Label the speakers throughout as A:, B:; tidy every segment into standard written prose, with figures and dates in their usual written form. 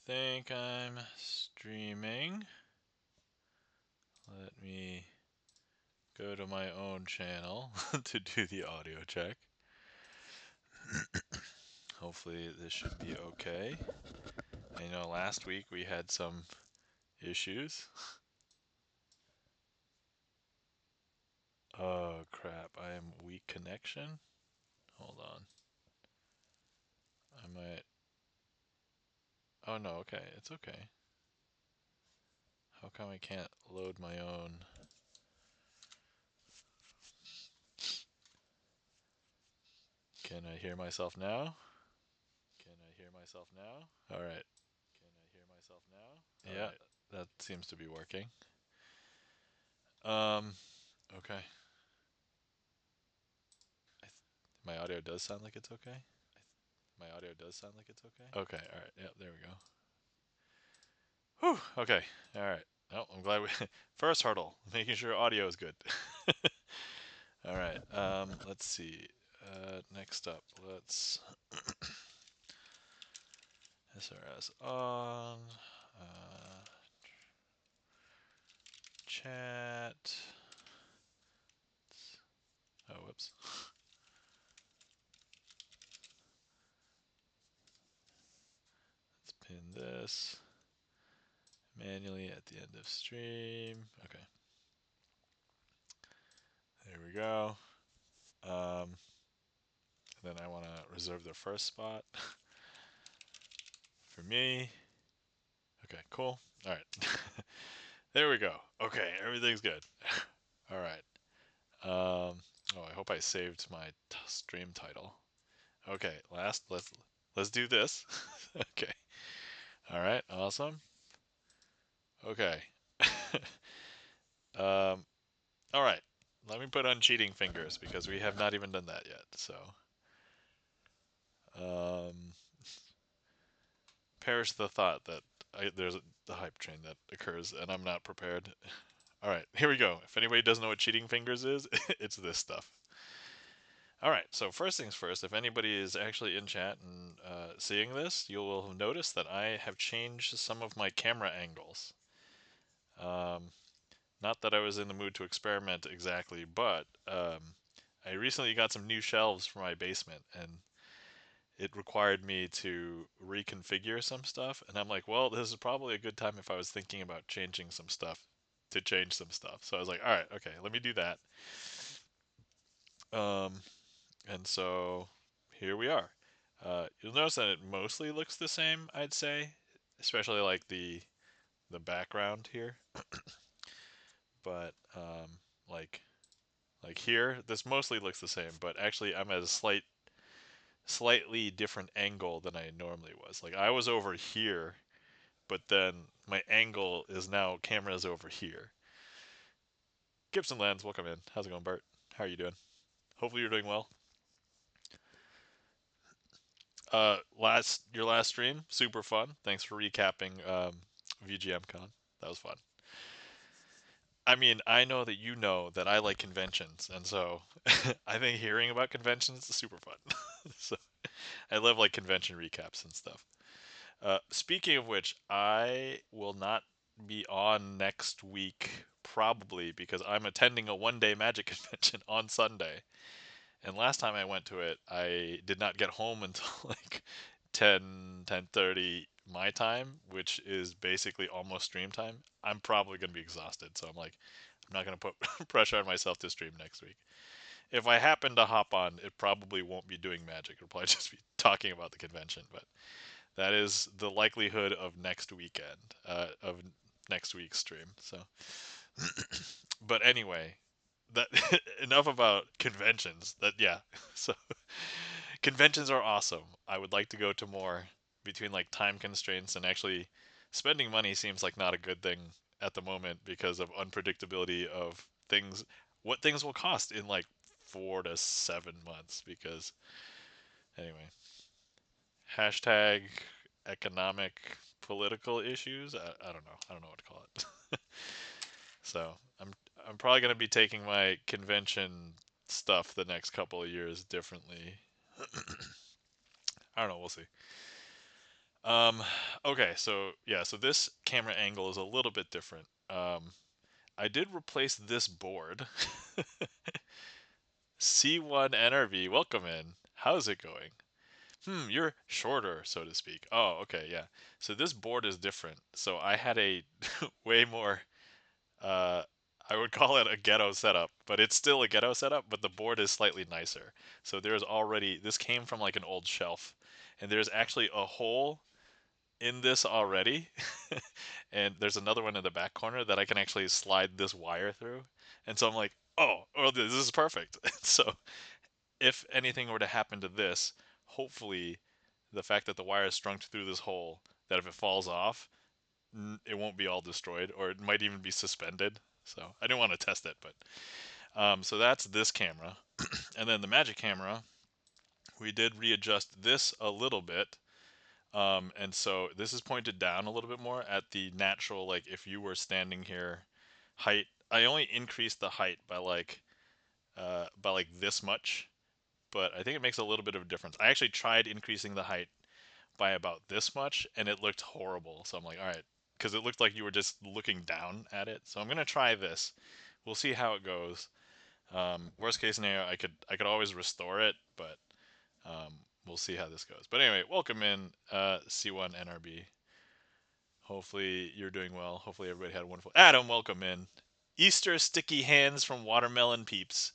A: think I'm streaming. Let me go to my own channel to do the audio check. Hopefully this should be okay. I know last week we had some issues. Oh crap, I am weak connection. Hold on. I might... Oh no, okay, it's okay. How come I can't load my own? Can I hear myself now? Can I hear myself now? Alright. Can I hear myself now? Yeah, right. That seems to be working. Okay. My audio does sound like it's okay? My audio does sound like it's okay? Okay, alright, yeah, there we go. Whew, okay, alright. Oh, I'm glad we... First hurdle, making sure audio is good. Alright, let's see. Next up, let's... SRS on... chat... Oh, whoops. Let's pin this manually at the end of stream. Okay. There we go. Then I want to reserve the first spot for me. Okay, cool. All right. There we go. Okay, everything's good. All right. Oh, I hope I saved my stream title. Okay, let's do this. Okay. All right, awesome. Okay. All right. Let me put on cheating fingers because we have not even done that yet. So, perish the thought that there's the hype train that occurs and I'm not prepared. All right, here we go. If anybody doesn't know what cheating fingers is, it's this stuff. All right, so first things first, if anybody is actually in chat and seeing this, you will have noticed that I have changed some of my camera angles. Not that I was in the mood to experiment exactly, but I recently got some new shelves for my basement, and it required me to reconfigure some stuff. And I'm like, well, this is probably a good time if I was thinking about changing some stuff to change some stuff. So I was like, all right, okay, let me do that. And so here we are. You'll notice that it mostly looks the same, I'd say, especially like the background here. But like here, this mostly looks the same. But actually, I'm at a slightly different angle than I normally was. Like I was over here, but then my angle is now camera's over here. Gibson Lands, welcome in. How's it going, Bart? How are you doing? Hopefully you're doing well. Your last stream, super fun. Thanks for recapping VGMCon. That was fun. I mean, I know that you know that I like conventions, and so I think hearing about conventions is super fun. So I love like convention recaps and stuff. Speaking of which, I will not be on next week probably because I'm attending a one-day Magic convention on Sunday. And last time I went to it, I did not get home until like 10:30 my time, which is basically almost stream time. I'm probably going to be exhausted, so I'm like, I'm not going to put pressure on myself to stream next week. If I happen to hop on, it probably won't be doing Magic. It'll probably just be talking about the convention, but that is the likelihood of next weekend, of next week's stream. So, but anyway, that enough about conventions. That yeah. So conventions are awesome. I would like to go to more. Between like time constraints and actually spending money seems like not a good thing at the moment because of unpredictability of things, what things will cost in like 4 to 7 months. Because anyway, hashtag economic political issues. I don't know. I don't know what to call it. So I'm probably gonna be taking my convention stuff the next couple of years differently. I don't know. We'll see. Um, okay, so yeah, so this camera angle is a little bit different. I did replace this board. C1 NRV, welcome in. How's it going? You're shorter, so to speak. Oh, okay, yeah. So this board is different. So I had a way more, uh, I would call it a ghetto setup, but it's still a ghetto setup, but the board is slightly nicer. So there's already, this came from like an old shelf, and there's actually a hole in this already. And there's another one in the back corner that I can actually slide this wire through. And so I'm like, oh, this is perfect. So if anything were to happen to this, hopefully the fact that the wire is strung through this hole, that if it falls off, it won't be all destroyed, or it might even be suspended. So I didn't want to test it, but so that's this camera. And then the Magic camera, we did readjust this a little bit. And so this is pointed down a little bit more at the natural, like if you were standing here, height. I only increased the height by like this much, but I think it makes a little bit of a difference. I actually tried increasing the height by about this much, and it looked horrible. So I'm like, all right, because it looked like you were just looking down at it. So I'm gonna try this. We'll see how it goes. Worst case scenario, I could always restore it, but um, we'll see how this goes. But anyway, welcome in C1 NRB. Hopefully you're doing well. Hopefully everybody had a wonderful. Adam, welcome in. Easter sticky hands from Watermelon Peeps.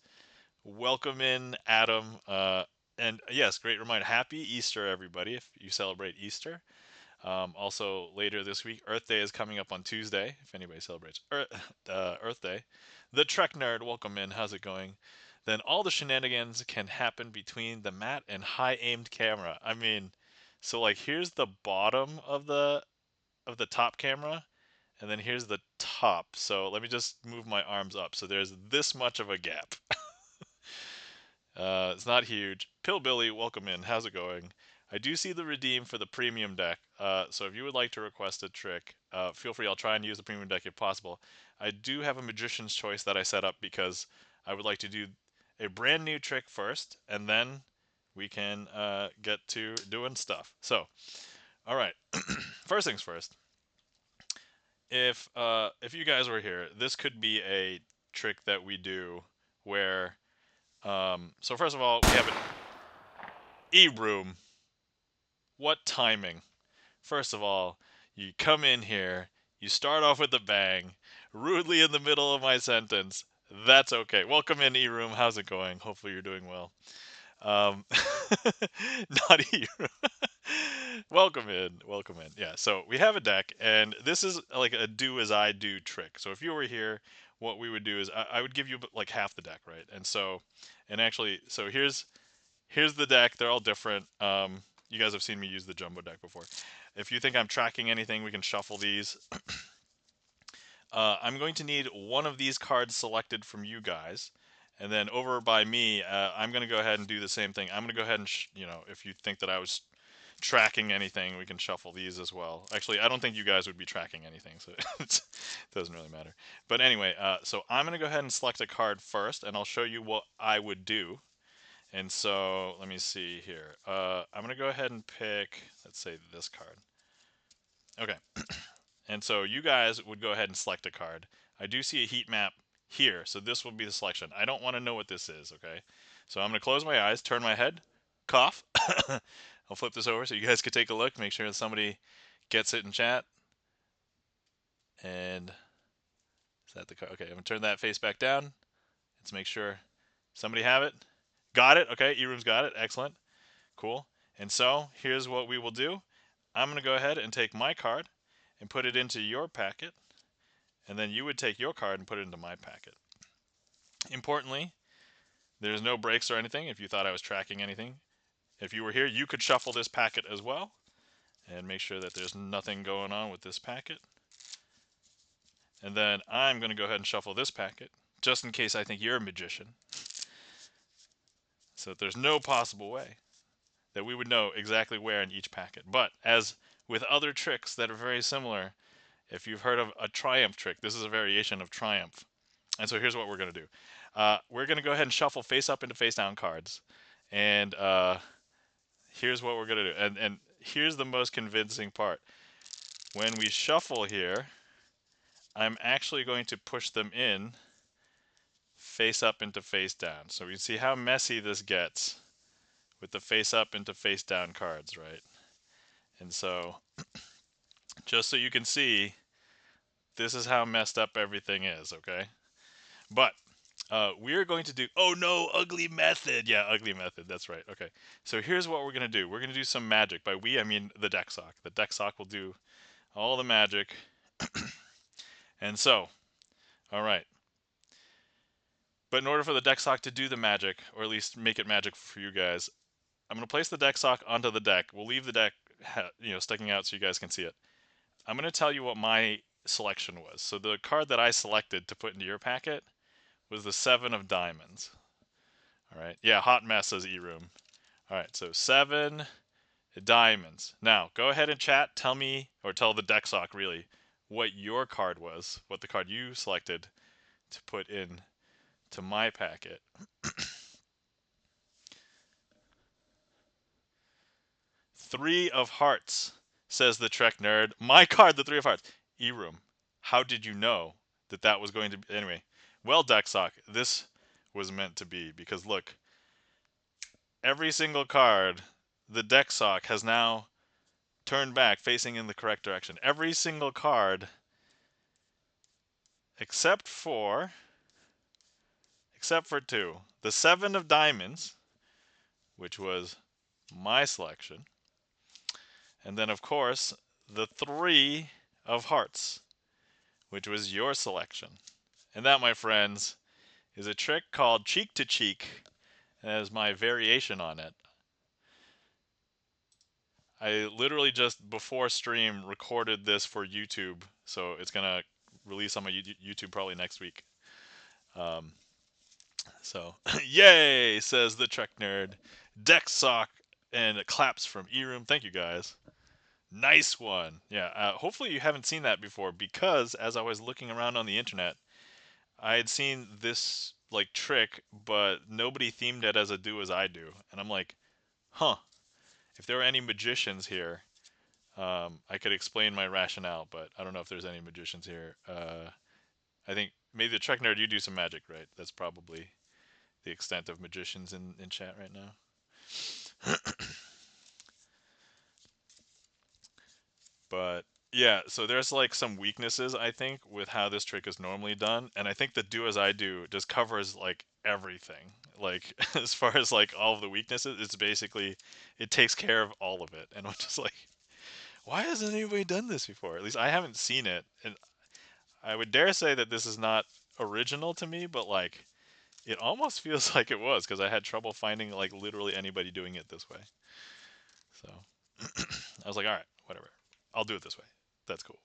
A: Welcome in, Adam. And yes, great reminder. Happy Easter, everybody, if you celebrate Easter. Also, later this week, Earth Day is coming up on Tuesday, if anybody celebrates Earth Day. The Trek Nerd, welcome in. How's it going? Then all the shenanigans can happen between the matte and high aimed camera. I mean, so like here's the bottom of the top camera, and then here's the top. So let me just move my arms up. So there's this much of a gap. It's not huge. Pillbilly, welcome in. How's it going? I do see the redeem for the premium deck. So if you would like to request a trick, feel free. I'll try and use the premium deck if possible. I do have a magician's choice that I set up because I would like to do a brand new trick first, and then we can get to doing stuff. So, all right. First things first. If you guys were here, this could be a trick that we do where so first of all, we have an e-room. What timing? First of all, you come in here, you start off with a bang, rudely in the middle of my sentence. That's okay. Welcome in, e-room. How's it going? Hopefully you're doing well. Um, not e-room. Welcome in. Welcome in. Yeah, so we have a deck, and this is like a do as I do trick. So if you were here, what we would do is I would give you like half the deck, right? And so, and actually, so here's the deck. They're all different. You guys have seen me use the jumbo deck before. If you think I'm tracking anything, we can shuffle these. I'm going to need one of these cards selected from you guys. And then over by me, I'm going to go ahead and do the same thing. I'm going to go ahead and, if you think that I was tracking anything, we can shuffle these as well. Actually, I don't think you guys would be tracking anything, so it doesn't really matter. But anyway, so I'm going to go ahead and select a card first, and I'll show you what I would do. And so let me see here. I'm going to go ahead and pick, let's say, this card. Okay. And so you guys would go ahead and select a card. I do see a heat map here, so this will be the selection. I don't want to know what this is, okay? So I'm going to close my eyes, turn my head, cough. I'll flip this over so you guys could take a look, make sure that somebody gets it in chat. And is that the card? Okay, I'm going to turn that face back down. Let's make sure somebody have it. Got it. Okay, E-Room's got it. Excellent. Cool. And so here's what we will do. I'm going to go ahead and take my card and put it into your packet. And then you would take your card and put it into my packet. Importantly, there's no breaks or anything if you thought I was tracking anything. If you were here, you could shuffle this packet as well and make sure that there's nothing going on with this packet. And then I'm going to go ahead and shuffle this packet just in case I think you're a magician. So that there's no possible way that we would know exactly where in each packet. But as with other tricks that are very similar, if you've heard of a triumph trick, this is a variation of triumph. And so here's what we're going to do. We're going to go ahead and shuffle face up into face down cards. And here's what we're going to do. And here's the most convincing part. When we shuffle here, I'm actually going to push them in face up into face down. So we see how messy this gets with the face up into face down cards, right? And so, just so you can see, this is how messed up everything is, okay? But we're going to do, oh no, ugly method. Yeah, ugly method, that's right. Okay, so here's what we're going to do. We're going to do some magic. By we, I mean the deck sock. The deck sock will do all the magic. And so, all right. But in order for the deck sock to do the magic, or at least make it magic for you guys, I'm going to place the deck sock onto the deck. We'll leave the deck, sticking out so you guys can see it. I'm going to tell you what my selection was. So the card that I selected to put into your packet was the 7 of diamonds. All right. Yeah, hot mess, says E-Room. All right, so 7 diamonds. Now, go ahead and chat. Tell me, or tell the deck sock really, what your card was, what the card you selected to put in to my packet. 3 of hearts, says the Trek nerd. My card, the 3 of hearts. E-Room, how did you know that that was going to be? Anyway, well, deck sock, this was meant to be, because look, every single card, the deck sock has now turned back facing in the correct direction. Every single card except for 2. The 7 of diamonds, which was my selection, and then of course the 3 of hearts, which was your selection. And that, my friends, is a trick called cheek to cheek, as my variation on it. I literally just before stream recorded this for YouTube, so it's gonna release on my YouTube probably next week. So, yay, says the Trek nerd. Deck sock and claps from E-Room. Thank you guys. Nice one. Yeah, hopefully you haven't seen that before, because as I was looking around on the internet, I had seen this like trick, but nobody themed it as a do as I do. And I'm like, huh, if there were any magicians here, I could explain my rationale, but I don't know if there's any magicians here. I think maybe the Trek nerd, you do some magic, right? That's probably the extent of magicians in chat right now. But yeah, so there's like some weaknesses, I think, with how this trick is normally done, and I think the do as I do just covers like everything. Like as far as like all of the weaknesses, it's basically it takes care of all of it. And I'm just like, why hasn't anybody done this before? At least I haven't seen it, and I would dare say that this is not original to me, but like it almost feels like it was, because I had trouble finding like literally anybody doing it this way. So I was like, all right, whatever. I'll do it this way. That's cool.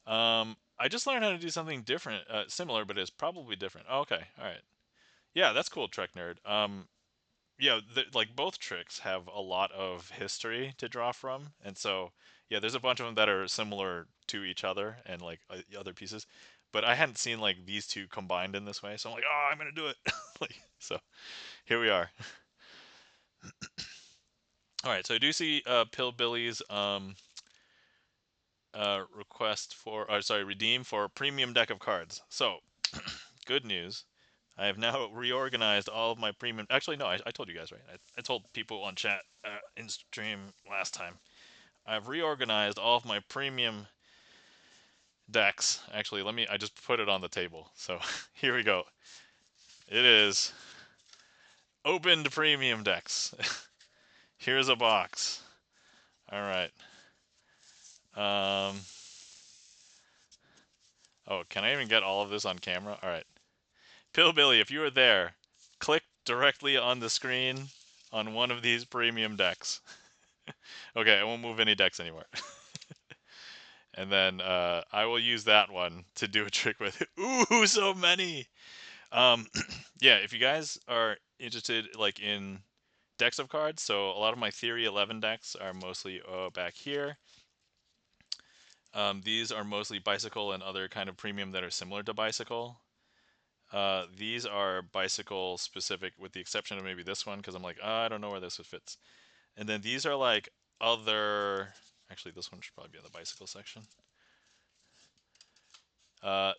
A: I just learned how to do something different, similar, but it's probably different. Oh, okay, all right. Yeah, that's cool, Trek Nerd. Yeah, like both tricks have a lot of history to draw from, and so yeah, there's a bunch of them that are similar to each other and like other pieces, but I hadn't seen like these two combined in this way, so I'm like, oh, I'm gonna do it. Like, so here we are. All right, so I do see Pillbilly's request for, sorry, redeem for premium deck of cards. So, good news. I have now reorganized all of my premium. Actually, no, I told you guys, right? I told people on chat in stream last time. I've reorganized all of my premium decks. Actually, I just put it on the table. So, here we go. It is opened premium decks. Here's a box. All right. Oh, can I even get all of this on camera? All right. Pillbilly, if you are there, click directly on the screen on one of these premium decks. Okay, I won't move any decks anymore. And then I will use that one to do a trick with it. Ooh, so many! Yeah, if you guys are interested like in decks of cards, so a lot of my Theory 11 decks are mostly back here. These are mostly Bicycle and other kind of premium that are similar to Bicycle. These are Bicycle specific, with the exception of maybe this one, because I'm like, I don't know where this fits. And then these are like other. Actually, this one should probably be in the bicycle section.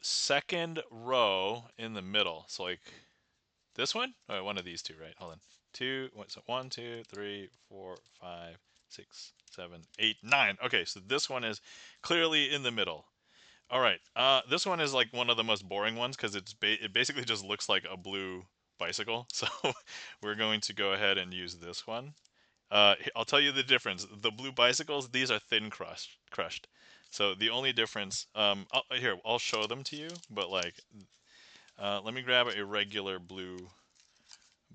A: Second row in the middle. So like this one? Oh, one of these two, right? Hold on. So 1, 2, 3, 4, 5, 6, 7, 8, 9. Okay, so this one is clearly in the middle. All right. This one is like one of the most boring ones because it basically just looks like a blue bicycle. So we're going to go ahead and use this one. I'll tell you the difference. The blue bicycles, these are thin crushed. So the only difference, here, I'll show them to you, but like, let me grab a regular blue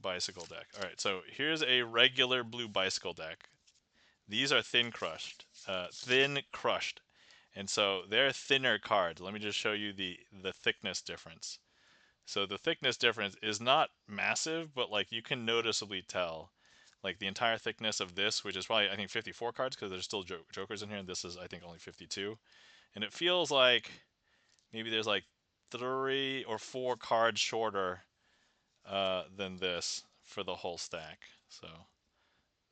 A: bicycle deck. All right, so here's a regular blue bicycle deck. These are thin crushed, and so they're thinner cards. Let me just show you the thickness difference. So the thickness difference is not massive, but like you can noticeably tell, like the entire thickness of this, which is probably I think 54 cards because there's still jokers in here, and this is I think only 52, and it feels like maybe there's like 3 or 4 cards shorter than this for the whole stack. So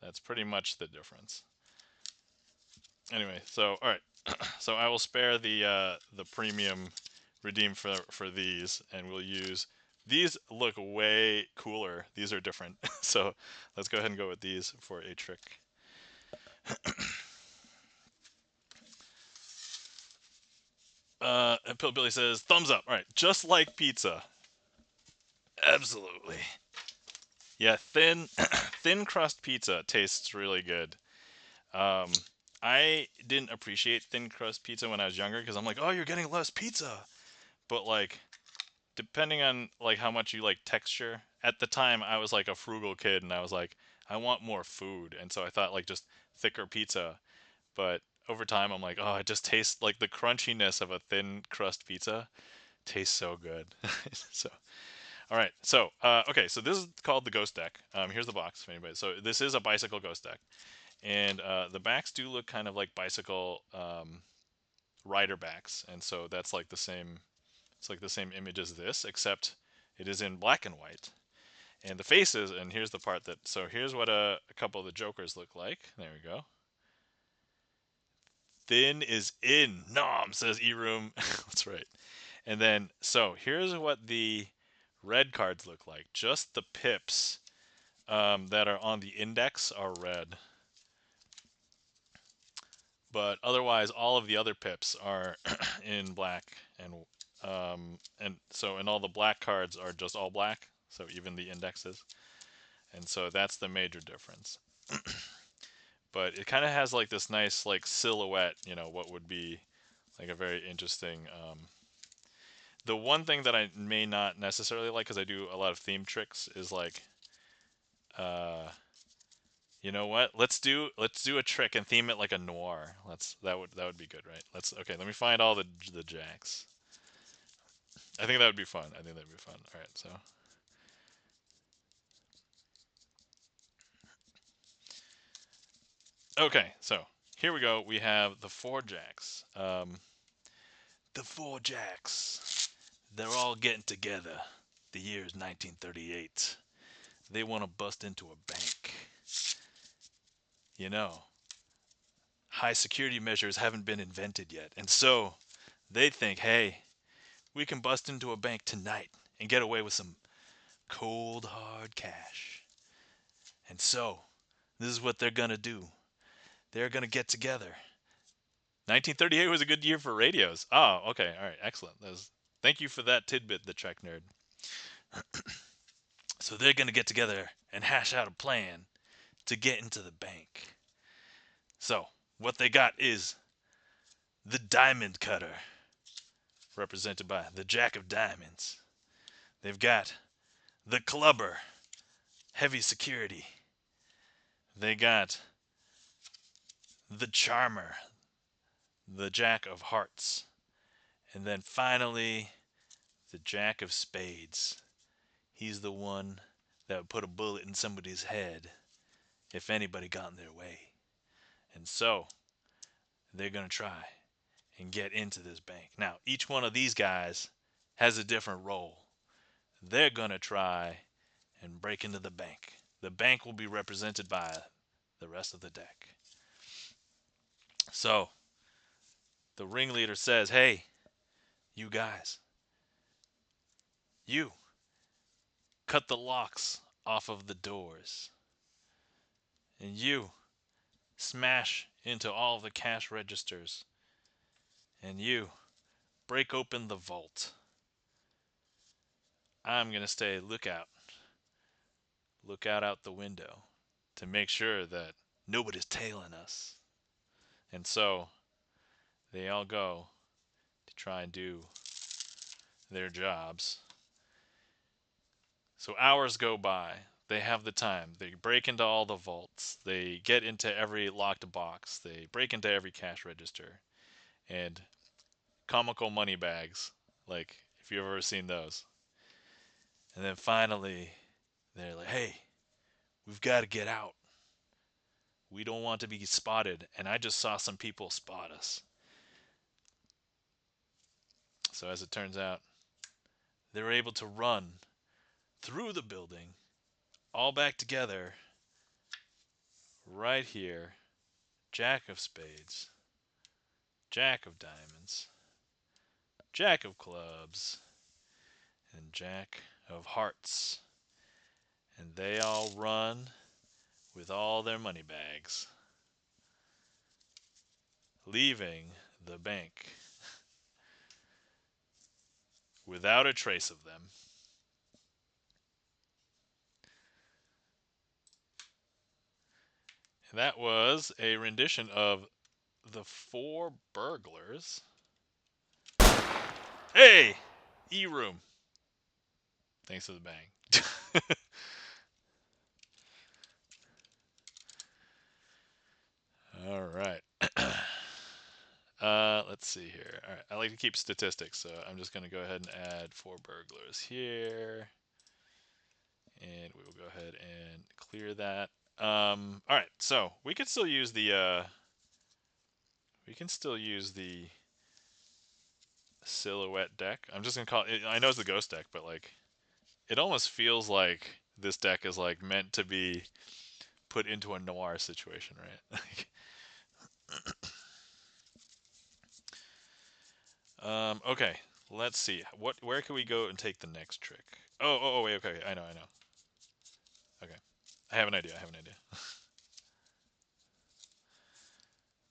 A: that's pretty much the difference. Anyway, so all right, so I will spare the premium redeem for these, and we'll use these. Look way cooler. These are different. So let's go ahead and go with these for a trick. And Pillbilly says thumbs up. All right, just like pizza. Absolutely. Yeah, thin thin crust pizza tastes really good. Um, I didn't appreciate thin crust pizza when I was younger because I'm like, oh, you're getting less pizza. But like, depending on like how much you like texture, at the time I was like a frugal kid and I was like, I want more food, and so I thought like just thicker pizza. But over time, I'm like, oh, it just tastes like the crunchiness of a thin crust pizza tastes so good. So, all right. So, okay. So this is called the Ghost deck. Here's the box for anybody. So this is a bicycle Ghost deck, and the backs do look kind of like bicycle rider backs, and so that's like the same. It's like the same image as this, except it is in black and white. And the faces, and here's the part that. So here's what a couple of the Jokers look like. There we go. Thin is in. Nom, says E-Room. That's right. And then, so here's what the red cards look like. Just the pips that are on the index are red. But otherwise, all of the other pips are in black. And so, and all the black cards are just all black. So even the indexes. And so that's the major difference. But it kind of has like this nice like silhouette, what would be like a very interesting the one thing that I may not necessarily like because I do a lot of theme tricks is like, you know what? Let's do a trick and theme it like a noir. That would be good, right? Okay. Let me find all the jacks. I think that would be fun. I think that'd be fun. All right. So okay. So here we go. We have the 4 jacks. The 4 jacks. They're all getting together. The year is 1938. They want to bust into a bank. You know, high security measures haven't been invented yet. And so they think, hey, we can bust into a bank tonight and get away with some cold, hard cash. And so this is what they're going to do. They're going to get together. 1938 was a good year for radios. Oh, okay. All right. Excellent. Thank you for that tidbit, the Trek nerd. So they're going to get together and hash out a plan to get into the bank. So what they got is the diamond cutter, represented by the Jack of Diamonds. They've got the clubber, heavy security. They got the charmer, the Jack of Hearts. And then finally, the Jack of Spades. He's the one that would put a bullet in somebody's head if anybody got in their way. And so, they're going to try and get into this bank. Now, each one of these guys has a different role. They're going to try and break into the bank. The bank will be represented by the rest of the deck. So the ringleader says, hey, you guys, you cut the locks off of the doors, and you smash into all the cash registers, and you break open the vault. I'm going to stay look out the window to make sure that nobody's tailing us. And so they all go to try and do their jobs. So hours go by. They have the time. They break into all the vaults. They get into every locked box. They break into every cash register. And comical money bags, like if you've ever seen those. And then finally, they're like, hey, we've got to get out. We don't want to be spotted. And I just saw some people spot us. So as it turns out, they were able to run through the building, all back together, right here. Jack of spades, Jack of diamonds, Jack of clubs, and Jack of hearts. And they all run with all their money bags, leaving the bank without a trace of them. And that was a rendition of The Four Burglars. Hey! E-Room. Thanks for the bang. All right. Let's see here. All right. I like to keep statistics, so I'm just going to go ahead and add 4 burglars here. And we will go ahead and clear that. All right. So we can still use the silhouette deck. I'm just gonna call it. I know it's the ghost deck, but like, it almost feels like this deck is like meant to be put into a noir situation, right? Okay, let's see. Where can we go and take the next trick? Oh, wait. Okay, I know. Okay, I have an idea.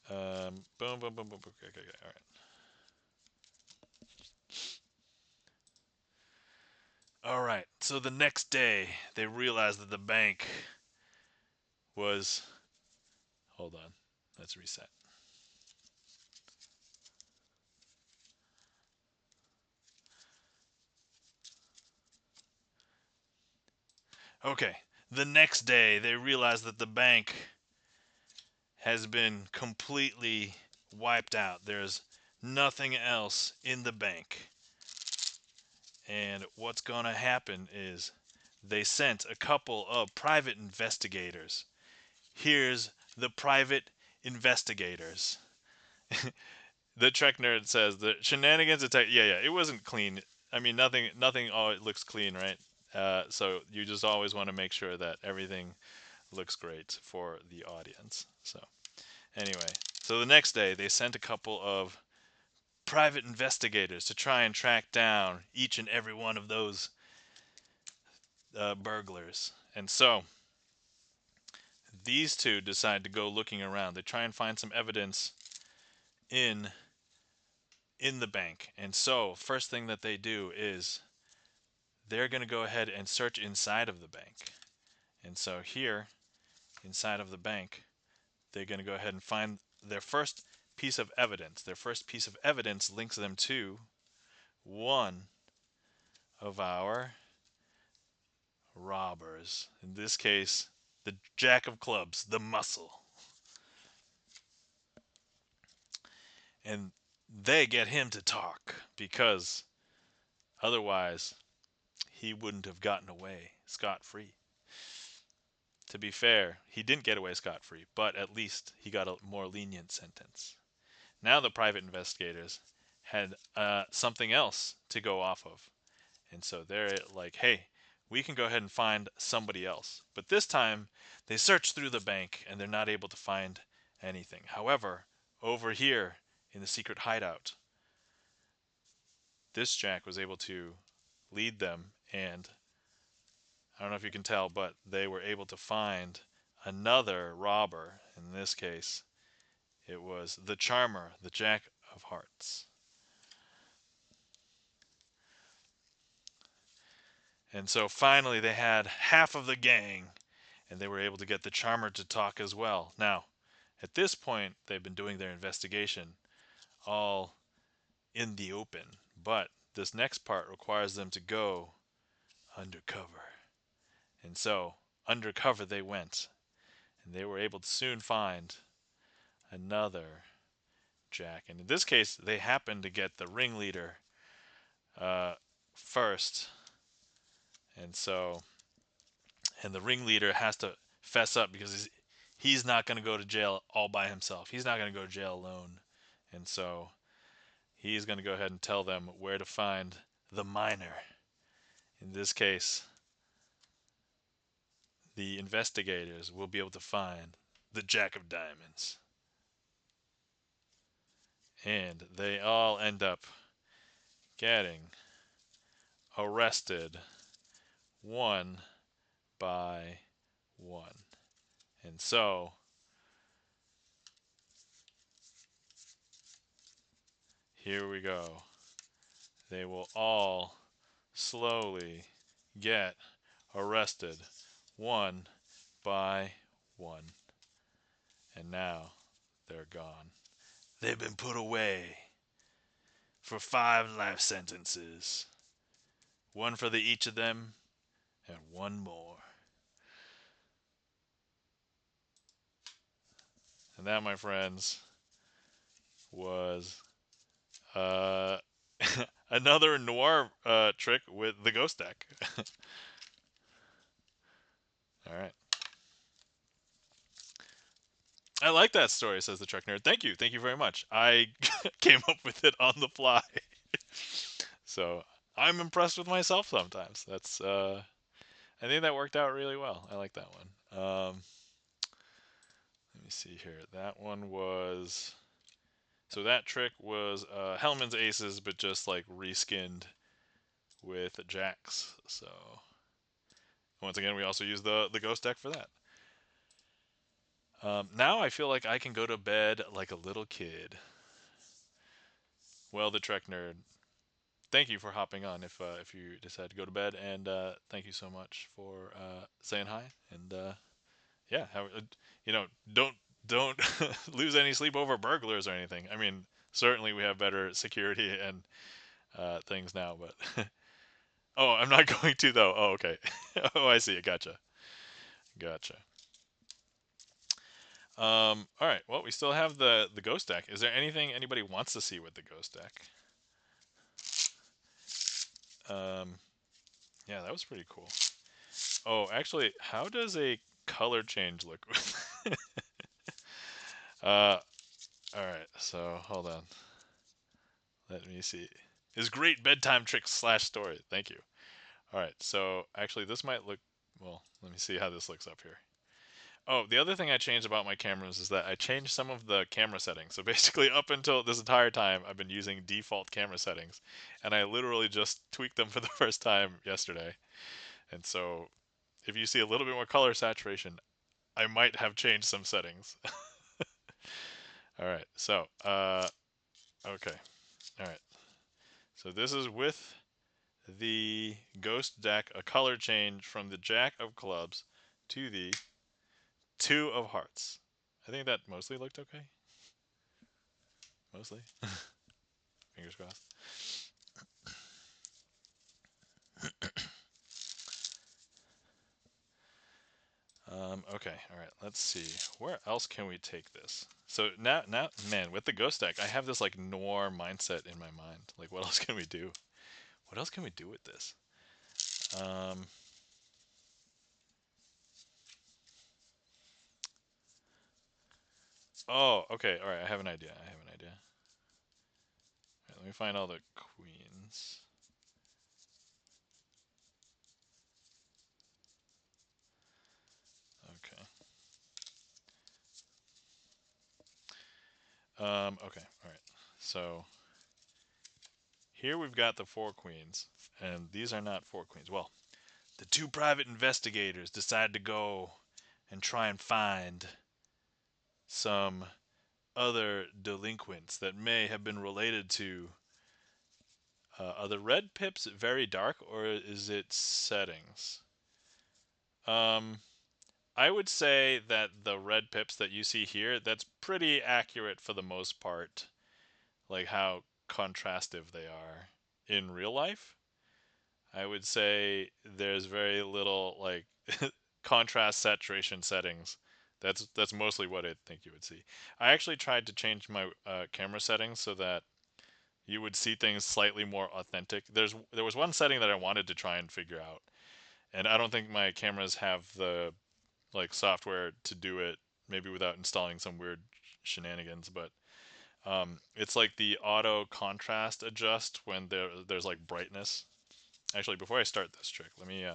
A: Boom, boom, boom, boom. Okay. All right. All right. So the next day, they realized that the bank was. Hold on. Let's reset. Okay. The next day, they realized that the bank has been completely wiped out. There's nothing else in the bank. And what's going to happen is they sent a couple of private investigators. Here's the private investigators. The Trek nerd says the shenanigans attack. Yeah, it wasn't clean. I mean, nothing. Oh, it looks clean, right? So you just always want to make sure that everything looks great for the audience. So anyway, so the next day they sent a couple of private investigators to try and track down each and every one of those burglars. And so these two decide to go looking around. They try and find some evidence in the bank. And so first thing that they do is they're going to go ahead and search inside of the bank. And so here inside of the bank, they're going to go ahead and find their first piece of evidence. Their first piece of evidence links them to one of our robbers. In this case, the Jack of Clubs, the Muscle. And they get him to talk because otherwise he wouldn't have gotten away scot-free. To be fair, he didn't get away scot-free, but at least he got a more lenient sentence. Now the private investigators had something else to go off of. And so they're like, hey, we can go ahead and find somebody else. But this time, they search through the bank and they're not able to find anything. However, over here in the secret hideout, this Jack was able to lead them, and I don't know if you can tell, but they were able to find another robber. In this case, it was the Charmer, the Jack of Hearts. And so finally they had half of the gang, and they were able to get the Charmer to talk as well. Now, at this point, they've been doing their investigation all in the open, but this next part requires them to go undercover. And so, undercover they went, and they were able to soon find another Jack. And in this case, they happened to get the ringleader first, and so, and the ringleader has to fess up because he's not going to go to jail all by himself. He's not going to go to jail alone, and so he's going to go ahead and tell them where to find the miner. In this case, the investigators will be able to find the Jack of Diamonds. And they all end up getting arrested one by one. And so, here we go. They will all slowly get arrested one by one. And now they're gone. They've been put away for 5 life sentences. One for each of them, and one more. And that, my friends, was another noir trick with the ghost deck. All right. I like that story, says the Trek Nerd. Thank you. Thank you very much. I came up with it on the fly. So I'm impressed with myself sometimes. That's I think that worked out really well. I like that one. Let me see here. That one was, so that trick was Hellman's Aces, but just like reskinned with Jacks. So once again, we also use the ghost deck for that. Now I feel like I can go to bed like a little kid. Well, the Trek Nerd, thank you for hopping on. If you decide to go to bed, and thank you so much for saying hi. And yeah, you know, don't lose any sleep over burglars or anything. I mean, certainly we have better security and things now, but oh, I'm not going to though. Oh, okay. Oh, I see it. Gotcha. Gotcha. All right. Well, we still have the ghost deck. Is there anything anybody wants to see with the ghost deck? Yeah, that was pretty cool. Oh, actually, how does a color change look? All right. So hold on. Let me see. His great bedtime trick / story. Thank you. All right. So actually, this might look. Well, let me see how this looks up here. Oh, the other thing I changed about my cameras is that I changed some of the camera settings. So basically, up until this entire time, I've been using default camera settings, and I literally just tweaked them for the first time yesterday. And so, if you see a little bit more color saturation, I might have changed some settings. All right. So, okay. All right. So this is with the Ghost deck, a color change from the Jack of Clubs to the 2 of Hearts. I think that mostly looked okay. Mostly. Fingers crossed. Okay, all right. Let's see. Where else can we take this? So now, man, with the ghost deck, I have this like noir mindset in my mind. Like, what else can we do? What else can we do with this? Oh, okay. All right. I have an idea. I have an idea. All right, let me find all the queens. Okay, all right. So here we've got the four queens, and these are not four queens. Well, the two private investigators decide to go and try and find some other delinquents that may have been related to. Are the red pips very dark, or is it settings? Um, I would say that the red pips that you see here, that's pretty accurate for the most part, like how contrastive they are in real life. I would say there's very little like contrast saturation settings. That's mostly what I think you would see. I actually tried to change my camera settings so that you would see things slightly more authentic. There was one setting that I wanted to try and figure out, and I don't think my cameras have the like software to do it. Maybe without installing some weird shenanigans, but it's like the auto contrast adjust when there's like brightness. Actually, before I start this trick, let me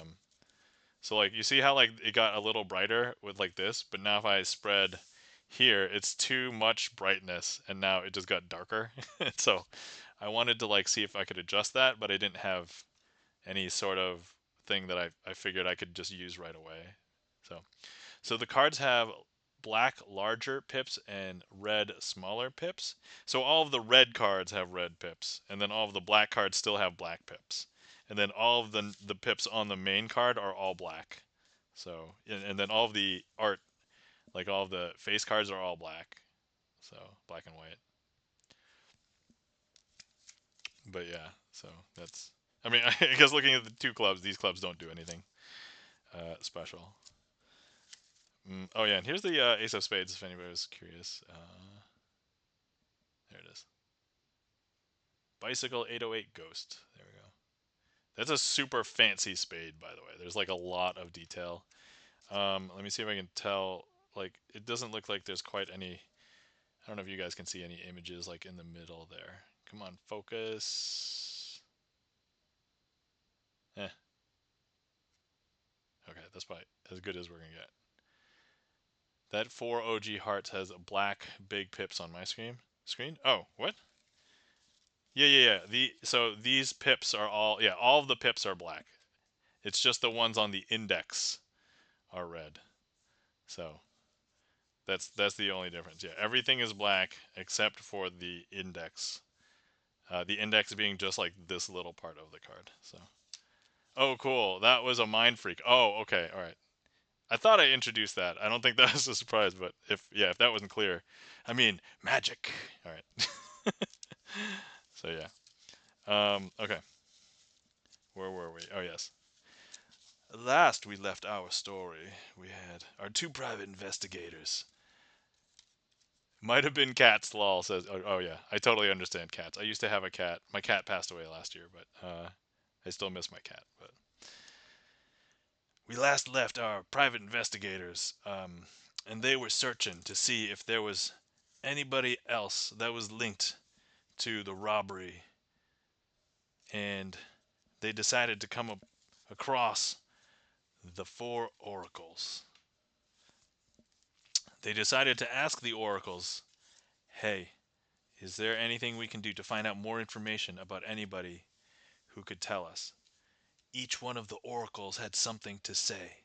A: so like you see how like it got a little brighter with like this, but now if I spread here, it's too much brightness and now it just got darker. So I wanted to like see if I could adjust that, but I didn't have any sort of thing that I figured I could just use right away. So the cards have black larger pips and red smaller pips. So all of the red cards have red pips, and then all of the black cards still have black pips. And then all of the pips on the main card are all black. So and then all of the art, like all of the face cards are all black. So black and white. But yeah, so that's I mean, I guess looking at the two clubs, these clubs don't do anything special. Oh yeah, and here's the Ace of Spades if anybody was curious. There it is. Bicycle 808 Ghost. There we go. That's a super fancy spade, by the way. There's like a lot of detail. Let me see if I can tell. Like, it doesn't look like there's quite any. I don't know if you guys can see any images like in the middle there. Come on, focus. Eh. Okay, that's probably as good as we're gonna get. That 4 OG Hearts has black big pips on my Screen? Oh, what? Yeah. So these pips are all of the pips are black. It's just the ones on the index are red. So that's the only difference. Yeah, everything is black except for the index. The index being just like this little part of the card. So, oh, cool. That was a mind freak. Oh, okay. All right. I thought I introduced that. I don't think that was a surprise, but if that wasn't clear, I mean magic. All right. So yeah. Okay. Where were we? Oh yes. Last we left our story, we had our two private investigators. Might have been cats. Lol says. Oh yeah, I totally understand cats. I used to have a cat. My cat passed away last year, but I still miss my cat. But we last left our private investigators, and they were searching to see if there was anybody else that was linked to the robbery, and they decided to come up across the four oracles. They decided to ask the oracles, "Hey, is there anything we can do to find out more information about anybody who could tell us?" Each one of the oracles had something to say.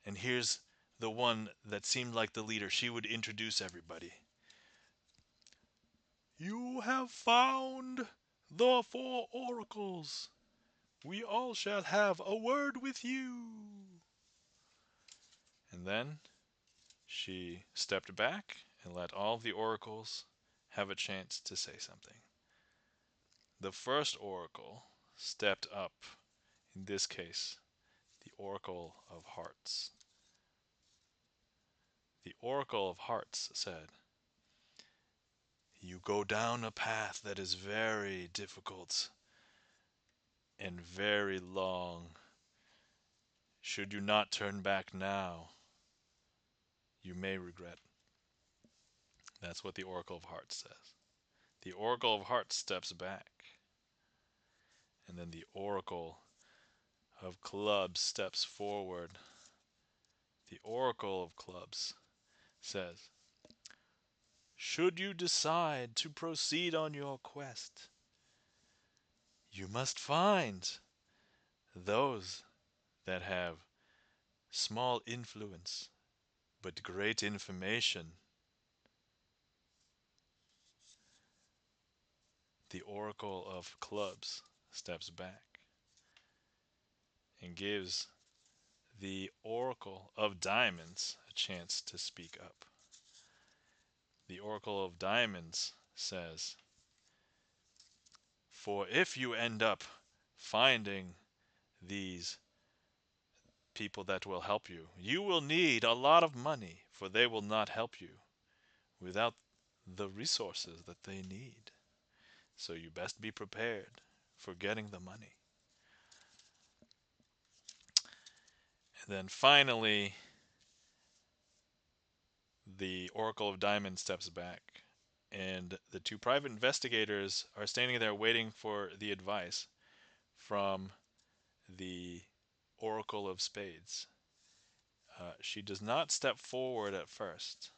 A: And here's the one that seemed like the leader. She would introduce everybody. "You have found the four oracles. We all shall have a word with you." And then she stepped back and let all the oracles have a chance to say something. The first oracle stepped up, in this case, the Oracle of Hearts. The Oracle of Hearts said, "You go down a path that is very difficult and very long. Should you not turn back now, you may regret." That's what the Oracle of Hearts says. The Oracle of Hearts steps back, and then the Oracle of Clubs steps forward. The Oracle of Clubs says, Should you decide to proceed on your quest, you must find those that have small influence but great information. The Oracle of Clubs steps back and gives the Oracle of Diamonds a chance to speak up. The Oracle of Diamonds says, "For if you end up finding these people that will help you, you will need a lot of money, for they will not help you without the resources that they need. So you best be prepared for getting the money." And then finally, the Oracle of Diamonds steps back, and the two private investigators are standing there waiting for the advice from the Oracle of Spades. She does not step forward at first.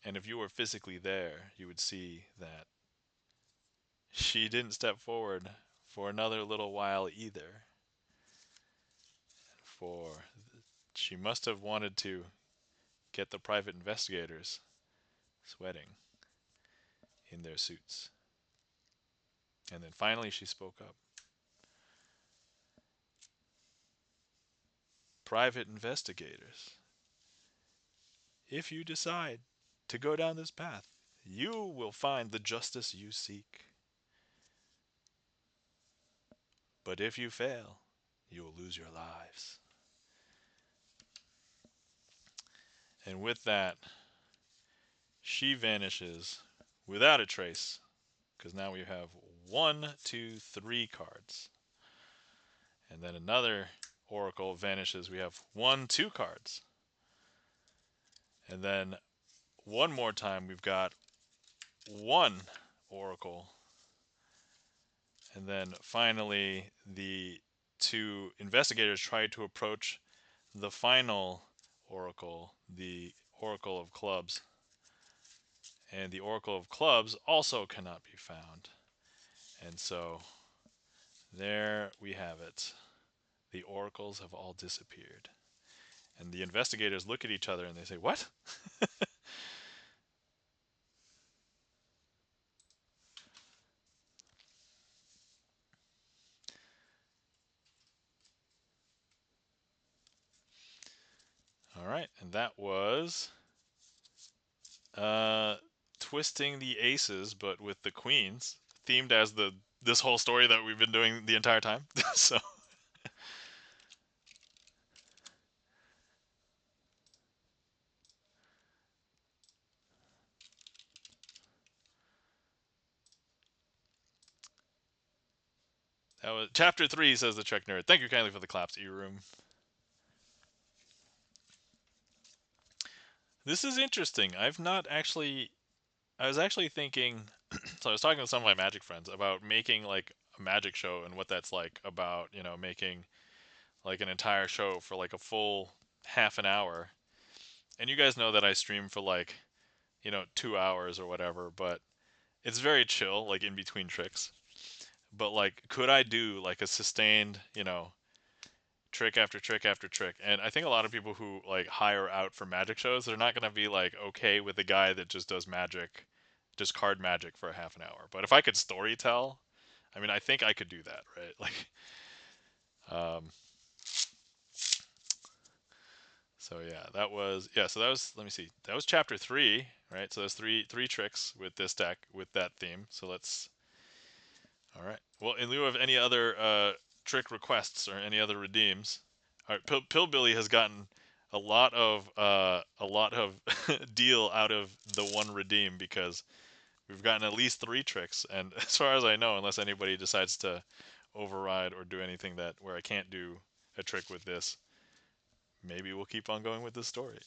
A: And if you were physically there, you would see that she didn't step forward for another little while either. For she must have wanted to get the private investigators sweating in their suits. And then finally she spoke up. "Private investigators, if you decide to go down this path, you will find the justice you seek. But if you fail, you will lose your lives." And with that, she vanishes without a trace, because now we have 1, 2, 3 cards. And then another Oracle vanishes. We have 1, 2 cards. And then one more time, we've got 1 Oracle. And then finally, the 2 investigators try to approach the final Oracle, the Oracle of Clubs. And the Oracle of Clubs also cannot be found. And so there we have it. The oracles have all disappeared. And the investigators look at each other and they say, "What?" All right, and that was uh, twisting the aces, but with the queens, themed as this whole story that we've been doing the entire time. So that was chapter 3, says the Trek Nerd. Thank you kindly for the claps, E-Room. This is interesting. I've not actually. I was actually thinking. So I was talking to some of my magic friends about making like a magic show and what that's like. About making like an entire show for like a full half an hour. And you guys know that I stream for like 2 hours or whatever, but it's very chill, like in between tricks. But like, could I do like a sustained, trick after trick after trick? And I think a lot of people who like hire out for magic shows, they're not gonna be like okay with the guy that just does magic, just card magic for a half an hour. But if I could story tell, I mean, I think I could do that, right? Like, um, so yeah, that was yeah. So that was, let me see, that was chapter 3, right? So there's three tricks with this deck with that theme. So let's. All right. Well, in lieu of any other trick requests or any other redeems, all right, Pillbilly has gotten a lot of deal out of the one redeem, because we've gotten at least 3 tricks, and as far as I know, unless anybody decides to override or do anything that where I can't do a trick with this, maybe we'll keep on going with this story.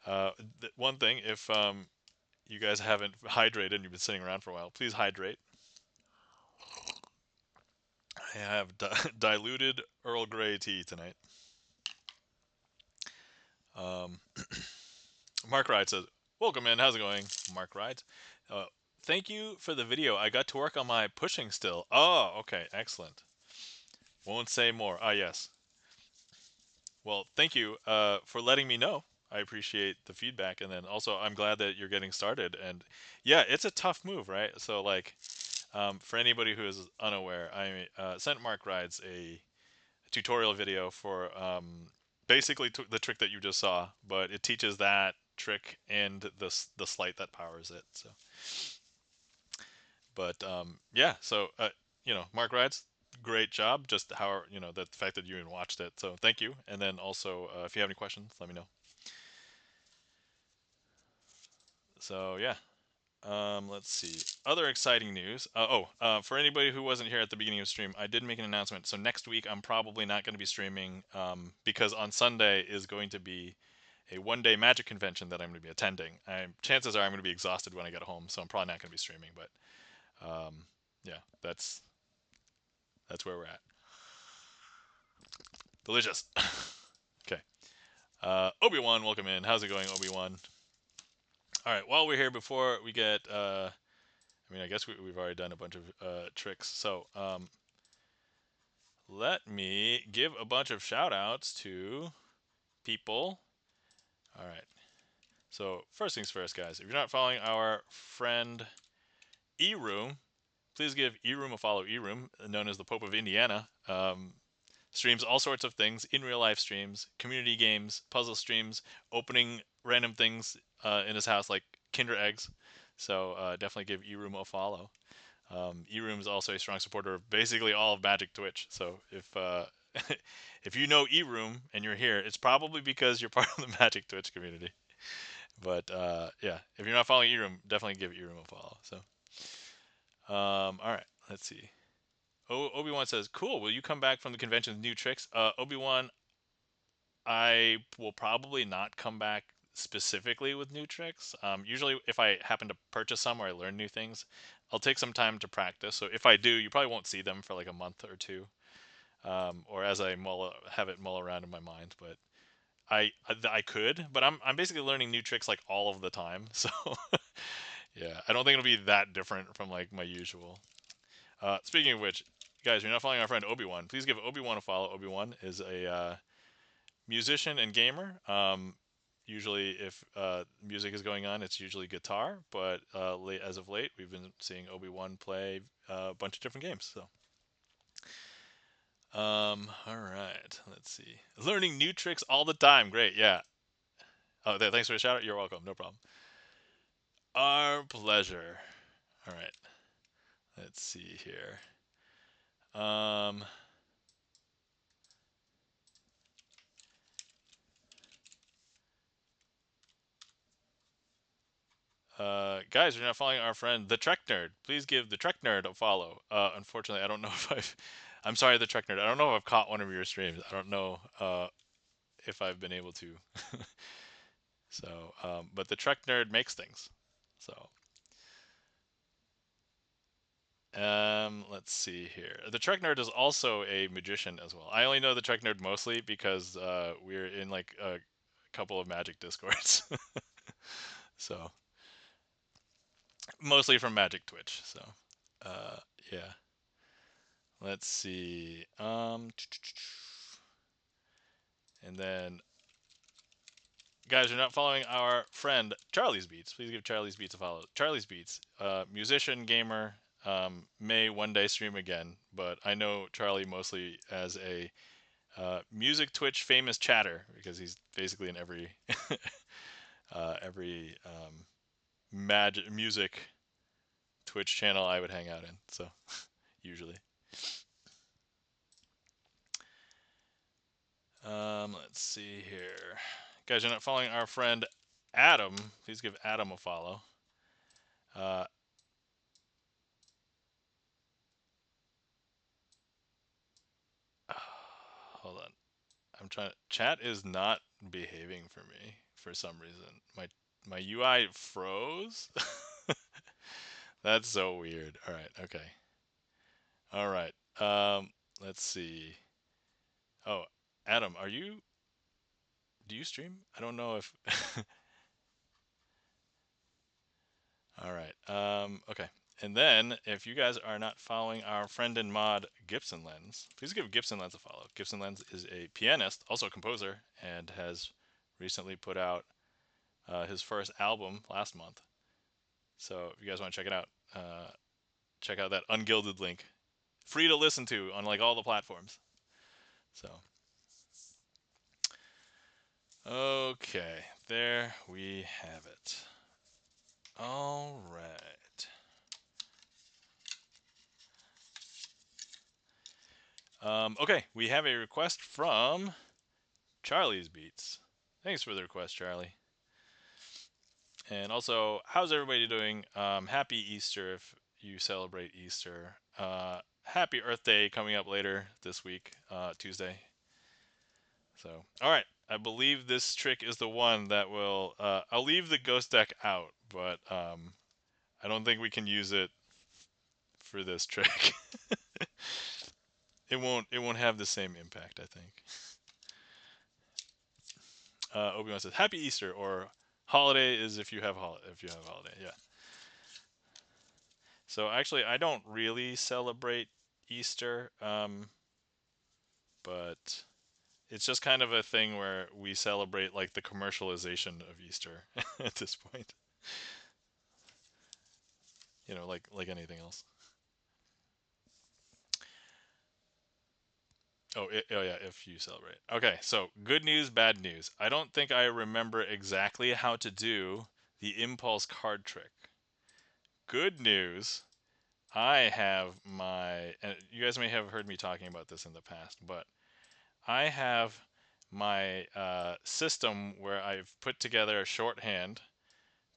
A: uh, One thing, if you guys haven't hydrated and you've been sitting around for a while, please hydrate. I have diluted Earl Grey tea tonight. Um, Mark Ride says, "Welcome in. How's it going, Mark Rides? Thank you for the video. I got to work on my pushing still. Oh, okay, excellent. Won't say more. Ah, yes. Well, thank you for letting me know. I appreciate the feedback, and then also I'm glad that you're getting started. And yeah, it's a tough move, right? So like, for anybody who is unaware, I sent Mark Rides a tutorial video for basically the trick that you just saw, but it teaches that trick and the sleight that powers it. So, but yeah, so Mark Rides, great job. Just how the fact that you even watched it. So thank you. And then also, if you have any questions, let me know. So yeah. Let's see. Other exciting news. For anybody who wasn't here at the beginning of stream, I did make an announcement. So next week, I'm probably not going to be streaming because on Sunday is going to be a one-day Magic convention that I'm going to be attending. Chances are I'm going to be exhausted when I get home, so I'm probably not going to be streaming. But yeah, that's where we're at. Delicious. Okay. Obi-Wan, welcome in. How's it going, Obi-Wan? All right. While we're here, before we get I guess we've already done a bunch of tricks. So let me give a bunch of shout outs to people. All right. So first things first, guys. If you're not following our friend E-Room, please give E-Room a follow. E-Room, known as the Pope of Indiana, streams all sorts of things in real life streams, community games, puzzle streams, opening random things in his house like Kinder eggs. So definitely give E-Room a follow. E-Room is also a strong supporter of basically all of Magic Twitch. So if if you know E-Room and you're here, it's probably because you're part of the Magic Twitch community. But yeah, if you're not following E-Room, definitely give E-Room a follow. So all right, let's see. Obi-Wan says, "Cool. Will you come back from the convention with new tricks?" Obi-Wan, I will probably not come back specifically with new tricks. Usually, if I happen to purchase some or I learn new things, I'll take some time to practice. So if I do, you probably won't see them for like a month or two, or as I have it mull around in my mind. But I could, but I'm basically learning new tricks like all of the time. So yeah, I don't think it'll be that different from like my usual. Speaking of which, guys, if you're not following our friend Obi-Wan, please give Obi-Wan a follow. Obi-Wan is a musician and gamer. Usually, if music is going on, it's usually guitar. But as of late, we've been seeing Obi-Wan play a bunch of different games. So, all right, let's see. Learning new tricks all the time. Great, yeah. Oh, thanks for the shout out. You're welcome. No problem. Our pleasure. All right, let's see here. Um, guys, you're not following our friend the Trek Nerd. Please give the Trek Nerd a follow. Unfortunately, I don't know if I've. I'm sorry, the Trek Nerd. I don't know if I've caught one of your streams. I don't know if I've been able to. So, but the Trek Nerd makes things. So, let's see here. The Trek Nerd is also a magician as well. I only know the Trek Nerd mostly because we're in like a couple of Magic Discords. So, mostly from Magic Twitch. So, yeah. Let's see. And then, guys, you're not following our friend Charlie's Beats. Please give Charlie's Beats a follow. Charlie's Beats, musician, gamer, may one day stream again, but I know Charlie mostly as a music Twitch famous chatter because he's basically in every magic music Twitch channel I would hang out in. So usually. Let's see here. Guys, you're not following our friend Adam. Please give Adam a follow. Uh, hold on. I'm trying. Chat is not behaving for me for some reason. My UI froze. That's so weird. All right. Okay. All right. Let's see. Oh, Adam, do you stream? I don't know if All right. Okay. And then, if you guys are not following our friend and mod Gibson Lens, please give Gibson Lens a follow. Gibson Lens is a pianist, also a composer, and has recently put out his first album last month. So if you guys want to check it out, check out that ungilded link. Free to listen to on like all the platforms. So, okay, there we have it. All right. Okay, we have a request from Charlie's Beats. Thanks for the request, Charlie. And also, how's everybody doing? Happy Easter if you celebrate Easter. Happy Earth Day coming up later this week, Tuesday. So, all right. I believe this trick is the one that will. I'll leave the ghost deck out, but I don't think we can use it for this trick. It won't. It won't have the same impact, I think. Obi-Wan says, "Happy Easter," or "Holiday is if you have holiday." Yeah. So actually, I don't really celebrate Easter, but it's just kind of a thing where we celebrate like the commercialization of Easter at this point. You know, like anything else. Oh yeah, if you celebrate. Okay, so good news, bad news. I don't think I remember exactly how to do the impulse card trick. Good news, I have my, and you guys may have heard me talking about this in the past, but I have my system where I've put together a shorthand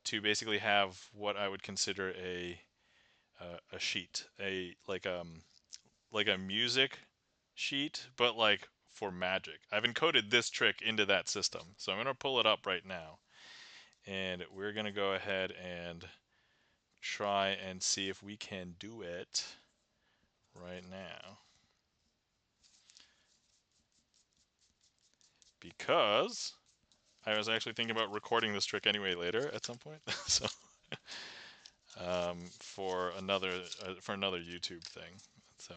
A: to basically have what I would consider a sheet, a like a music sheet, but like for magic. I've encoded this trick into that system, so I'm gonna pull it up right now, and we're gonna go ahead and try and see if we can do it right now. Because I was actually thinking about recording this trick anyway later at some point, so for another YouTube thing. So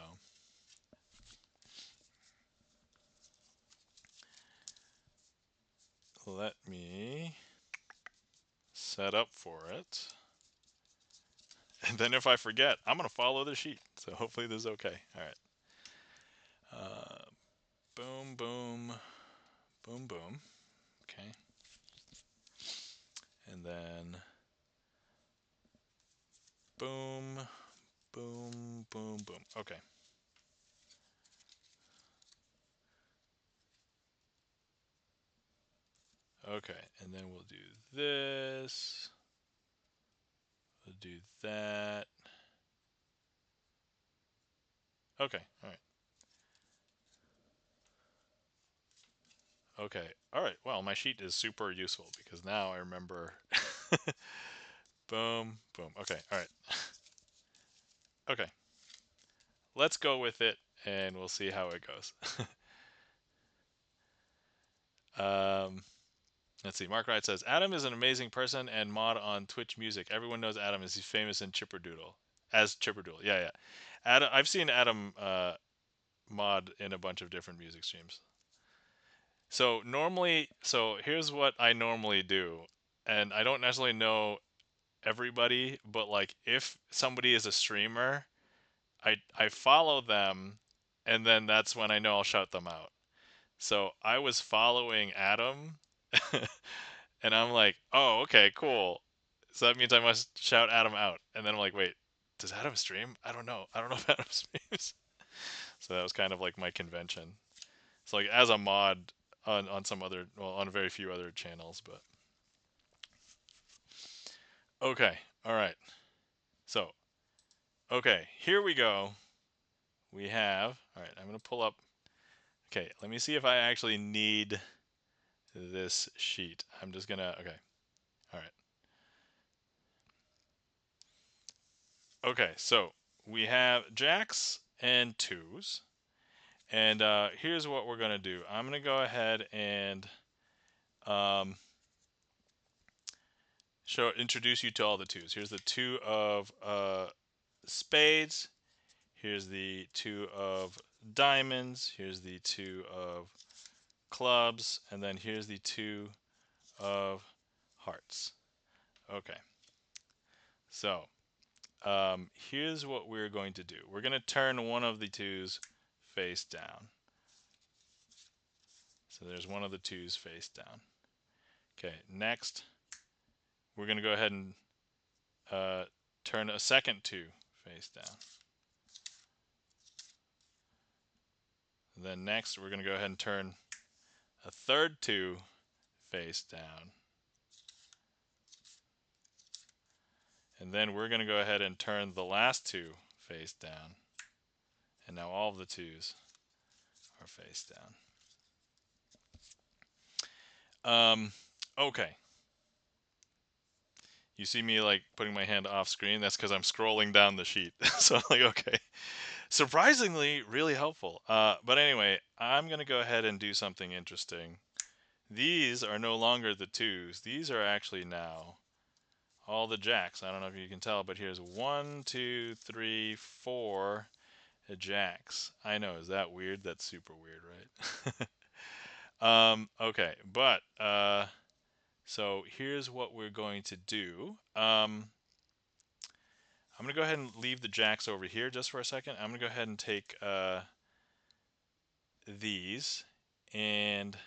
A: let me set up for it, and then if I forget, I'm gonna follow the sheet. So hopefully this is okay. All right. Uh, boom, boom, boom, boom. Okay. And then boom, boom, boom, boom. Okay. Okay. And then we'll do this. We'll do that. Okay. All right. Okay. All right. Well, my sheet is super useful because now I remember. Boom, boom. Okay. All right. Okay. Let's go with it and we'll see how it goes. um, let's see. Mark Wright says Adam is an amazing person and mod on Twitch Music. Everyone knows Adam as he's famous in Chipperdoodle. As Chipperdoodle. Yeah, yeah. Adam, I've seen Adam mod in a bunch of different music streams. So normally, so here's what I normally do, and I don't necessarily know everybody, but like if somebody is a streamer, I follow them, and then that's when I know I'll shout them out. So I was following Adam, and I'm like, oh, okay, cool. So that means I must shout Adam out. And then I'm like, wait, does Adam stream? I don't know. I don't know if Adam streams. So that was kind of like my convention. So like as a mod on some other, well, on very few other channels, but okay, all right. So okay, here we go. We have, all right, I'm gonna pull up. Okay, let me see if I actually need this sheet. I'm just gonna, okay, all right. Okay, so we have jacks and twos. And here's what we're gonna do. I'm gonna go ahead and um, introduce you to all the twos. Here's the two of spades. Here's the two of diamonds. Here's the two of clubs. And then here's the two of hearts. Okay. So here's what we're going to do. We're going to turn one of the twos face down. So there's one of the twos face down. Okay, next we're going to go ahead and turn a second two face down. And then next we're going to go ahead and turn a third two face down. And then we're going to go ahead and turn the last two face down. And now all of the twos are face down. Okay. You see me like putting my hand off screen? That's because I'm scrolling down the sheet. So I'm like, okay. Surprisingly, really helpful. But anyway, I'm going to go ahead and do something interesting. These are no longer the twos. These are actually now all the jacks. I don't know if you can tell, but here's 1, 2, 3, 4 jacks. I know, is that weird? That's super weird, right? Okay, but so here's what we're going to do. I'm going to go ahead and leave the jacks over here just for a second. I'm going to go ahead and take these and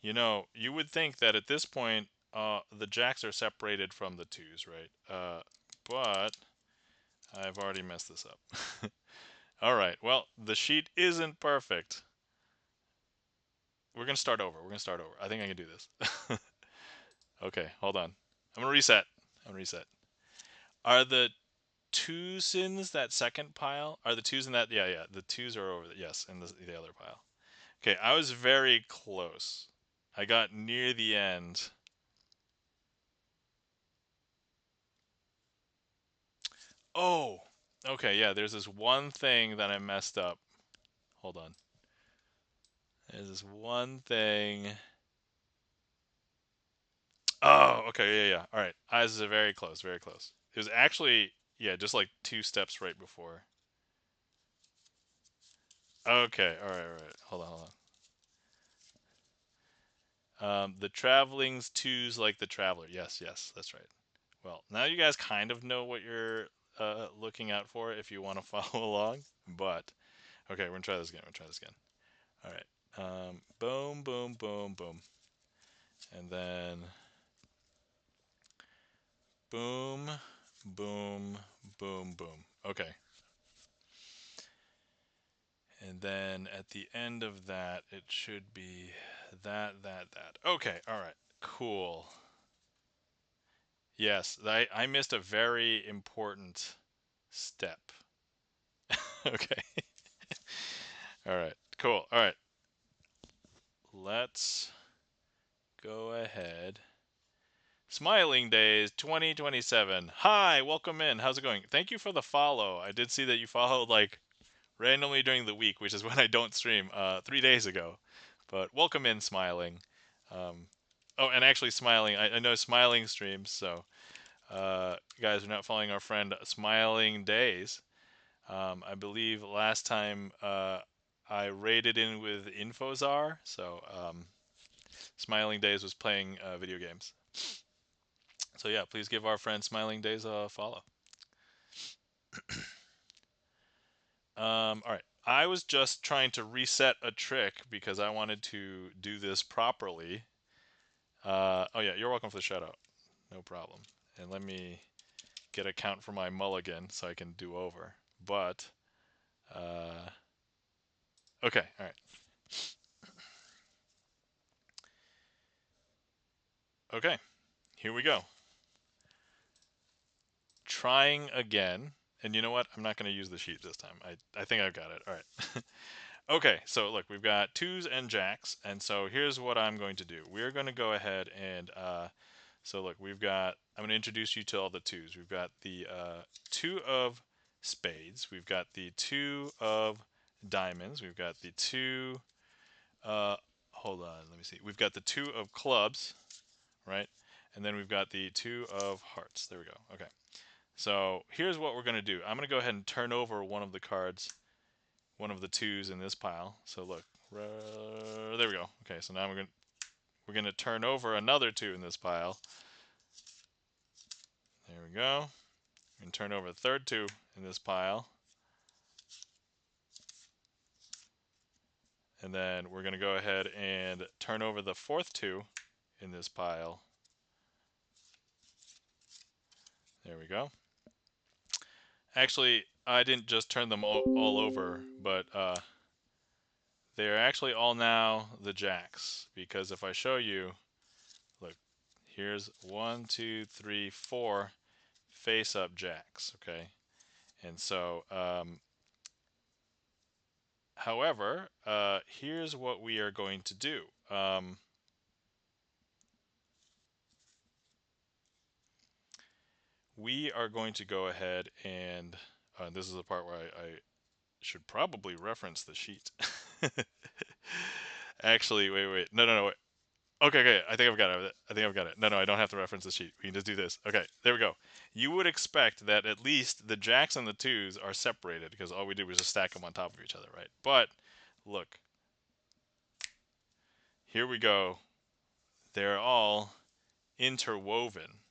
A: you know, you would think that at this point the jacks are separated from the twos, right? But I've already messed this up. All right, well, the sheet isn't perfect. We're going to start over. We're going to start over. I think I can do this. Okay, hold on. I'm going to reset. Are the twos in that second pile? Are the twos in that? Yeah, yeah. The twos are over. Yes, in the other pile. Okay, I was very close. I got near the end. Oh, okay, yeah, there's this one thing that I messed up. Hold on. There's this one thing. Oh, okay, yeah, yeah. All right. I was very close, very close. It was actually, yeah, just like 2 steps right before. Okay, all right. Hold on. The traveling's twos like the traveler. Yes, that's right. Well, now you guys kind of know what you're looking out for if you want to follow along. But okay, we're gonna try this again. All right. Boom, boom, boom, boom, and then boom, boom, boom, boom. Okay. And then at the end of that, it should be that. Okay, all right, cool. Yes, I missed a very important step. Okay. All right, cool. All right. Let's go ahead. Smiling Days 2027. Hi, welcome in. How's it going? Thank you for the follow. I did see that you followed like randomly during the week, which is when I don't stream, 3 days ago. But welcome in, Smiling. Oh, and actually, Smiling. I know Smiling streams, so you guys are not following our friend Smiling Days. I believe last time I raided in with Infozar, so Smiling Days was playing video games. So yeah, please give our friend Smiling Days a follow. All right. I was just trying to reset a trick because I wanted to do this properly. Oh yeah, you're welcome for the shout out. No problem. And let me get a count for my mulligan so I can do over. But, okay, all right. Okay, here we go. Trying again. And you know what? I'm not going to use the sheet this time. I think I've got it. All right. Okay, so look, we've got twos and jacks. And so here's what I'm going to do. We're going to go ahead and, so look, I'm going to introduce you to all the twos. We've got the two of spades. We've got the two of diamonds. We've got the two, hold on, let me see. We've got the 2 of clubs, right? And then we've got the 2 of hearts. There we go. Okay. So here's what we're going to do. I'm going to go ahead and turn over one of the cards, one of the 2s in this pile. So look, there we go. Okay, so now we're going to turn over another 2 in this pile. There we go. And turn over the third 2 in this pile. And then we're going to go ahead and turn over the fourth 2 in this pile. There we go. Actually, I didn't just turn them all over, but they're actually all now the jacks. Because if I show you, look, here's 1, 2, 3, 4 face-up jacks, okay? And so, however, here's what we are going to do. We are going to go ahead and, this is the part where I should probably reference the sheet. Actually, wait. No, wait. Okay, I think I've got it. No, I don't have to reference the sheet. We can just do this. Okay, there we go. You would expect that at least the jacks and the 2s are separated because all we did was just stack them on top of each other, right? But look, here we go. They're all interwoven.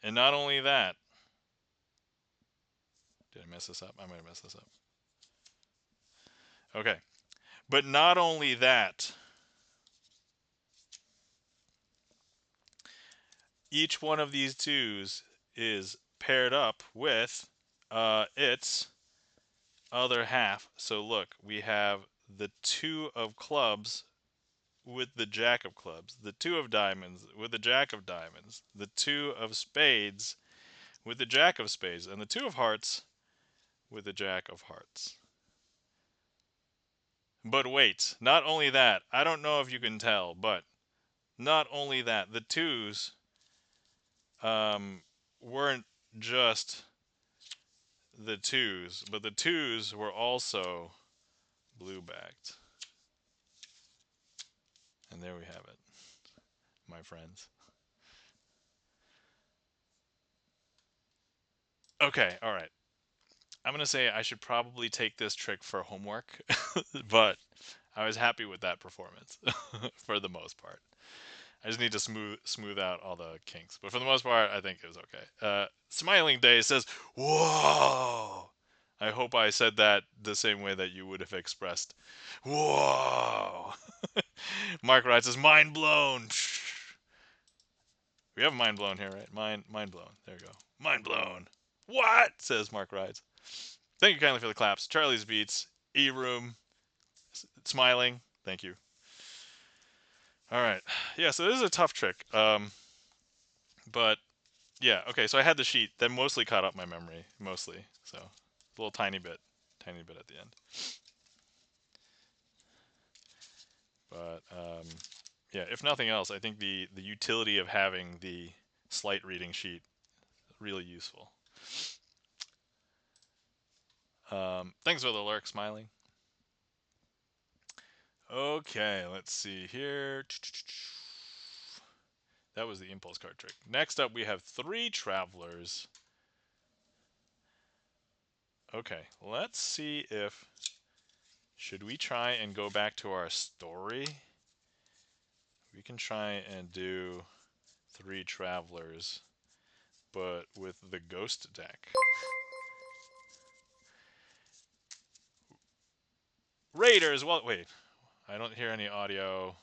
A: And not only that, did I mess this up? I might have messed this up. Okay, but not only that, each one of these 2s is paired up with its other half. So look, we have the 2 of clubs with the jack of clubs, the 2 of diamonds with the jack of diamonds, the 2 of spades with the jack of spades, and the 2 of hearts with the jack of hearts. But wait, not only that, I don't know if you can tell, but not only that, the 2s weren't just the 2s, but the 2s were also blue-backed. And there we have it, my friends. Okay, all right. I'm going to say I should probably take this trick for homework, but I was happy with that performance for the most part. I just need to smooth out all the kinks. But for the most part, I think it was okay. Smiling Day says, "Whoa!" I hope I said that the same way that you would have expressed, "Whoa!" Mark Wright says, "Mind blown." We have mind blown here, right? Mind blown. There you go. Mind blown. What? Says Mark Rides. Thank you kindly for the claps. Charlie's Beats, E-Room, smiling. Thank you. All right. Yeah, so this is a tough trick. But yeah, okay. So I had the sheet that mostly caught up my memory, mostly. So a little tiny bit at the end. But yeah, if nothing else, I think the utility of having the Sleight reading sheet really useful. Thanks for the lurk, smiling. Okay, let's see here. That was the impulse card trick. Next up, we have 3 travelers. Okay, let's see if... Should we try and go back to our story? We can try and do 3 travelers, but with the ghost deck. Raiders! Well, wait. I don't hear any audio.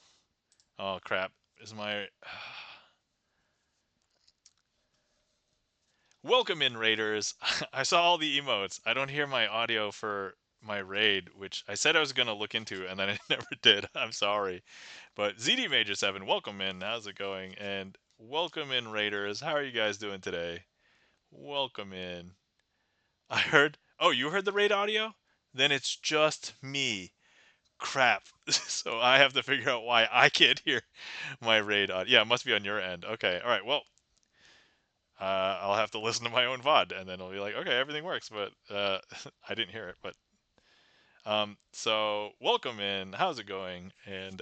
A: Oh, crap. Is my... Welcome in, Raiders. I saw all the emotes. I don't hear my audio for my raid, which I said I was going to look into, and then I never did. I'm sorry. But ZD Major 7, welcome in. How's it going? And welcome in, Raiders. How are you guys doing today? Welcome in. I heard... Oh, you heard the raid audio? Then it's just me. Crap. So I have to figure out why I can't hear my raid audio. Yeah, it must be on your end. Okay. All right. Well, I'll have to listen to my own VOD, and then I'll be like, okay, everything works, but I didn't hear it. But So welcome in. How's it going? And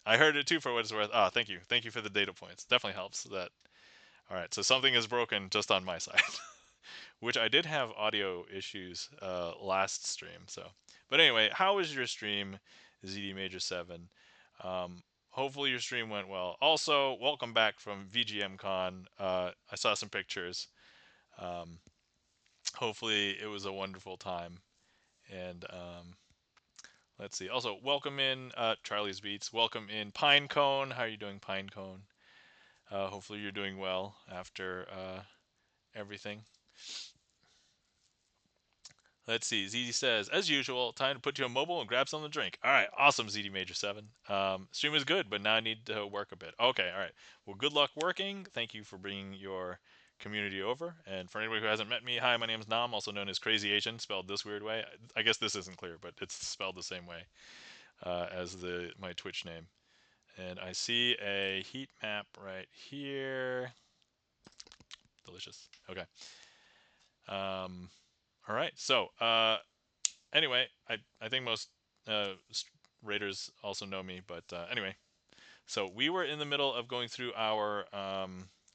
A: I heard it too for what it's worth. Ah, thank you. Thank you for the data points. Definitely helps that. All right. So something is broken just on my side, which I did have audio issues last stream. So, but anyway, how was your stream, ZD Major 7? Hopefully your stream went well. Also, welcome back from VGM Con. I saw some pictures. Um, Hopefully it was a wonderful time. And let's see. Also, welcome in Charlie's Beats. Welcome in Pinecone. How are you doing, Pinecone? Hopefully you're doing well after everything. Let's see. ZD says, as usual, time to put you on mobile and grab something to drink. All right, awesome, ZD Major 7. Stream is good, but now I need to work a bit. Okay, all right. Well, good luck working. Thank you for bringing your community over. And for anybody who hasn't met me, hi, my name is Nam, also known as Crazy Asian, spelled this weird way. I guess this isn't clear, but it's spelled the same way as my Twitch name. And I see a heat map right here. Delicious. Okay. All right. So anyway, I think most raiders also know me, but anyway. So we were in the middle of going through our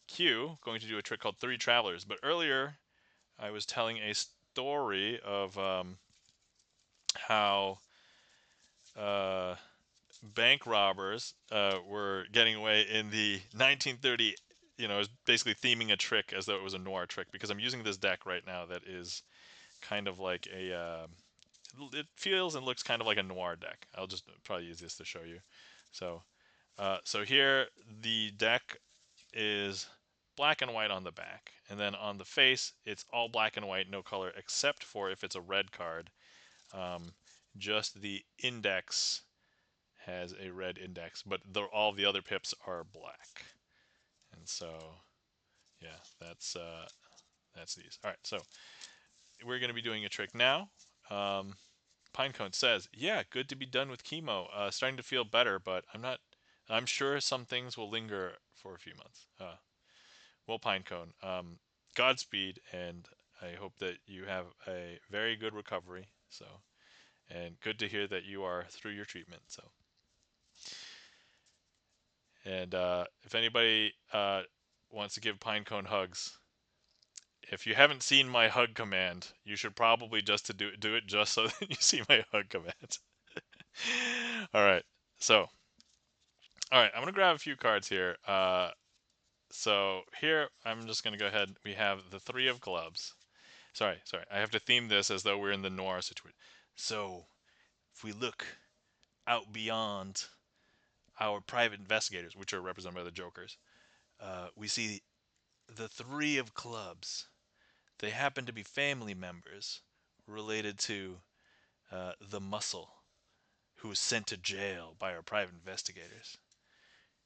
A: queue, going to do a trick called Three Travelers. But earlier, I was telling a story of how bank robbers were getting away in the 1930. It was basically theming a trick as though it was a noir trick because I'm using this deck right now that is kind of like a. It feels and looks kind of like a noir deck. I'll just probably use this to show you. So here the deck is black and white on the back, and then on the face it's all black and white, no color, except for if it's a red card. Um, just the index has a red index, but all the other pips are black. And so, yeah, that's these. All right, so we're going to be doing a trick now. Pinecone says, "Yeah, good to be done with chemo. Starting to feel better, but I'm not. I'm sure some things will linger for a few months." Well, Pinecone, Godspeed, and I hope that you have a very good recovery. So, and good to hear that you are through your treatment. So. And if anybody wants to give Pinecone hugs, if you haven't seen my hug command, you should probably just to do it just so that you see my hug command. All right. So, all right, I'm gonna grab a few cards here. So here I'm just gonna go ahead. We have the three of clubs. Sorry. I have to theme this as though we're in the noir situation. So, if we look out beyond our private investigators, which are represented by the jokers, we see the three of clubs. They happen to be family members related to the muscle who was sent to jail by our private investigators.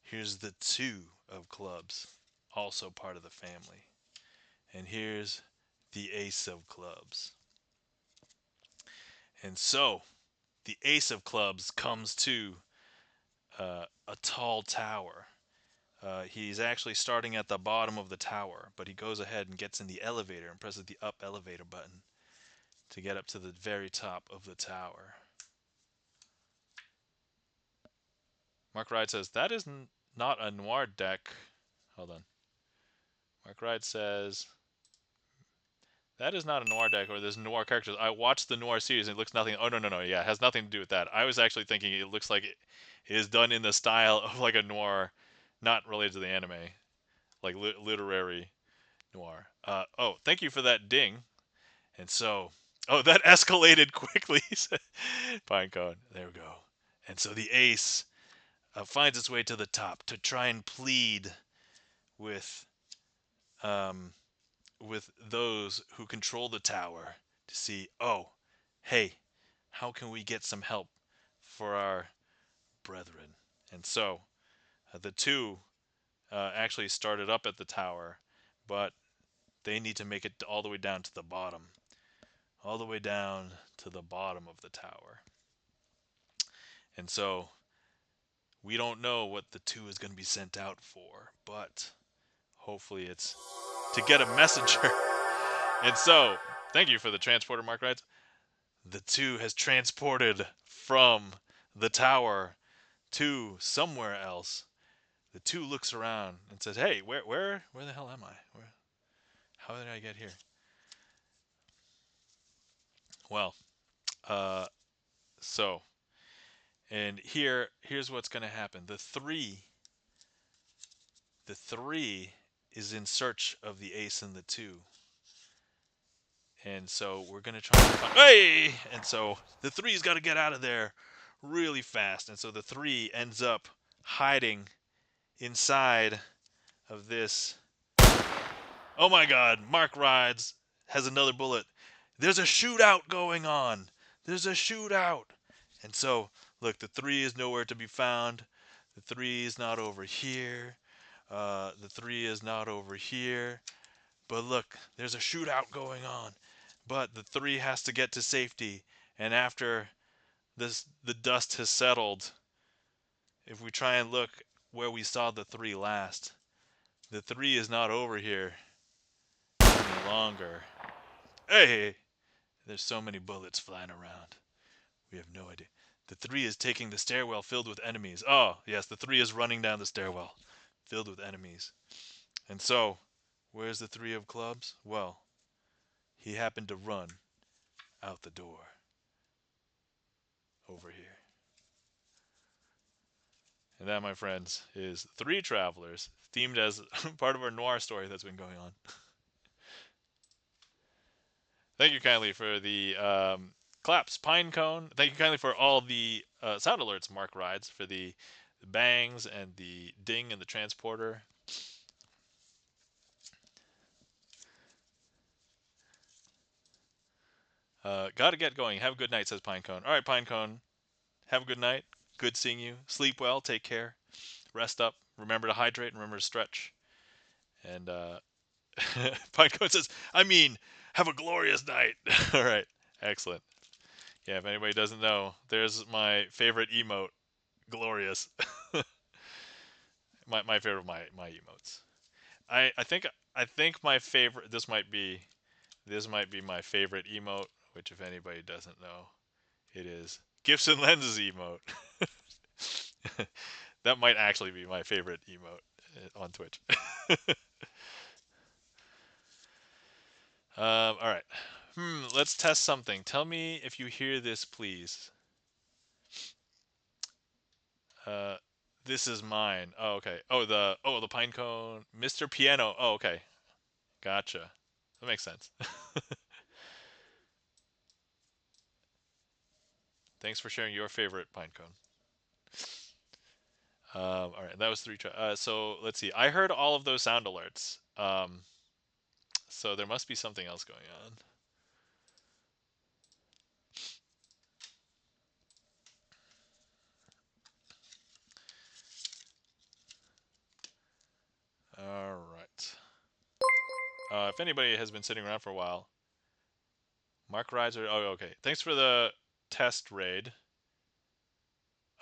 A: Here's the two of clubs, also part of the family. And here's the ace of clubs. And so, the ace of clubs comes to a tall tower. He's actually starting at the bottom of the tower, but he goes ahead and gets in the elevator and presses the up elevator button to get up to the very top of the tower. Mark Ride says, that is not a noir deck. Hold on. Mark Ride says, that is not a noir deck or there's noir characters. I watched the noir series and it looks nothing. Oh, no. Yeah, it has nothing to do with that. I was actually thinking it looks like it is done in the style of like a noir, not related to the anime, like literary noir. Oh, thank you for that ding. And so, oh, that escalated quickly, Pinecone. There we go. And so the ace finds its way to the top to try and plead with um, with those who control the tower to see, oh, hey, how can we get some help for our brethren? And so the two actually started up at the tower, but they need to make it all the way down to the bottom. All the way down to the bottom of the tower. And so we don't know what the two is going to be sent out for, but hopefully it's to get a messenger. And so, thank you for the transporter, Mark Wright. The 2 has transported from the tower to somewhere else. The 2 looks around and says, "Hey, where the hell am I? How did I get here?" Well, uh, so, and here's what's going to happen. The 3 is in search of the ace and the 2. And so we're going to try and find, hey! And so the 3's got to get out of there really fast. And so the 3 ends up hiding inside of this. Oh my god, Mark Rides has another bullet. There's a shootout going on. There's a shootout. And so, look, the 3 is nowhere to be found. The 3 is not over here. The 3 is not over here. But look, there's a shootout going on. But the 3 has to get to safety. And after the dust has settled, if we try and look where we saw the 3 last, the 3 is not over here any longer. Hey! There's so many bullets flying around. We have no idea. The 3 is taking the stairwell filled with enemies. Oh, yes, the 3 is running down the stairwell filled with enemies. And so, where's the 3 of clubs? Well, he happened to run out the door over here. And that, my friends, is 3 travelers, themed as part of our noir story that's been going on. Thank you kindly for the claps, Pinecone. Thank you kindly for all the sound alerts, Mark Rides, for the bangs and the ding and the transporter. Gotta get going. Have a good night, says Pinecone. All right, Pinecone. Have a good night. Good seeing you. Sleep well. Take care. Rest up. Remember to hydrate and remember to stretch. And Pinecone says, I mean, have a glorious night. All right. Excellent. Yeah, if anybody doesn't know, there's my favorite emote, glorious. my favorite of my emotes. I think my favorite this might be my favorite emote, which if anybody doesn't know, it is Gifts and Lenses emote. That might actually be my favorite emote on Twitch. All right. Let's test something. Tell me if you hear this, please. Uh, this is mine. Oh, okay. The pine cone, Mr. Piano. Oh, okay. Gotcha. That makes sense. Thanks for sharing your favorite pine cone. All right, that was 3 so let's see. I heard all of those sound alerts. So there must be something else going on. All right. If anybody has been sitting around for a while, Mark Riser. Oh, okay. Thanks for the test raid.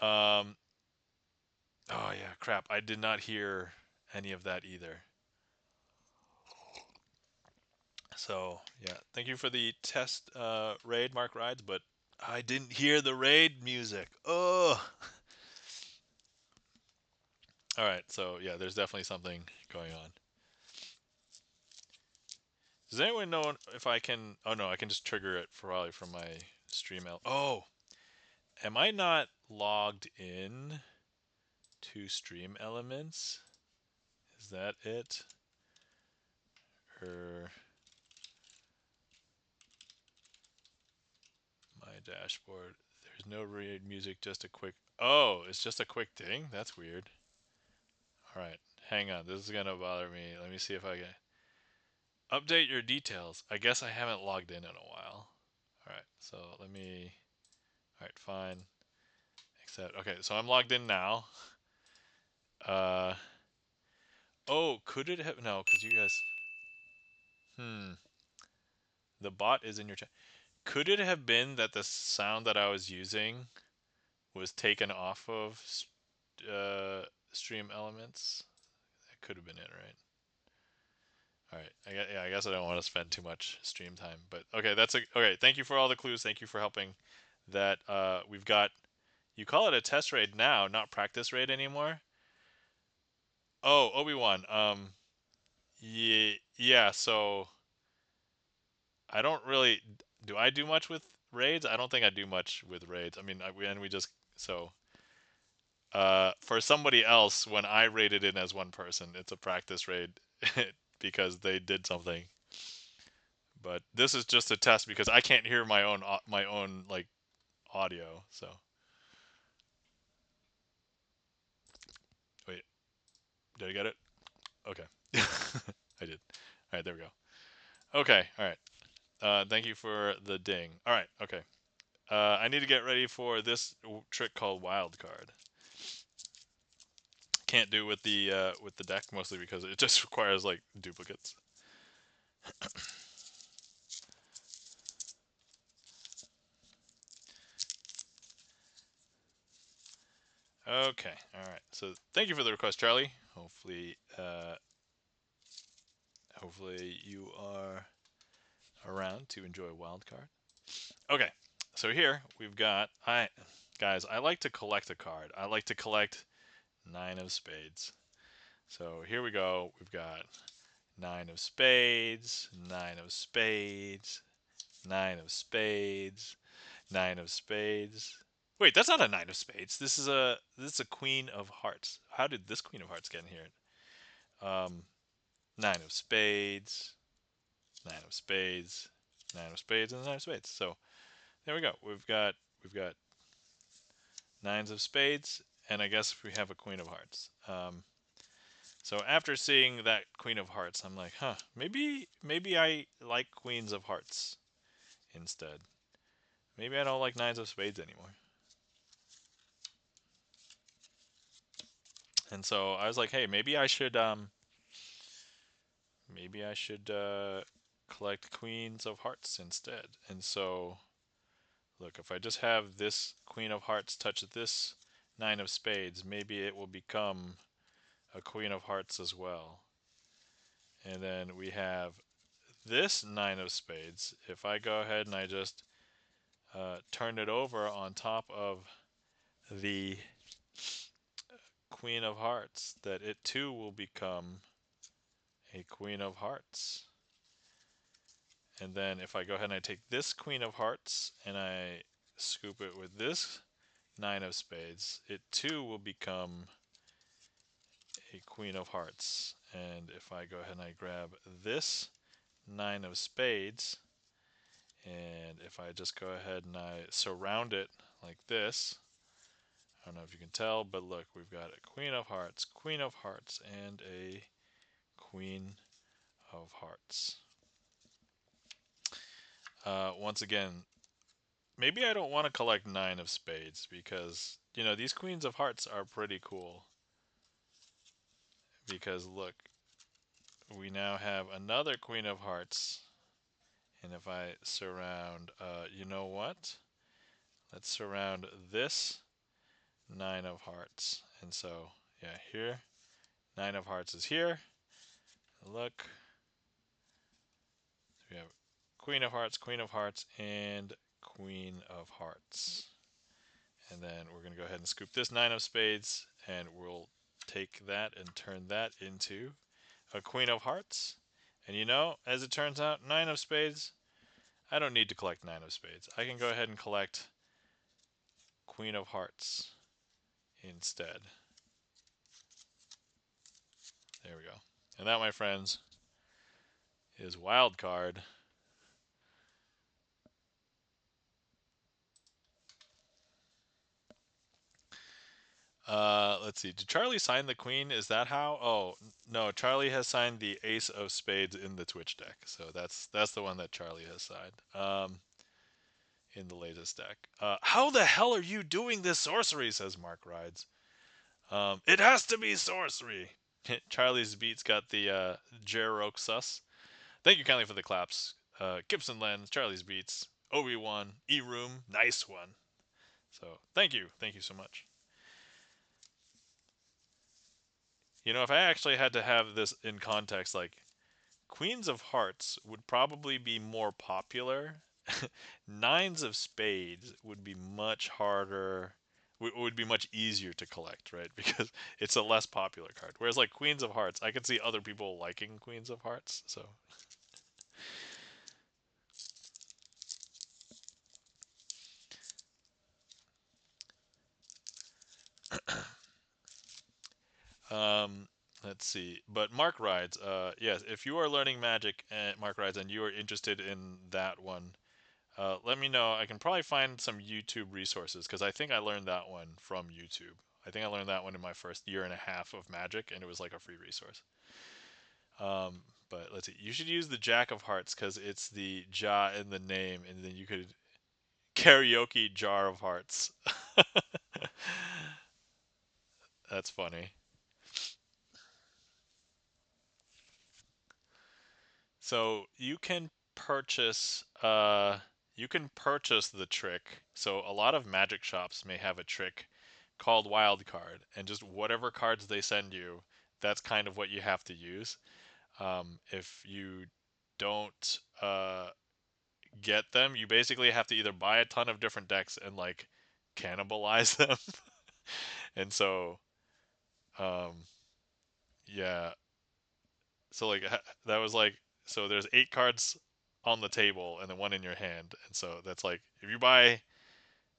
A: Um. Oh yeah, crap. I did not hear any of that either. So yeah, thank you for the test raid, Mark Rides, but I didn't hear the raid music. Oh. All right. So yeah, there's definitely something going on. Does anyone know if I can? Oh no, I can just trigger it probably from my stream. Oh, am I not logged in to Stream Elements? Is that it? Or my dashboard? There's no raid music, just a quick. Oh, it's just a quick ding? That's weird. All right, hang on. This is gonna bother me. Let me see if I can update your details. I guess I haven't logged in a while. All right, so let me. All right, fine. Accept. Okay, so I'm logged in now. Uh. Oh, could it have? No, because you guys. The bot is in your chat. Could it have been that the sound that I was using was taken off of Stream Elements? That could have been it, right? All right. Yeah, I guess I don't want to spend too much stream time, but okay, okay. Thank you for all the clues. Thank you for helping. That we've got. You call it a test raid now, not practice raid anymore. Oh, Obi-Wan. Yeah, yeah. So I don't really. Do I do much with raids? I don't think I do much with raids. I mean, we just so. For somebody else, when I raided in as one person, it's a practice raid because they did something. But this is just a test because I can't hear my own like audio. So wait, did I get it? Okay, I did. All right, there we go. Okay, all right. Thank you for the ding. All right, okay. I need to get ready for this trick called wild card. Can't do with the deck mostly because it just requires like duplicates. Okay, all right. So thank you for the request, Charlie. Hopefully you are around to enjoy wildcard. Okay, so here we've got guys. I like to collect a card. I like to collect nine of spades. So here we go. We've got nine of spades, nine of spades, nine of spades, nine of spades. Wait, that's not a nine of spades. This is a queen of hearts. How did this queen of hearts get in here? Um, nine of spades, nine of spades, nine of spades, and nine of spades. So there we go. We've got nines of spades, and I guess we have a queen of hearts. So after seeing that queen of hearts, I'm like, huh, maybe I like queens of hearts instead. Maybe I don't like nines of spades anymore. And so I was like, hey, maybe I should collect queens of hearts instead. And so look, if I just have this queen of hearts touch this nine of spades, maybe it will become a queen of hearts as well. And then we have this nine of spades. If I go ahead and I just turn it over on top of the queen of hearts, that it too will become a queen of hearts. And then if I go ahead and I take this queen of hearts and I scoop it with this nine of spades, it too will become a queen of hearts. And if I go ahead and I grab this nine of spades, and if I just go ahead and I surround it like this, I don't know if you can tell, but look, we've got a queen of hearts, and a queen of hearts. Once again, maybe I don't want to collect nine of spades because, these queens of hearts are pretty cool. Because look, we now have another queen of hearts. And if I surround, you know what? Let's surround this nine of hearts. And so, yeah, here, nine of hearts is here. Look, we have queen of hearts, and queen of hearts. And then we're going to go ahead and scoop this nine of spades, and we'll take that and turn that into a queen of hearts. And as it turns out, nine of spades, I don't need to collect nine of spades. I can go ahead and collect queen of hearts instead. There we go. And that, my friends, is wild card. Let's see. Did Charlie sign the queen? Is that how? Oh, no. Charlie has signed the ace of spades in the Twitch deck. So that's the one that Charlie has signed. In the latest deck. How the hell are you doing this sorcery? Says Mark Rides. It has to be sorcery. Charlie's beats got the Jerok sus. Thank you kindly for the claps. Gibson Lens, Charlie's beats, Obi-Wan, E-Room, nice one. So thank you so much. If I actually had to have this in context, like Queens of Hearts would probably be more popular. Nines of Spades would be much harder. Would be much easier to collect, right? Because it's a less popular card. Whereas like Queens of Hearts, I could see other people liking Queens of Hearts. So, um, let's see. But Mark Rides, yes, if you are learning Magic at Mark Rides and you are interested in that one, let me know. I can probably find some YouTube resources because I think I learned that one from YouTube. I think I learned that one in my first year and a half of Magic, and it was like a free resource. But let's see. You should use the Jack of Hearts because it's the Ja in the name, and then you could karaoke Jar of Hearts. That's funny. So you can purchase the trick. So a lot of magic shops may have a trick called wild card, and just whatever cards they send you, that's kind of what you have to use. If you don't get them, you basically have to either buy a ton of different decks and like cannibalize them. And so um yeah, so like that was like, so there's 8 cards on the table and then one in your hand, and so that's like if you buy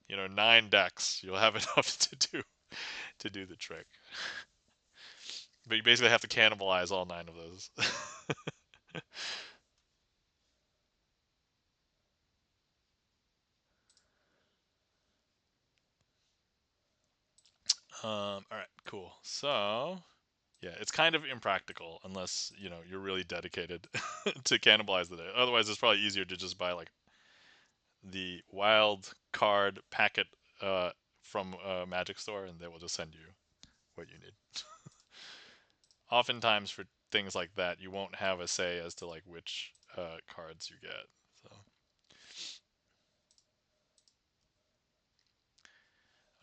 A: 9 decks, you'll have enough to do the trick. But you basically have to cannibalize all 9 of those. All right, cool. So yeah, it's kind of impractical unless you're really dedicated to cannibalize the day. Otherwise, it's probably easier to just buy like the wild card packet from a magic store, and they will just send you what you need. Oftentimes, for things like that, you won't have a say as to like which cards you get. So,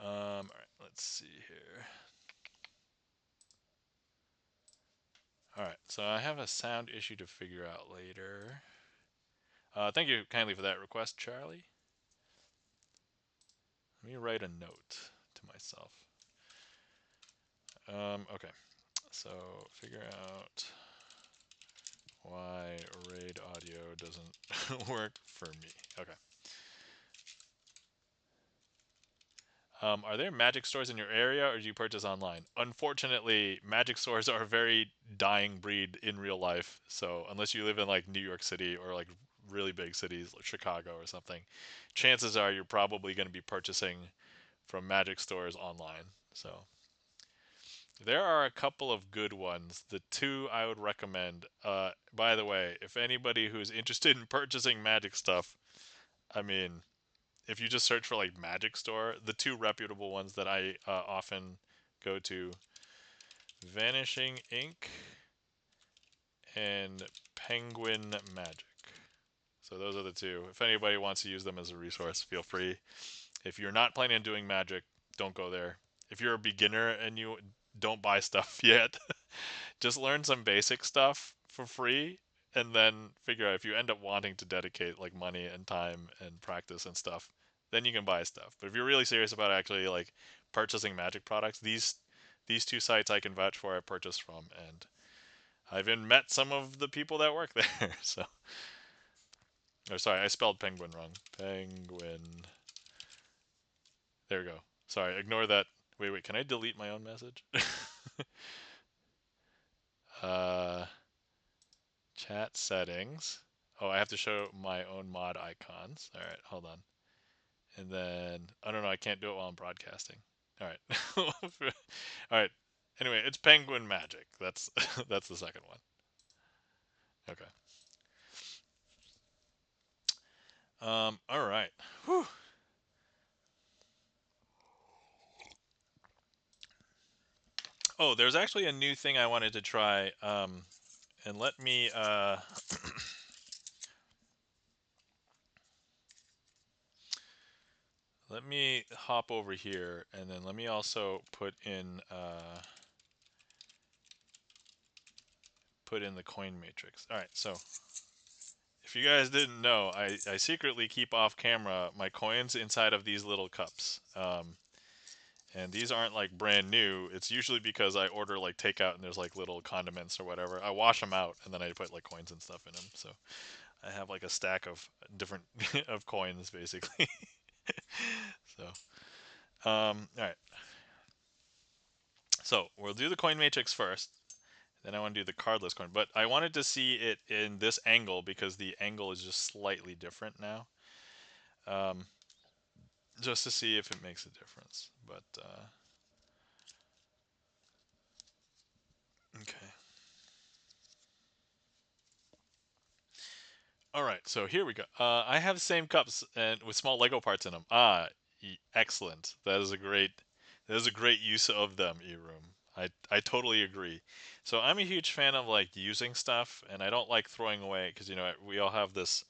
A: all right, let's see here. All right, so I have a sound issue to figure out later. Thank you kindly for that request, Charlie. Let me write a note to myself. Okay, so figure out why RAID audio doesn't work for me. Okay. Are there magic stores in your area, or do you purchase online? Unfortunately, magic stores are a very dying breed in real life. So unless you live in like New York City or like really big cities like Chicago or something, chances are you're probably going to be purchasing from magic stores online. So there are a couple of good ones. The two I would recommend. By the way, if anybody who's interested in purchasing magic stuff, I mean, if you just search for like magic store, the two reputable ones that I often go to, Vanishing Ink and Penguin Magic. So those are the two. If anybody wants to use them as a resource, feel free. If you're not planning on doing magic, don't go there. If you're a beginner and you don't buy stuff yet, just learn some basic stuff for free, and then figure out if you end up wanting to dedicate like money and time and practice and stuff, then you can buy stuff. But if you're really serious about actually like purchasing magic products, these two sites I can vouch for I purchased from, and I've even met some of the people that work there. So, or sorry, I spelled penguin wrong. Penguin. There we go. Sorry, ignore that. Wait, can I delete my own message? uh, Chat settings. Oh, I have to show my own mod icons. All right, hold on. And then, I don't know, I can't do it while I'm broadcasting. All right. All right. Anyway, it's Penguin Magic. That's that's the second one. Okay. All right. Whew. Oh, there's actually a new thing I wanted to try. And let me hop over here, and then let me also put in put in the coin matrix. All right, so if you guys didn't know, I secretly keep off camera my coins inside of these little cups. And these aren't like brand new. It's usually because I order like takeout and there's like little condiments or whatever. I wash them out and then I put like coins and stuff in them. So I have like a stack of different of coins basically. So all right. So we'll do the coin matrix first. Then I want to do the cardless coin, but I wanted to see it in this angle because the angle is just slightly different now, um, just to see if it makes a difference. But okay. All right, so here we go. I have the same cups and with small Lego parts in them. Ah, excellent. That is a great use of them, E-Room. I totally agree. So I'm a huge fan of like using stuff, and I don't like throwing away because we all have this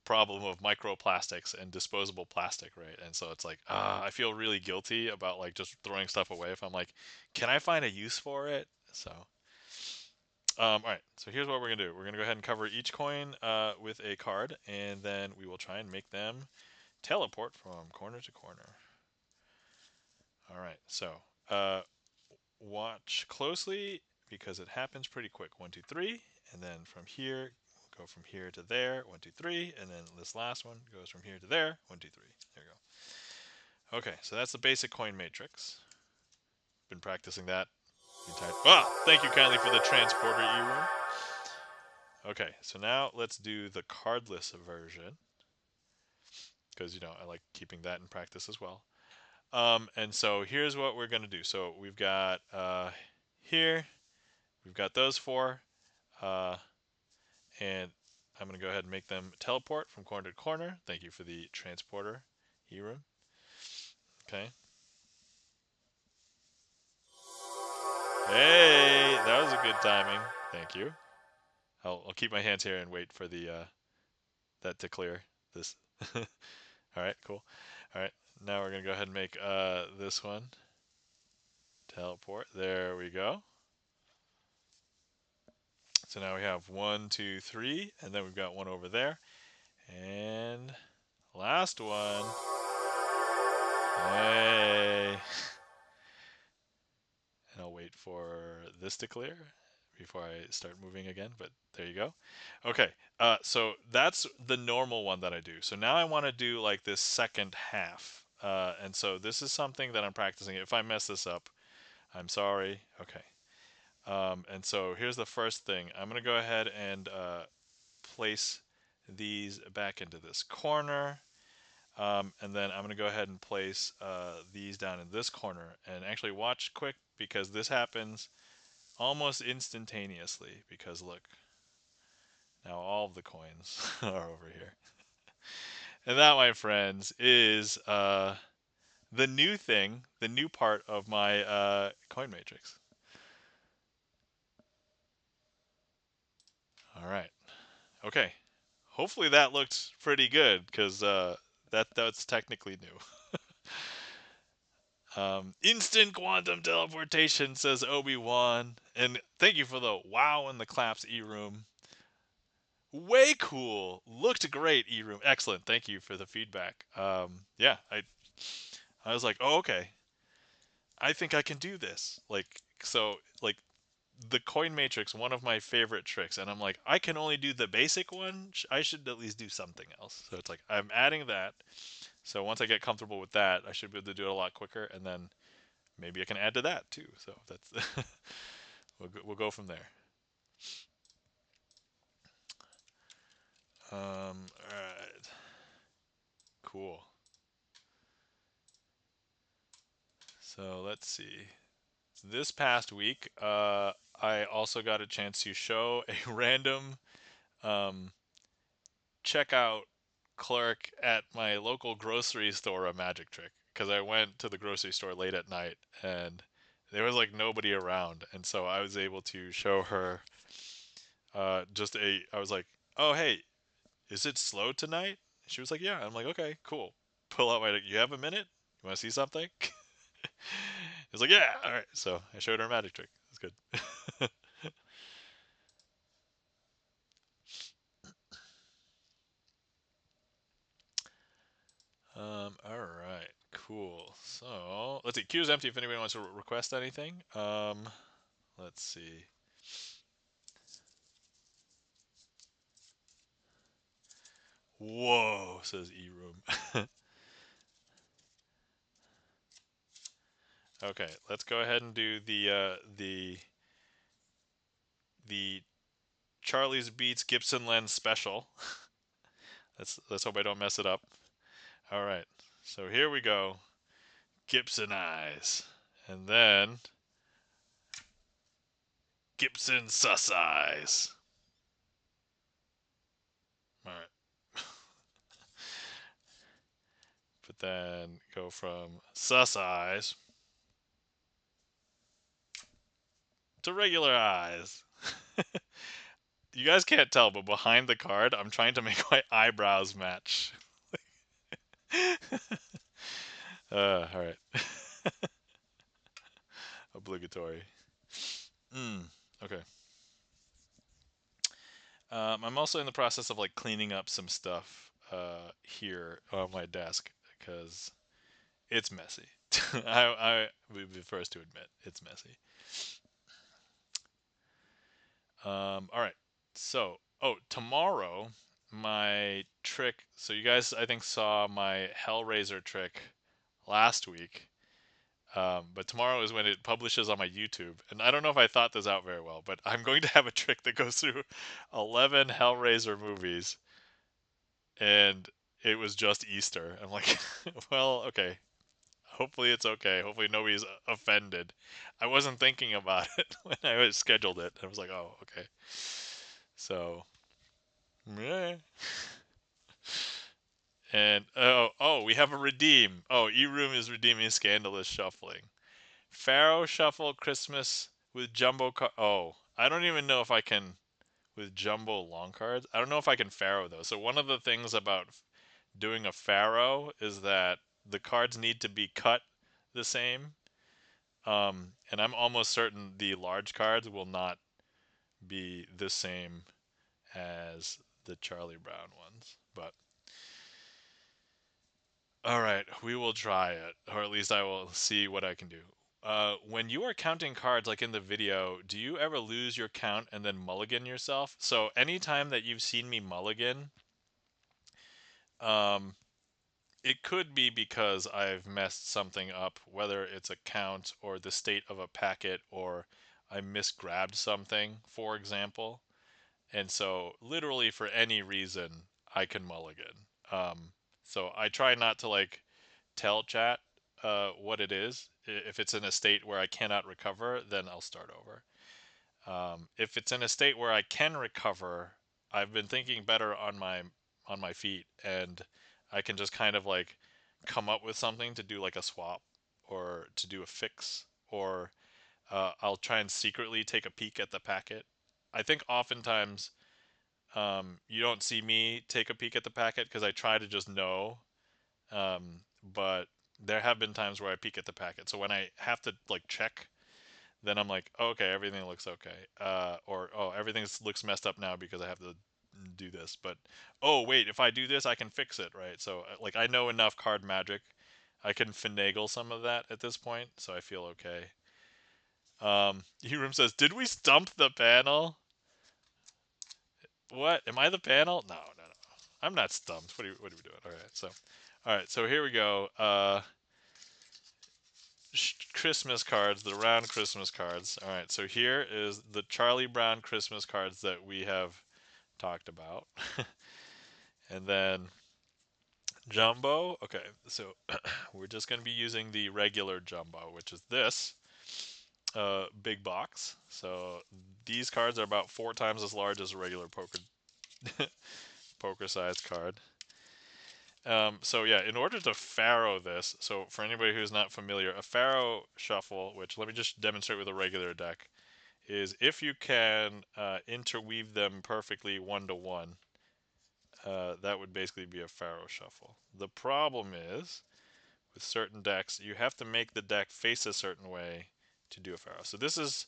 A: problem of microplastics and disposable plastic, right? And so it's like, I feel really guilty about like just throwing stuff away if I'm like, can I find a use for it? So all right, so here's what we're gonna do. We're gonna go ahead and cover each coin with a card, and then we will try and make them teleport from corner to corner. All right, so watch closely because it happens pretty quick. 1, 2, 3, and then from here, we'll go from here to there. 1, 2, 3, and then this last one goes from here to there. 1, 2, 3. There you go. Okay, so that's the basic coin matrix. Been practicing that the entire. Ah, thank you kindly for the transporter E-room. Okay, so now let's do the cardless version because I like keeping that in practice as well. And so here's what we're gonna do. So we've got here, we've got those four, uh, and I'm gonna go ahead and make them teleport from corner to corner. Thank you for the transporter, E-room. Okay. Hey, that was a good timing. Thank you. I'll keep my hands here and wait for the that to clear this. All right, cool. All right, now we're gonna go ahead and make this one teleport. There we go. So now we have 1, 2, 3, and then we've got one over there. And last one. Hey. And I'll wait for this to clear before I start moving again, but there you go. Okay, so that's the normal one that I do. So now I want to do like this second half. And so this is something that I'm practicing. If I mess this up, I'm sorry. Okay. And so here's the first thing. I'm going to go ahead and place these back into this corner. And then I'm going to go ahead and place these down in this corner. And actually watch quick because this happens almost instantaneously. Because look, now all of the coins are over here. And that, my friends, is the new thing, the new part of my coin matrix. All right. Okay. Hopefully that looked pretty good because that's technically new. Instant quantum teleportation, says Obi-Wan. And thank you for the wow and the claps, E-Room. Way cool. Looked great, E-Room. Excellent. Thank you for the feedback. Yeah, I was like, oh, okay. I think I can do this. Like the coin matrix, one of my favorite tricks. And I'm like, I can only do the basic one. I should at least do something else. So it's like, I'm adding that. So once I get comfortable with that, I should be able to do it a lot quicker. And then maybe I can add to that too. So that's we'll go from there. All right, cool. So let's see. This past week, I also got a chance to show a random um, checkout clerk at my local grocery store a magic trick because I went to the grocery store late at night and there was like nobody around, and so I was able to show her I was like, oh hey, is it slow tonight? She was like, yeah. I'm like, okay, cool. Pull out my, you have a minute? You want to see something? It's like, yeah, all right. So I showed her a magic trick. It's good. All right, cool. So let's see. Queue is empty if anybody wants to request anything. Let's see. Whoa, says eRoom. Okay, let's go ahead and do the Charlie's Beats Gibson Lens special. Let's hope I don't mess it up. All right, so here we go. Gibson eyes, and then Gibson sus eyes. All right, but then go from sus eyes to regular eyes. You guys can't tell, but behind the card, I'm trying to make my eyebrows match. All right. Obligatory. Okay. I'm also in the process of like cleaning up some stuff here on my desk because it's messy. I would be the first to admit it's messy. All right. So, tomorrow my trick. So you guys, I think, saw my Hellraiser trick last week. But tomorrow is when it publishes on my YouTube. And I don't know if I thought this out very well, but I'm going to have a trick that goes through 11 Hellraiser movies. And it was just Easter. I'm like, well, okay. Hopefully it's okay. Hopefully nobody's offended. I wasn't thinking about it when I scheduled it. I was like, oh, okay. So, yeah. And we have a redeem. Oh, eRoom is redeeming Scandalous Shuffling. Pharaoh Shuffle Christmas with Jumbo. Oh, I don't even know if I can with Jumbo long cards. I don't know if I can Pharaoh though. So one of the things about doing a Pharaoh is that the cards need to be cut the same. And I'm almost certain the large cards will not be the same as the Charlie Brown ones. But all right, we will try it, or at least I will see what I can do. When you are counting cards, like in the video, do you ever lose your count and then mulligan yourself? So anytime that you've seen me mulligan, um, it could be because I've messed something up, whether it's a count or the state of a packet, or I misgrabbed something, for example. And so, literally for any reason, I can mulligan. So I try not to like tell chat what it is. If it's in a state where I cannot recover, then I'll start over. If it's in a state where I can recover, I've been thinking better on my feet, and I can just kind of like come up with something to do like a swap or to do a fix, or I'll try and secretly take a peek at the packet. I think oftentimes you don't see me take a peek at the packet because I try to just know. But there have been times where I peek at the packet. So when I have to like check, then I'm like, oh, okay, everything looks okay. Or oh, everything looks messed up now because I have to do this. But oh wait, if I do this, I can fix it, right? So like I know enough card magic, I can finagle some of that at this point, so I feel okay. Hiram says, "Did we stump the panel? What? Am I the panel? No, no, no. I'm not stumped. What are we doing? All right. So here we go. Christmas cards, the round Christmas cards. All right. So here is the Charlie Brown Christmas cards that we have talked about, and then jumbo. Okay. So we're just going to be using the regular jumbo, which is this big box. So these cards are about 4 times as large as a regular poker sized card. So yeah, in order to Pharaoh this, so for anybody who's not familiar, a Pharaoh shuffle, which let me just demonstrate with a regular deck, is if you can interweave them perfectly 1 to 1, that would basically be a Pharaoh shuffle. The problem is, with certain decks, you have to make the deck face a certain way to do a Pharaoh. So this is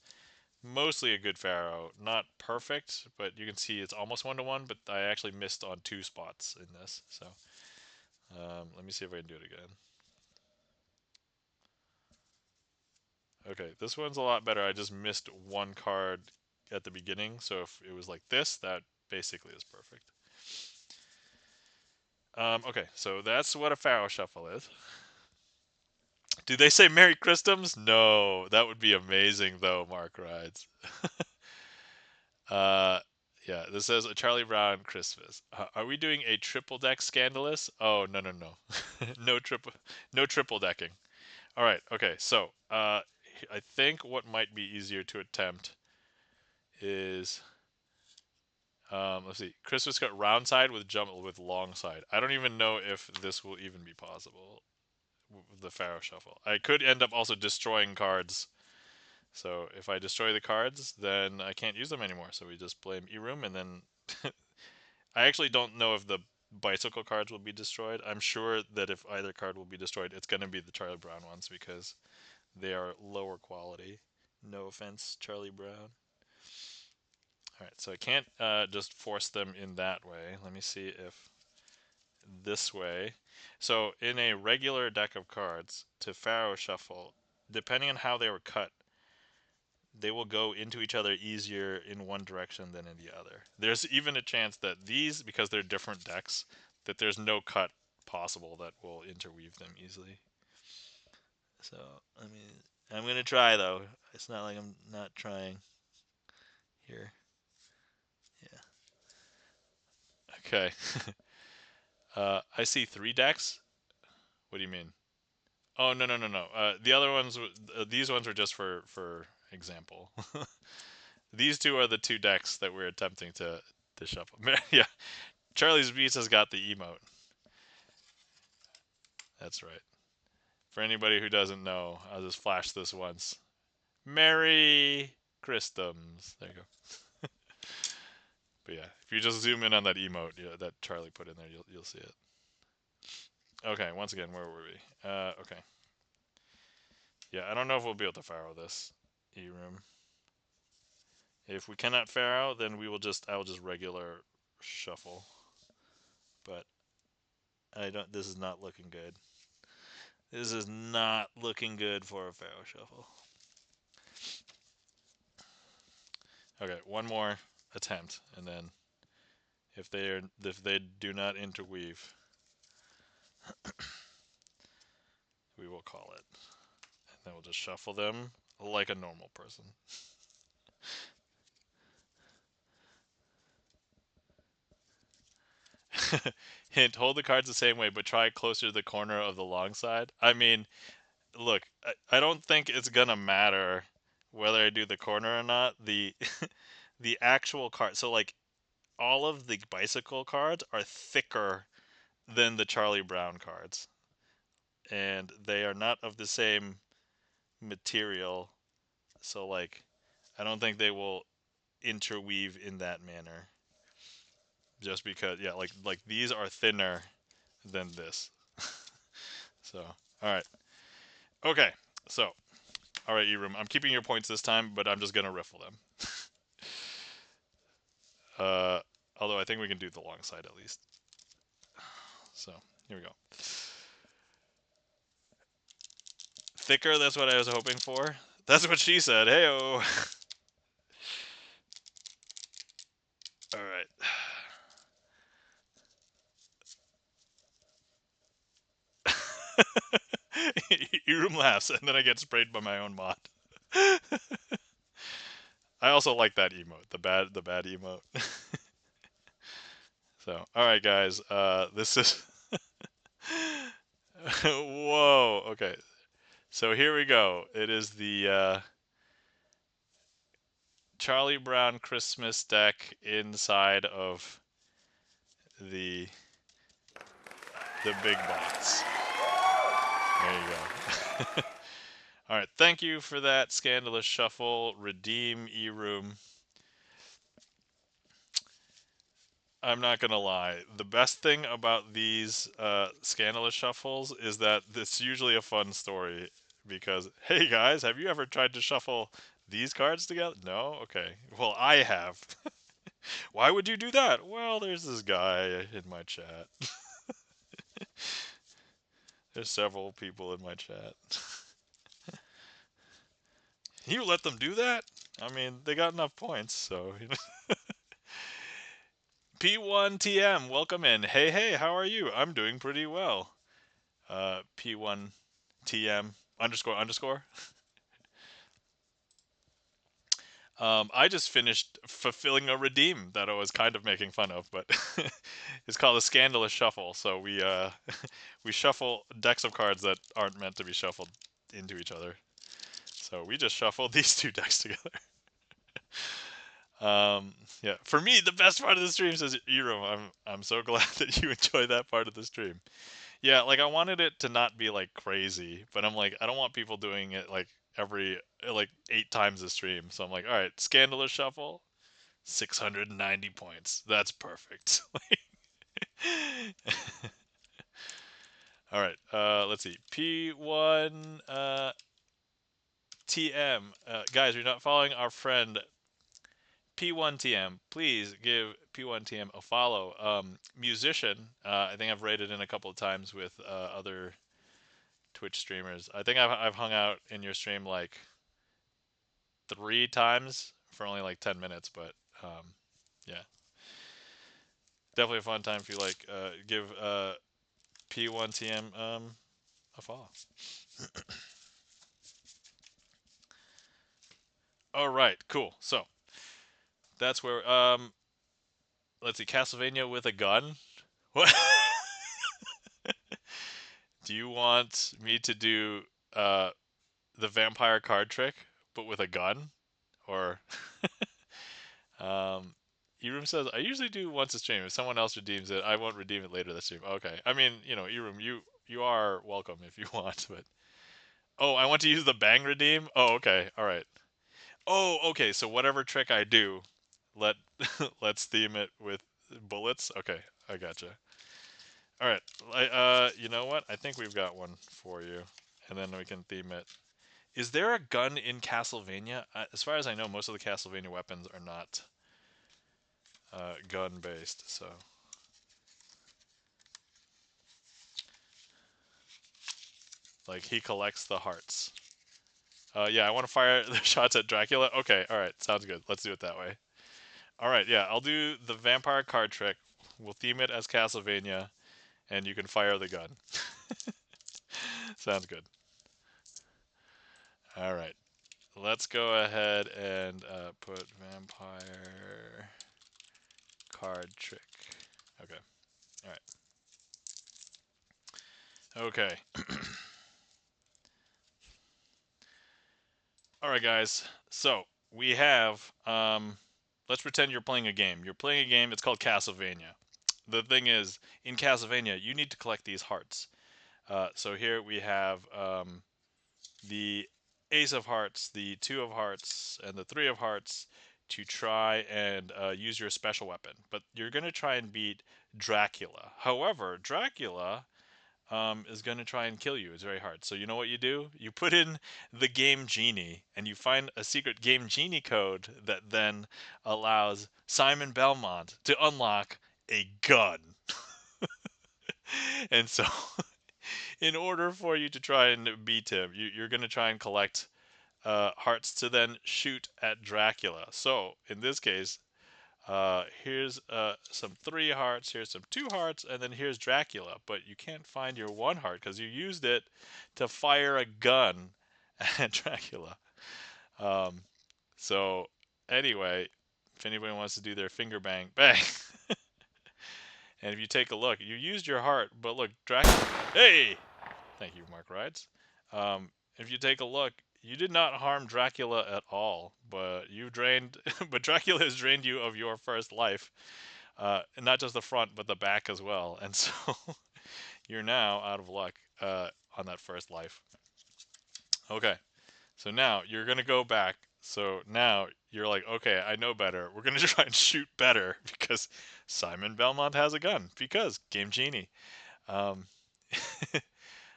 A: mostly a good Pharaoh, not perfect, but you can see it's almost 1 to 1, but I actually missed on 2 spots in this, so Let me see if I can do it again. Okay, this one's a lot better. I just missed one card at the beginning, so if it was like this, that basically is perfect. Okay, so that's what a Pharaoh Shuffle is. Do they say Merry Christmas? No, that would be amazing though, Mark Rides. Uh, yeah, this says a Charlie Brown Christmas. Are we doing a triple deck scandalous? Oh, no, no, no. No triple decking. All right, okay, so I think what might be easier to attempt is let's see. Christmas got round side with jump with long side. I don't even know if this will even be possible with the Pharaoh Shuffle. I could end up also destroying cards. So if I destroy the cards, then I can't use them anymore. So we just blame E-Room, and then I actually don't know if the bicycle cards will be destroyed. I'm sure that if either card will be destroyed, it's going to be the Charlie Brown ones because they are lower quality. No offense, Charlie Brown. All right, so I can't just force them in that way. Let me see if this way. So in a regular deck of cards, to Pharaoh Shuffle, depending on how they were cut, they will go into each other easier in one direction than in the other. There's even a chance that these, because they're different decks, that there's no cut possible that will interweave them easily. So, I mean, I'm going to try though. It's not like I'm not trying here. Yeah. Okay. I see 3 decks. What do you mean? Oh, no, no, no, no. The other ones, these ones are just for example. These two are the 2 decks that we're attempting to shuffle. Yeah, Charlie's Beats has got the emote. That's right. For anybody who doesn't know, I'll just flash this once. Merry Christmas. There you go. But yeah, if you just zoom in on that emote that Charlie put in there, you'll see it. Okay, once again, where were we? Okay. Yeah, I don't know if we'll be able to Pharaoh this E-Room. If we cannot Pharaoh, then I will just regular shuffle. But I don't. This is not looking good. This is not looking good for a Pharaoh shuffle. Okay, one more attempt, and then if they do not interweave, we will call it, and then we'll just shuffle them like a normal person. Hint: hold the cards the same way, but try closer to the corner of the long side. I mean, look, I don't think it's gonna matter whether I do the corner or not. The the actual card. So like all of the bicycle cards are thicker than the Charlie Brown cards, and they are not of the same material. So like, I don't think they will interweave in that manner. Just because, yeah, like these are thinner than this. So, all right, okay. So, all right, Eroom, I'm keeping your points this time, but I'm just gonna riffle them. Uh, although I think we can do the long side at least. So here we go. Thicker. That's what I was hoping for. That's what she said. Heyo. All right. Eroom laughs, and then I get sprayed by my own mod. I also like that emote, the bad emote. So, all right, guys. This is. Whoa. Okay. So here we go. It is the Charlie Brown Christmas deck inside of the the big box. There you go. All right. Thank you for that scandalous shuffle. Redeem E-Room. I'm not gonna lie. The best thing about these scandalous shuffles is that it's usually a fun story because, hey guys, have you ever tried to shuffle these cards together? No? Okay. Well, I have. Why would you do that? Well, there's this guy in my chat. There's several people in my chat. You let them do that? I mean, they got enough points, so. P1TM, welcome in. Hey, hey, how are you? I'm doing pretty well. P1TM underscore underscore. I just finished fulfilling a redeem that I was kind of making fun of, but it's called a scandalous shuffle. So we we shuffle decks of cards that aren't meant to be shuffled into each other. So we just shuffled these two decks together. Yeah, for me, the best part of the stream says Eero. I'm so glad that you enjoy that part of the stream. Yeah, like I wanted it to not be like crazy, but I'm like I don't want people doing it like every like 8 times a stream. So I'm like, all right, scandalous shuffle, 690 points. That's perfect. All right, let's see. P1 TM. Guys, you're not following our friend P1TM. Please give P1TM a follow. Musician. I think I've rated in a couple of times with other Twitch streamers. I think I've hung out in your stream like 3 times for only like 10 minutes, but yeah, definitely a fun time if you like. Give P1TM a follow. All right, cool. So that's where let's see, Castlevania with a gun. What? Do you want me to do uh the vampire card trick, but with a gun, or um, Eroom says I usually do once a stream. If someone else redeems it, I won't redeem it later this stream. Okay, I mean Eroom, you are welcome if you want, but oh, I want to use the bang redeem. Oh, okay, all right. Oh, okay. So whatever trick I do, let let's theme it with bullets. Okay, I gotcha. All right, you know what? I think we've got one for you, and then we can theme it. Is there a gun in Castlevania? As far as I know, most of the Castlevania weapons are not gun based. So, like, he collects the hearts. Yeah, I want to fire the shots at Dracula. Okay, all right, sounds good. Let's do it that way. All right, yeah, I'll do the vampire card trick. We'll theme it as Castlevania, and you can fire the gun. Sounds good. All right, let's go ahead and put vampire card trick. Okay. All right. Okay. All right, guys. So we have. Let's pretend you're playing a game. You're playing a game. It's called Castlevania. The thing is, in Castlevania, you need to collect these hearts. So here we have the Ace of Hearts, the Two of Hearts, and the Three of Hearts to try and use your special weapon. But you're going to try and beat Dracula. However, Dracula is going to try and kill you. It's very hard. So you know what you do? You put in the Game Genie, and you find a secret Game Genie code that then allows Simon Belmont to unlock a gun. And so, in order for you to try and beat him, you're going to try and collect hearts to then shoot at Dracula. So in this case, here's some 3 hearts, here's some 2 hearts, and then here's Dracula. But you can't find your 1 heart because you used it to fire a gun at Dracula. Um, so anyway, if anybody wants to do their finger bang, bang. And if you take a look, you used your heart, but look, Dracula. Hey! Thank you, Mark Rides. If you take a look, you did not harm Dracula at all, but you drained, but Dracula has drained you of your first life, and not just the front, but the back as well. And so you're now out of luck on that first life. Okay, so now you're gonna go back. So now you're like, okay, I know better. We're gonna try and shoot better because Simon Belmont has a gun because Game Genie. Um,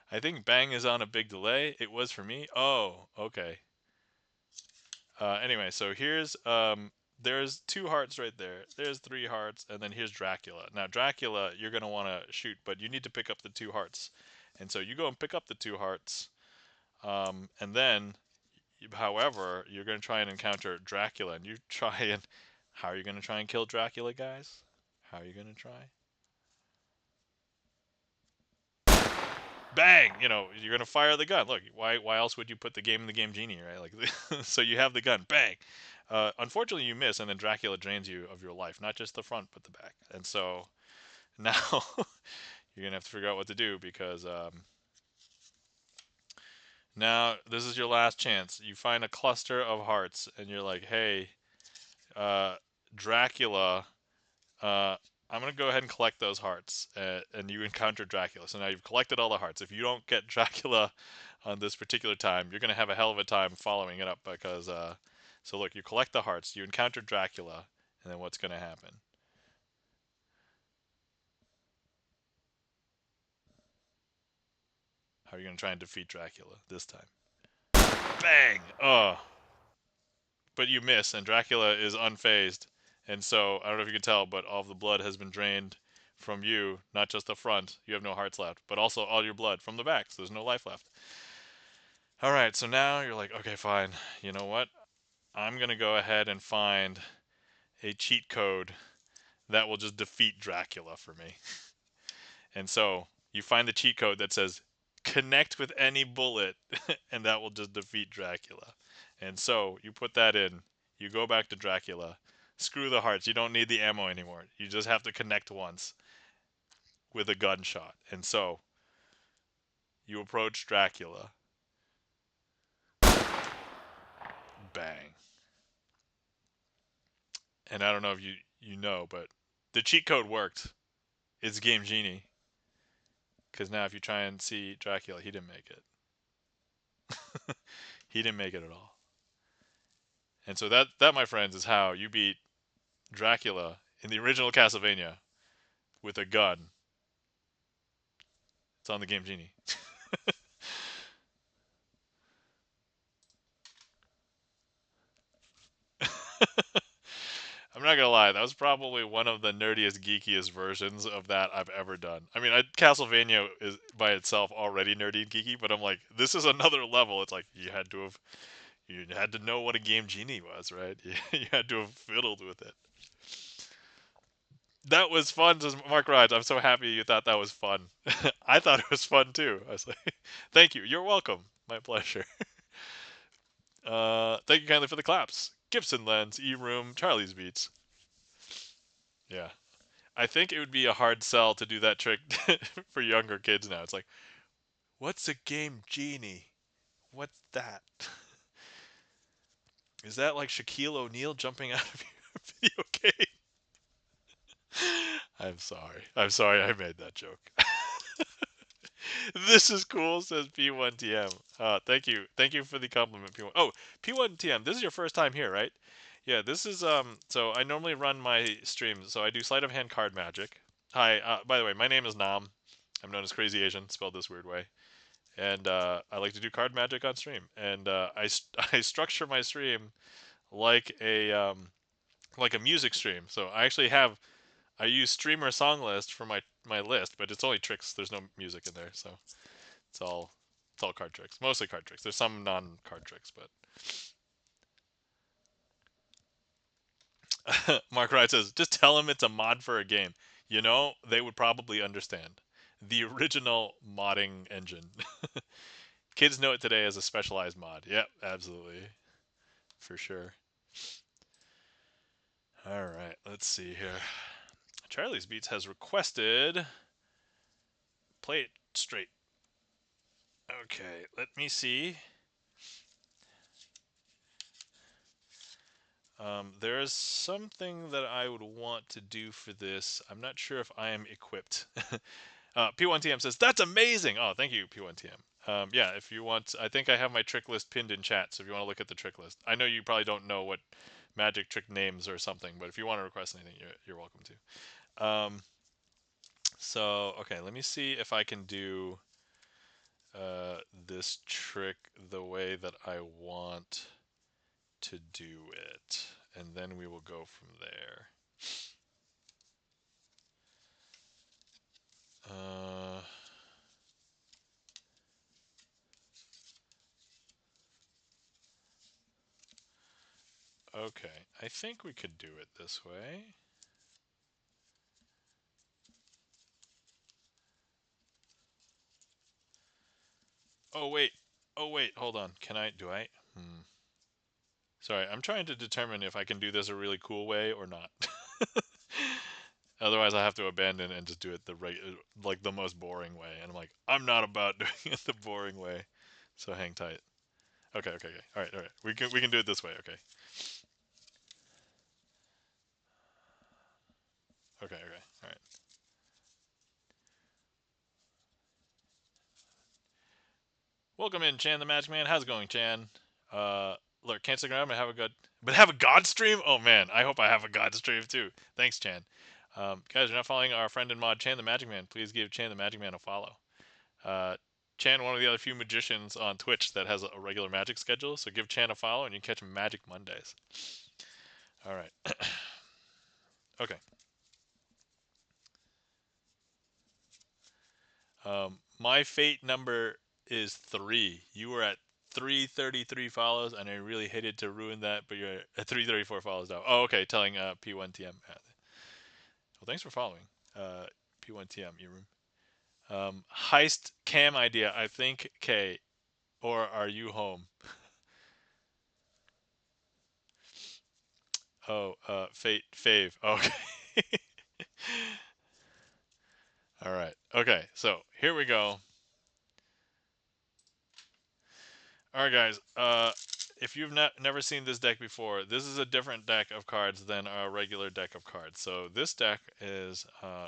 A: I think Bang is on a big delay. It was for me. Oh, okay. Anyway, so here's there's 2 hearts right there. There's 3 hearts, and then here's Dracula. Now Dracula, you're gonna want to shoot, but you need to pick up the 2 hearts. And so you go and pick up the 2 hearts, and then, however, you're going to try and encounter Dracula, and you try and how are you going to try and kill Dracula, guys? How are you going to try? Bang! You know, you're gonna fire the gun. Look, why else would you put the game in the game genie, right? Like, so you have the gun. Bang! Unfortunately, you miss, and then Dracula drains you of your life, not just the front but the back. And so now you're gonna have to figure out what to do because now this is your last chance. You find a cluster of hearts, and you're like, hey, uh, Dracula. Uh, I'm gonna go ahead and collect those hearts, and you encounter Dracula. So now you've collected all the hearts. If you don't get Dracula on this particular time, you're gonna have a hell of a time following it up because. So look, you collect the hearts, you encounter Dracula, and then what's gonna happen? How are you gonna try and defeat Dracula this time? Bang! Oh, but you miss, and Dracula is unfazed. And so I don't know if you can tell, but all of the blood has been drained from you, not just the front. You have no hearts left, but also all your blood from the back. So there's no life left. All right, so now you're like, okay, fine. You know what? I'm gonna go ahead and find a cheat code that will just defeat Dracula for me. And so you find the cheat code that says connect with any bullet, and that will just defeat Dracula. And so you put that in, you go back to Dracula, screw the hearts, you don't need the ammo anymore. You just have to connect once with a gunshot. And so you approach Dracula, bang. And I don't know if you know, but the cheat code worked. It's Game Genie. Because now if you try and see Dracula, he didn't make it. He didn't make it at all. And so that, my friends, is how you beat Dracula in the original Castlevania with a gun. It's on the Game Genie. I'm not gonna lie, that was probably one of the nerdiest, geekiest versions of that I've ever done. I mean, Castlevania is by itself already nerdy and geeky, but I'm like, this is another level. It's like you had to know what a Game Genie was, right? You had to have fiddled with it. That was fun, says Mark Rides. I'm so happy you thought that was fun. I thought it was fun too. I was like, thank you. You're welcome. My pleasure. Thank you kindly for the claps. Gibson Lens, E Room, Charlie's Beats. Yeah. I think it would be a hard sell to do that trick for younger kids now. It's like, what's a Game Genie? What's that? Is that like Shaquille O'Neal jumping out of your video game? I'm sorry. I'm sorry I made that joke. This is cool, says P1TM. Thank you. Thank you for the compliment, P1. Oh, P1TM, this is your first time here, right? Yeah, this is so I normally run my streams, so I do sleight of hand card magic. Hi, by the way, my name is Nam. I'm known as Crazy Asian, spelled this weird way. And I like to do card magic on stream. And I structure my stream like a music stream. So I use StreamerSonglist for my list, but it's only tricks. There's no music in there, so it's all card tricks. Mostly card tricks. There's some non-card tricks, but Mark Wright says just tell him it's a mod for a game. You know, they would probably understand. The original modding engine. Kids know it today as a specialized mod. Yep, absolutely. For sure. All right, let's see here. Charlie's Beats has requested play it straight. Okay, let me see. There is something that I would want to do for this. I'm not sure if I am equipped. P1TM says, that's amazing! Oh, thank you, P1TM. Yeah, if you want, I think I have my trick list pinned in chat, so if you want to look at the trick list. I know you probably don't know what magic trick names or something, but if you want to request anything, you're welcome to. So, okay, let me see if I can do this trick the way that I want to do it, and then we will go from there. Uh, Okay, I think we could do it this way. Oh wait, hold on. Do I? Sorry, I'm trying to determine if I can do this a really cool way or not. Otherwise, I have to abandon and just do it like the most boring way. And I'm like, I'm not about doing it the boring way. So hang tight. Okay. All right. We can do it this way. Okay. Okay. All right. Welcome in, Chan the Magic Man. How's it going, Chan? Look, can't stick around, but have a God stream. Oh man, I hope I have a God stream too. Thanks, Chan. Guys, you're not following our friend and mod Chan the Magic Man. Please give Chan the Magic Man a follow. Uh, Chan, one of the other few magicians on Twitch that has a regular magic schedule, so give Chan a follow and you can catch Magic Mondays. All right. Okay. My fate number is 3. You were at 333 follows, and I really hated to ruin that, but you're at 334 follows now. Oh, okay. Telling P1TM. Well, thanks for following. P1TM, Eroom. Heist cam idea. I think K. Or are you home? Oh, fate fave. Okay. All right. Okay. So here we go. All right, guys. If you've never seen this deck before, this is a different deck of cards than our regular deck of cards. So this deck is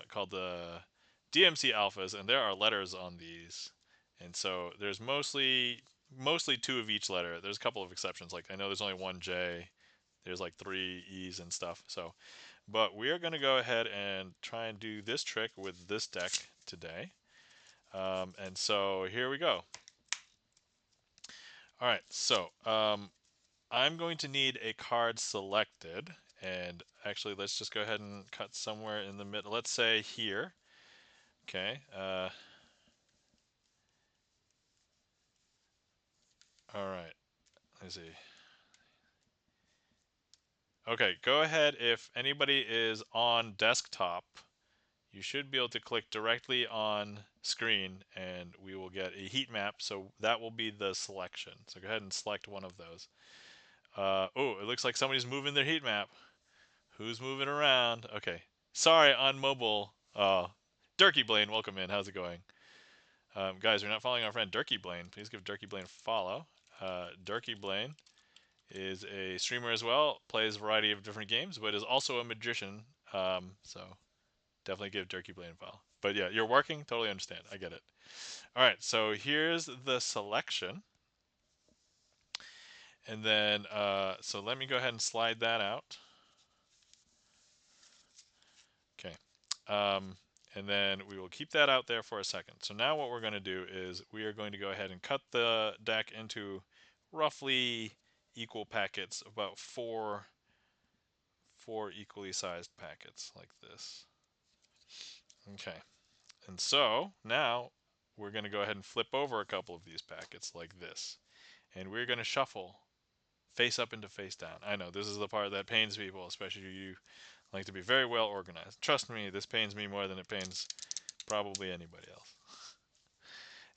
A: called the DMC Alphas, and there are letters on these. And so there's mostly 2 of each letter. There's a couple of exceptions. Like I know there's only 1 J. There's like 3 E's and stuff. So, but we are going to go ahead and try and do this trick with this deck today. And so here we go. All right. So I'm going to need a card selected, and actually let's just go ahead and cut somewhere in the middle. Let's say here. Okay. All right. Let's see. Okay, go ahead. If anybody is on desktop, you should be able to click directly on screen, and we will get a heat map. So that will be the selection. So go ahead and select one of those. Oh, it looks like somebody's moving their heat map. Who's moving around? Okay. Sorry, on mobile. Durkey Blaine, welcome in. How's it going? Guys, you're not following our friend Durkey Blaine. Please give Durkey Blaine a follow. Durkey Blaine is a streamer as well, plays a variety of different games, but is also a magician. So definitely give Durkey Blaine a follow. But yeah, you're working. Totally understand. I get it. All right, so here's the selection. And then, so let me go ahead and slide that out. Okay. And then we will keep that out there for a second. So now what we're going to do is we are going to go ahead and cut the deck into roughly equal packets, about four equally sized packets like this. Okay. And so now we're going to go ahead and flip over a couple of these packets like this. And we're going to shuffle face up into face down. I know this is the part that pains people, especially you like to be very well organized. Trust me, this pains me more than it pains probably anybody else.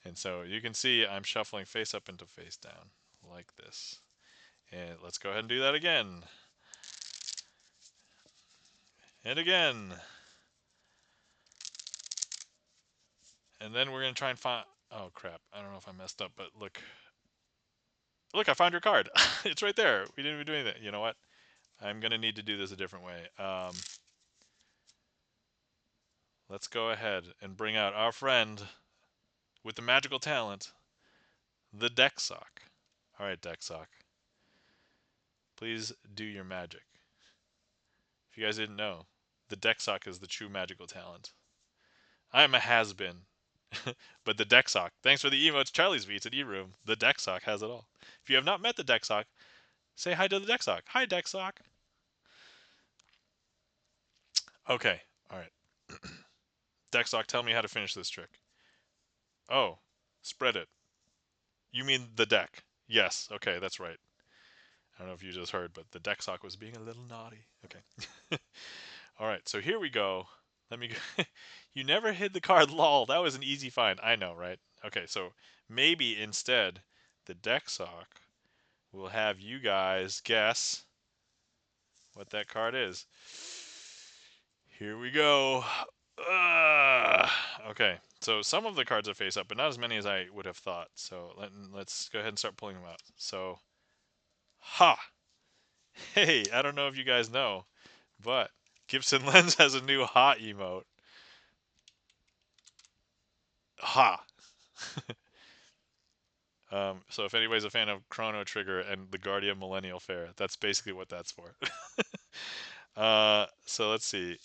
A: And so you can see I'm shuffling face up into face down like this. And let's go ahead and do that again. And again. And then we're going to try and find... Oh, crap. I don't know if I messed up, but look. Look, I found your card. It's right there. We didn't even do anything. You know what? I'm going to need to do this a different way. Let's go ahead and bring out our friend with the magical talent, the deck sock. All right, deck sock. Please do your magic. If you guys didn't know, the deck sock is the true magical talent. I am a has-been. But the deck sock. Thanks for the emotes, Charlie's Beats at E-Room. The deck sock has it all. If you have not met the deck sock, say hi to the deck sock. Hi, deck sock. Okay. All right. Deck sock, tell me how to finish this trick. Oh, spread it. You mean the deck? Yes. Okay, that's right. I don't know if you just heard, but the deck sock was being a little naughty. Okay. All right, so here we go. Let me go. You never hid the card, lol. That was an easy find. I know, right? Okay, so maybe instead the deck sock will have you guys guess what that card is. Here we go. Okay, so some of the cards are face up, but not as many as I would have thought. So let's go ahead and start pulling them out. So, ha! Hey, I don't know if you guys know, but Gibson Lens has a new ha emote. Ha! So if anybody's a fan of Chrono Trigger and the Guardian Millennial Fair, that's basically what that's for. So let's see.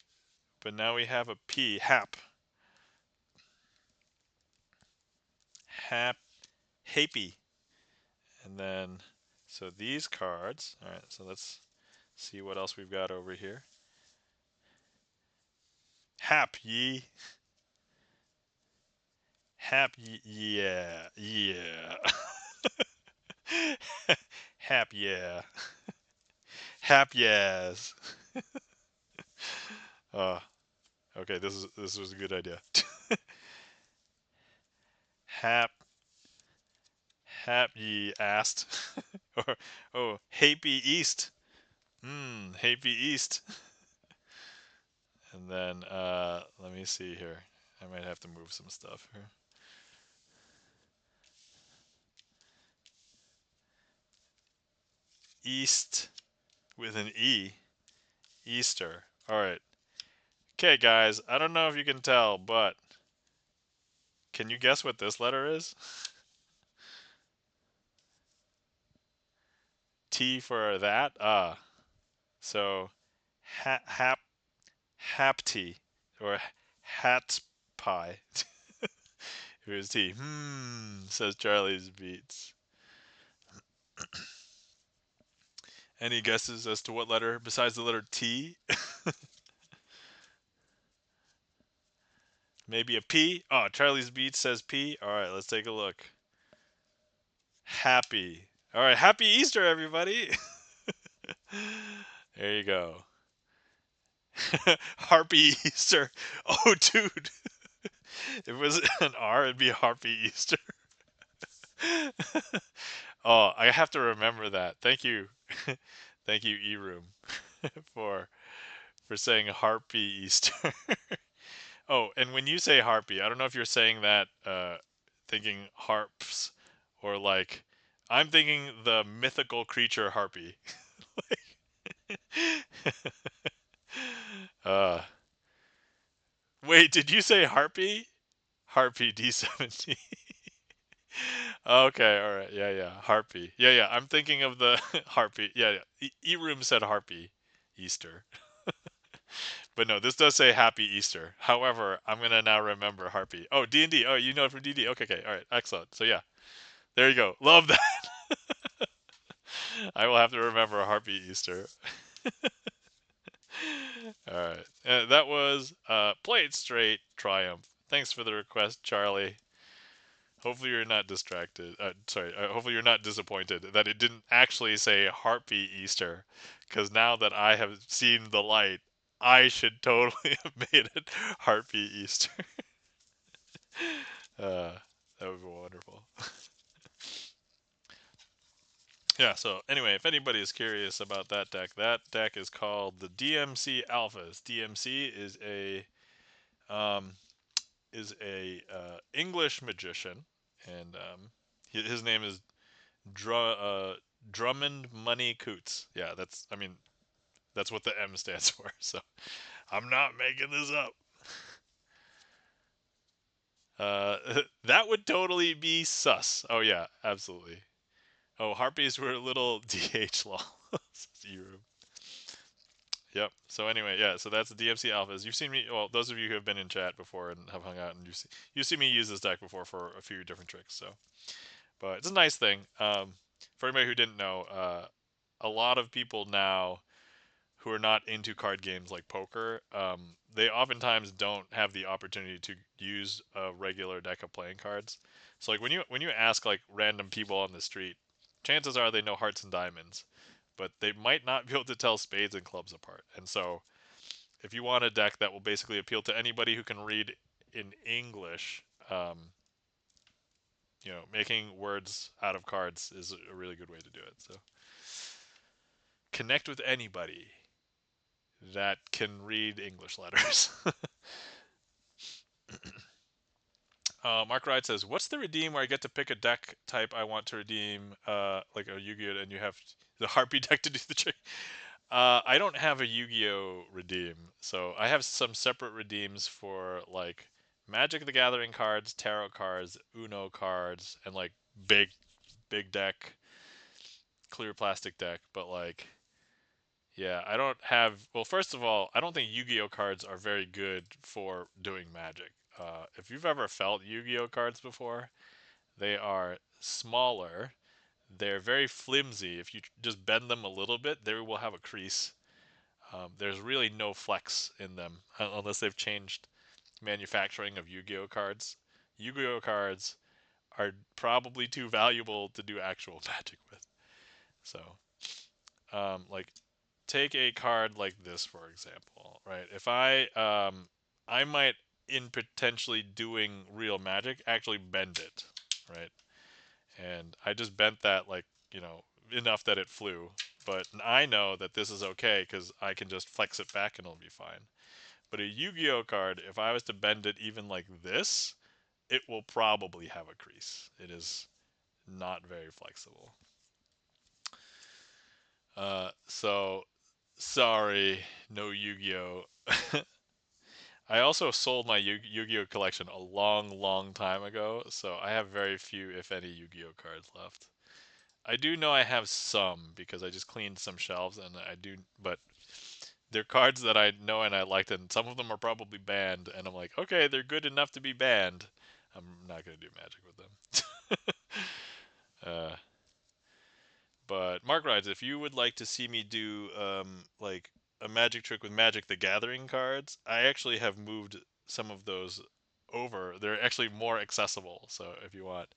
A: But now we have a P, hap. Hap, happy. And then, so these cards, all right, so let's see what else we've got over here. Hap ye. Hap ye, yeah, yeah. Hap yeah. Hap yes. Uh, okay, this was a good idea. Hap Hap ye asked. Or oh, Happy East. Happy East. And then let me see here. I might have to move some stuff here. East with an E. Easter. All right. Okay, guys. I don't know if you can tell, but can you guess what this letter is? T for that. So hapty or hat pie. Here's T. Says Charlie's Beats. Any guesses as to what letter besides the letter T? Maybe a P? Oh, Charlie's Beats says P. All right, let's take a look. Happy. All right, happy Easter, everybody. There you go. Harpy Easter. Oh, dude. If it was an R, it'd be Harpy Easter. Oh, I have to remember that. Thank you. Thank you, eRoom, for saying Harpy Easter. Oh, and when you say harpy, I don't know if you're saying that thinking harps or like I'm thinking the mythical creature harpy. uh Wait, did you say harpy? Harpy D17. Okay, all right. Yeah, yeah. Harpy. Yeah, yeah. I'm thinking of the harpy. Yeah, yeah. E-Room said harpy Easter. But no, this does say Happy Easter. However, I'm gonna now remember Harpy. Oh, D&D. Oh, you know it from D&D. Okay, okay. All right. Excellent. So yeah, there you go. Love that. I will have to remember Harpy Easter. All right. That was Play It Straight Triumph. Thanks for the request, Charlie. Hopefully you're not distracted. Sorry. Hopefully you're not disappointed that it didn't actually say Harpy Easter, because now that I have seen the light, I should totally have made it Harpy Easter. uh, that would be wonderful. Yeah. So anyway, if anybody is curious about that deck is called the DMC Alphas. DMC um, is a English magician, and his name is Drummond Money Coots. Yeah, that's what the M stands for. So I'm not making this up. That would totally be sus. Oh yeah, absolutely. Oh, harpies were little DH lol. Yep. So anyway, yeah. So that's the DMC alphas. You've seen me. Well, those of you who have been in chat before and have hung out, and you see me use this deck before for a few different tricks. So, but it's a nice thing. For anybody who didn't know, a lot of people now who are not into card games like poker, they oftentimes don't have the opportunity to use a regular deck of playing cards. So like when you ask like random people on the street, chances are they know hearts and diamonds, but they might not be able to tell spades and clubs apart. And so, if you want a deck that will basically appeal to anybody who can read in English, making words out of cards is a really good way to do it. So, connect with anybody that can read English letters. Mark Wright says, "What's the redeem where I get to pick a deck type I want to redeem, like a Yu-Gi-Oh, and you have the Harpy deck to do the trick?" I don't have a Yu-Gi-Oh redeem, so I have some separate redeems for like Magic the Gathering cards, tarot cards, Uno cards, and like big deck, clear plastic deck. But like, yeah, I don't have. Well, first of all, I don't think Yu-Gi-Oh cards are very good for doing Magic. If you've ever felt Yu-Gi-Oh cards before, they are smaller. They're very flimsy. If you just bend them a little bit, they will have a crease. There's really no flex in them unless they've changed manufacturing of Yu-Gi-Oh cards. Yu-Gi-Oh cards are probably too valuable to do actual Magic with. So, like, take a card like this for example, right? If I might in potentially doing real Magic actually bend it, right? And I just bent that like enough that it flew. But I know that this is okay because I can just flex it back and it'll be fine. But a Yu-Gi-Oh card, if I was to bend it even like this, it will probably have a crease. It is not very flexible. So sorry, no Yu-Gi-Oh. I also sold my Yu-Gi-Oh collection a long time ago, so I have very few, if any, Yu-Gi-Oh cards left. I do know I have some because I just cleaned some shelves, and I do, but they're cards that I know and I liked, and some of them are probably banned, and I'm like, okay, they're good enough to be banned. I'm not gonna do Magic with them. uh, but Mark writes, if you would like to see me do like a magic trick with Magic the Gathering cards, I actually have moved some of those over. They're actually more accessible. So if you want,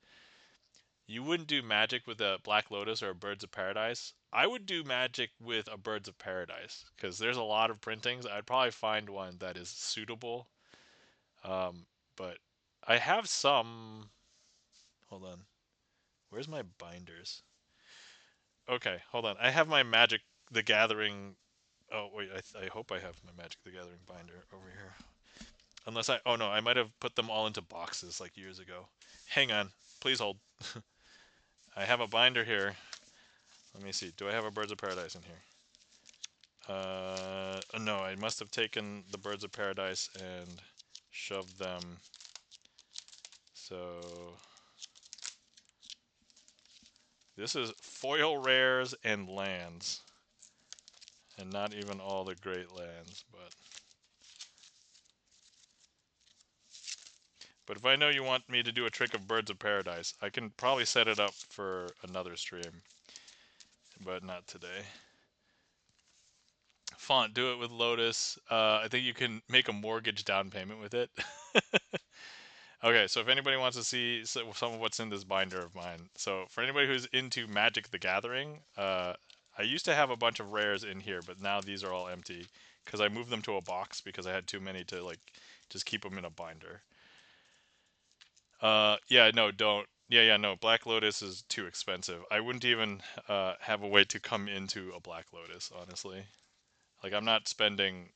A: you wouldn't do Magic with a Black Lotus or a Birds of Paradise. I would do Magic with a Birds of Paradise because there's a lot of printings. I'd probably find one that is suitable. But I have some. Hold on. Where's my binders? Okay, hold on. I have my Magic the Gathering. Oh wait, I hope I have my Magic the Gathering binder over here. Unless I. Oh no, I might have put them all into boxes like years ago. Hang on, please hold. I have a binder here. Let me see. Do I have a Birds of Paradise in here? No, I must have taken the Birds of Paradise and shoved them. So this is foil rares and lands, and not even all the great lands, but if I know you want me to do a trick of Birds of Paradise, I can probably set it up for another stream, but not today. Font, do it with Lotus. I think you can make a mortgage down payment with it. Okay, so if anybody wants to see some of what's in this binder of mine, so for anybody who's into Magic the Gathering, I used to have a bunch of rares in here, but now these are all empty because I moved them to a box because I had too many to like just keep them in a binder. Yeah, no, don't. Yeah, no. Black Lotus is too expensive. I wouldn't even have a way to come into a Black Lotus, honestly. Like I'm not spending,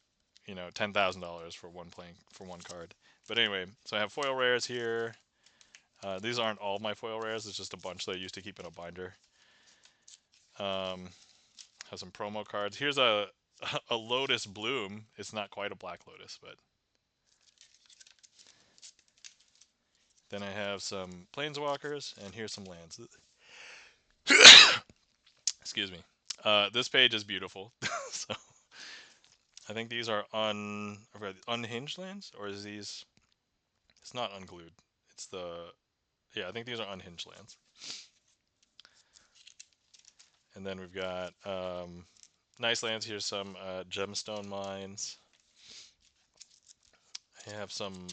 A: $10,000 for one card. But anyway, so I have foil rares here. These aren't all my foil rares. It's just a bunch that I used to keep in a binder. Have some promo cards. Here's a a Lotus Bloom. It's not quite a Black Lotus, but then I have some Planeswalkers, and here's some lands. Excuse me. This page is beautiful. So I think these are unhinged lands, or is these? It's not unglued. It's the yeah. I think these are unhinged lands. And then we've got nice lands. Here's some gemstone mines. I have some,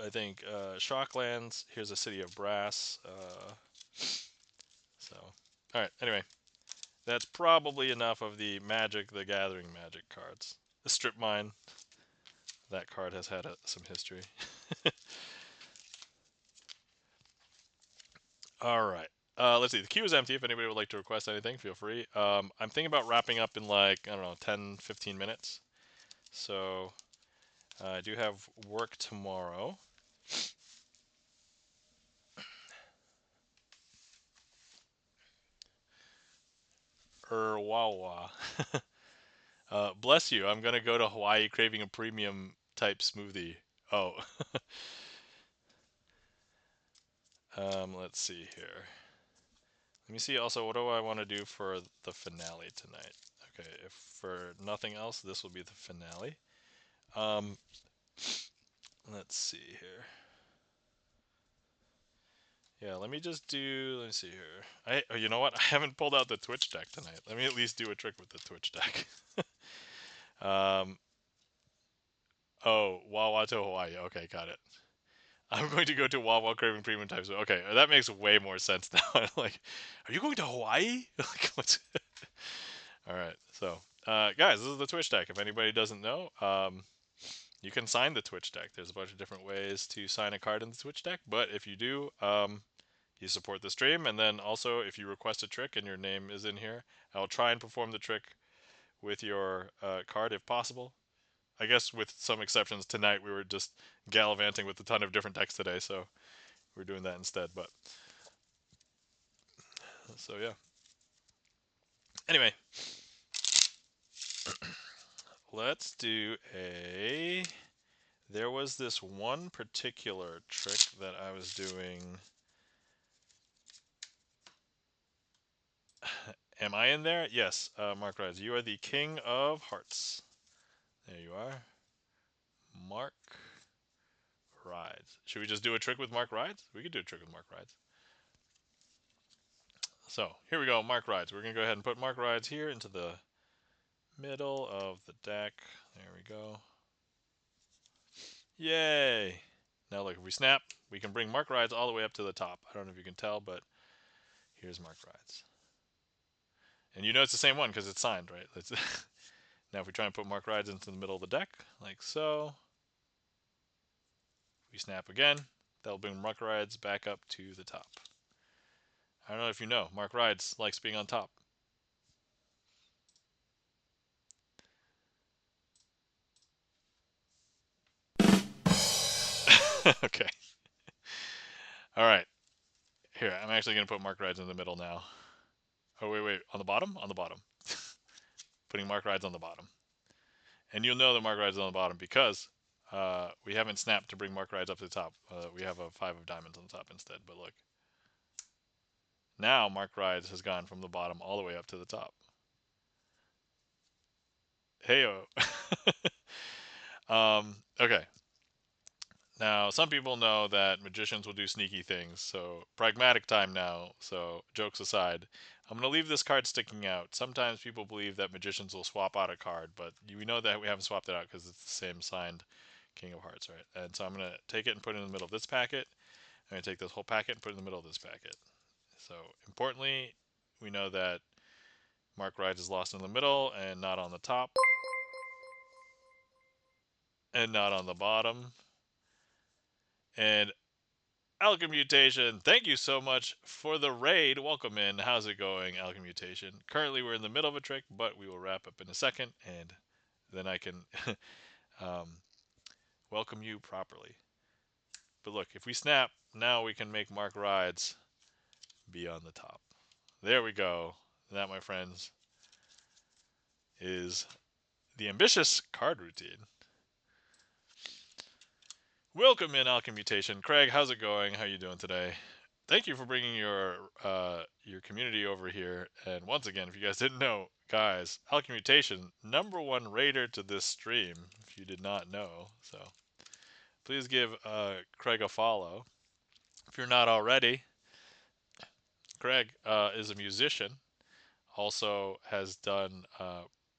A: I think, shocklands. Here's a city of brass. So, all right. Anyway, That's probably enough of the Magic the Gathering magic cards. The Strip Mine, that card has had some history. All right. Let's see. The queue is empty. If anybody would like to request anything, feel free. I'm thinking about wrapping up in like, I don't know, 10, 15 minutes. So I do have work tomorrow. Wawa. Bless you. I'm going to go to Hawaii craving a premium type smoothie. Oh. Let's see here. Let me see also, what do I want to do for the finale tonight? Okay, if for nothing else, this will be the finale. Um, let's see here. Yeah, let me just do, let me see here. You know what? I haven't pulled out the Twitch deck tonight. Let me at least do a trick with the Twitch deck. um, oh, Wawa to Hawaii. Okay, got it. I'm going to go to Wawa craving premium types. Okay, that makes way more sense now. I'm like, are you going to Hawaii? Like, what's... All right, so guys, this is the Twitch deck. If anybody doesn't know, you can sign the Twitch deck. There's a bunch of different ways to sign a card in the Twitch deck, but if you do, you support the stream, and then also if you request a trick and your name is in here, I'll try and perform the trick with your card if possible. I guess with some exceptions, tonight we were just gallivanting with a ton of different decks today, so we're doing that instead. But so yeah. Anyway, let's do a. There was this one particular trick that I was doing. Am I in there? Yes, Mark Rides. You are the King of Hearts. There you are. Mark Rides. Should we just do a trick with Mark Rides? We could do a trick with Mark Rides. So, here we go, Mark Rides. We're going to go ahead and put Mark Rides here into the middle of the deck. There we go. Yay! Now look, if we snap, we can bring Mark Rides all the way up to the top. I don't know if you can tell, but here's Mark Rides. And you know it's the same one because it's signed, right? Now if we try and put Mark Rides into the middle of the deck, like so, we snap again, that'll bring Mark Rides back up to the top. I don't know if you know, Mark Rides likes being on top. Okay. All right. Here, I'm actually going to put Mark Rides in the middle now. Oh, wait. On the bottom? On the bottom. Putting Mark Rides on the bottom. And you'll know that Mark Rides is on the bottom because we haven't snapped to bring Mark Rides up to the top. We have a 5 of diamonds on the top instead, but look. Now Mark Rides has gone from the bottom all the way up to the top. Heyo. Okay. Now, some people know that magicians will do sneaky things, so pragmatic time now, so jokes aside. I'm going to leave this card sticking out. Sometimes people believe that magicians will swap out a card, but we know that we haven't swapped it out because it's the same signed King of Hearts, right? And so I'm going to take it and put it in the middle of this packet. I'm going to take this whole packet and put it in the middle of this packet. So, importantly, we know that Mark Rides is lost in the middle and not on the top. And not on the bottom. And Alchemutation, thank you so much for the raid. Welcome in. How's it going, Alchemutation? Currently, we're in the middle of a trick, but we will wrap up in a second, and then I can welcome you properly. But look, if we snap, now we can make Mark Rides be on the top. There we go. That, my friends, is the ambitious card routine. Welcome in, Alchemutation. Craig, how's it going? How you doing today? Thank you for bringing your community over here. And once again, if you guys didn't know, guys, Alchemutation, #1 raider to this stream, if you did not know. So please give Craig a follow if you're not already. Craig is a musician, also has done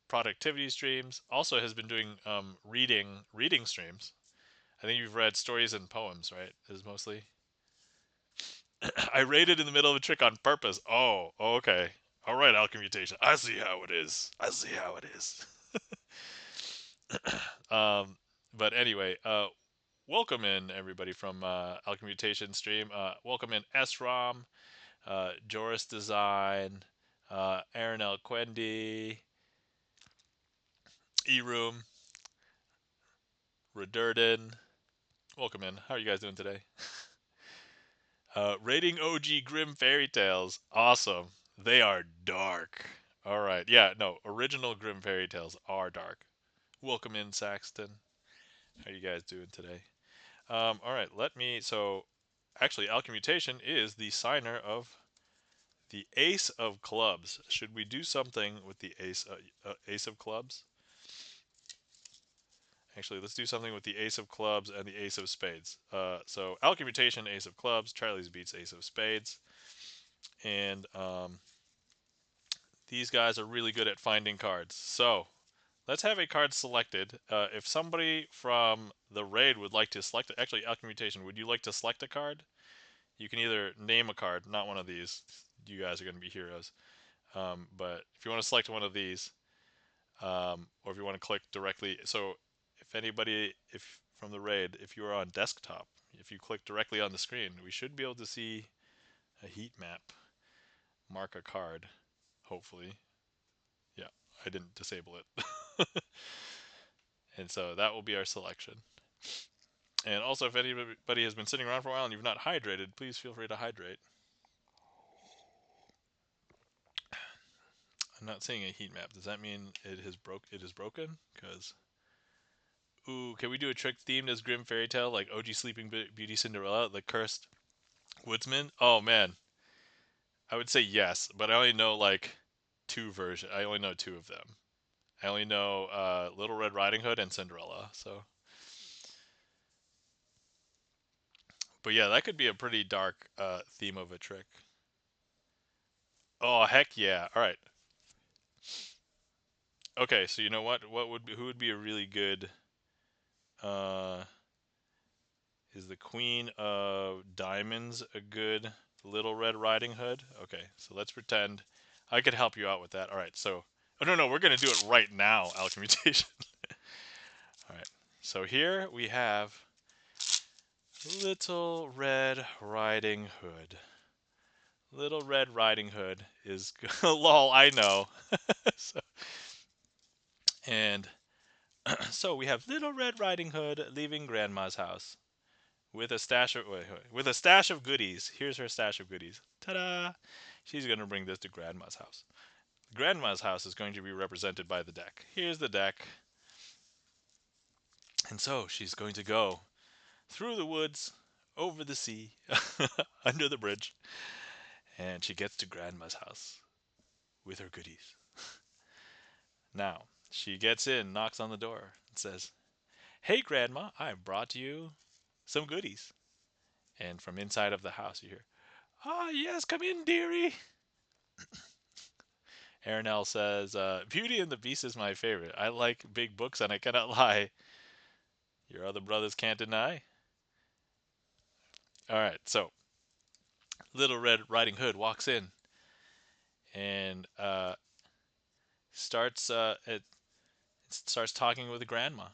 A: productivity streams, also has been doing reading streams. I think you've read stories and poems, right? Is mostly. I raided in the middle of a trick on purpose. Oh, okay. All right, Alchemmutation. I see how it is. I see how it is. um, but anyway, welcome in everybody from Alchemmutation stream. Welcome in SROM, Joris Design, Aaron L. Quendi, E-Room, Redurden. Welcome in. How are you guys doing today? Rating OG Grim Fairy Tales. Awesome. They are dark. All right. Yeah, no, original Grim Fairy Tales are dark. Welcome in, Saxton. How you guys doing today? All right, actually, Alchemmutation is the signer of the Ace of Clubs. Should we do something with the Ace of Clubs? Actually, let's do something with the Ace of Clubs and the Ace of Spades. So Alchemmutation, Ace of Clubs, Charlie's Beats, Ace of Spades. And these guys are really good at finding cards. So let's have a card selected. If somebody from the raid would like to select it, actually, Alchemmutation, would you like to select a card? You can either name a card, not one of these. You guys are going to be heroes. But if you want to select one of these, or if you want to click directly, so if from the raid, if you are on desktop, if you click directly on the screen, we should be able to see a heat map, mark a card, hopefully. Yeah, I didn't disable it. And so that will be our selection. And also, if anybody has been sitting around for a while and you've not hydrated, please feel free to hydrate. I'm not seeing a heat map. Does that mean it is broken? Because ooh, can we do a trick themed as Grim Fairy Tale, like OG Sleeping Beauty Cinderella, the Cursed Woodsman? Oh man, I would say yes, but I only know like two versions. I only know two of them. I only know Little Red Riding Hood and Cinderella. So, but yeah, that could be a pretty dark theme of a trick. Oh heck yeah! All right. Okay, so you know what? Who would be a really good? Uh, is the Queen of Diamonds a good Little Red Riding Hood? Okay, so let's pretend I could help you out with that. All right, so oh no, we're gonna do it right now, Alchemmutation. All right, so here we have Little Red Riding Hood. Little Red Riding Hood is lol. I know. So, and so we have Little Red Riding Hood leaving Grandma's house with a stash of with a stash of goodies. Here's her stash of goodies. Ta-da! She's gonna bring this to Grandma's house. Grandma's house is going to be represented by the deck. Here's the deck. And so she's going to go through the woods, over the sea, under the bridge, and she gets to Grandma's house with her goodies. Now, she gets in, knocks on the door, and says, "Hey, Grandma, I brought you some goodies." And from inside of the house, you hear, "Ah, yes, come in, dearie." Aaron says, "Beauty and the Beast is my favorite. I like big books and I cannot lie. Your other brothers can't deny." All right, so Little Red Riding Hood walks in and it starts talking with Grandma.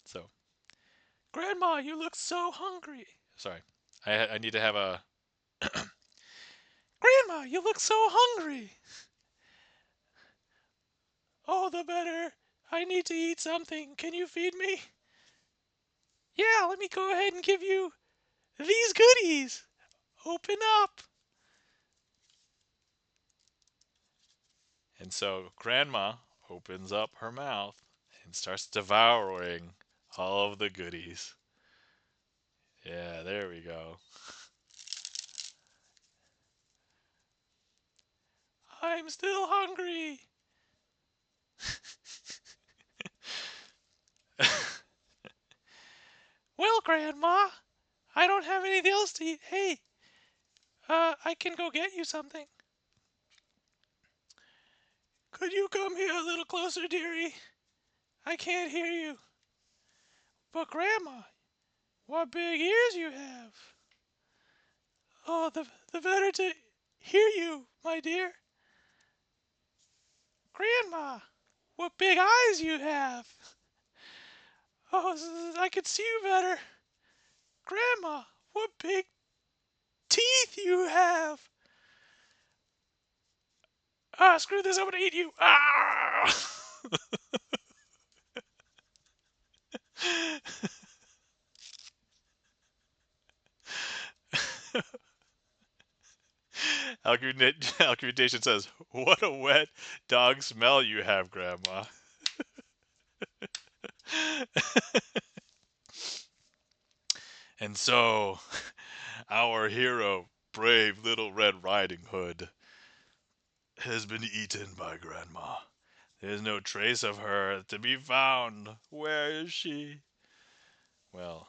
A: So, "Grandma, you look so hungry." Sorry, I need to have a. "Grandma, you look so hungry." "Oh, the better. I need to eat something. Can you feed me?" "Yeah, let me go ahead and give you these goodies. Open up." And so Grandma opens up her mouth and starts devouring all of the goodies. Yeah, there we go. "I'm still hungry." "Well, Grandma, I don't have anything else to eat. Hey, I can go get you something." "Could you come here a little closer, dearie? I can't hear you." "But, Grandma, what big ears you have." "Oh, the better to hear you, my dear." Grandma, what big eyes you have! Oh, I can see you better. Grandma, what big teeth you have! Ah, screw this, I'm gonna eat you! Ah! Alchemization says, "What a wet dog smell you have, Grandma." And so, our hero, brave Little Red Riding Hood, has been eaten by Grandma. There's no trace of her to be found. Where is she? Well,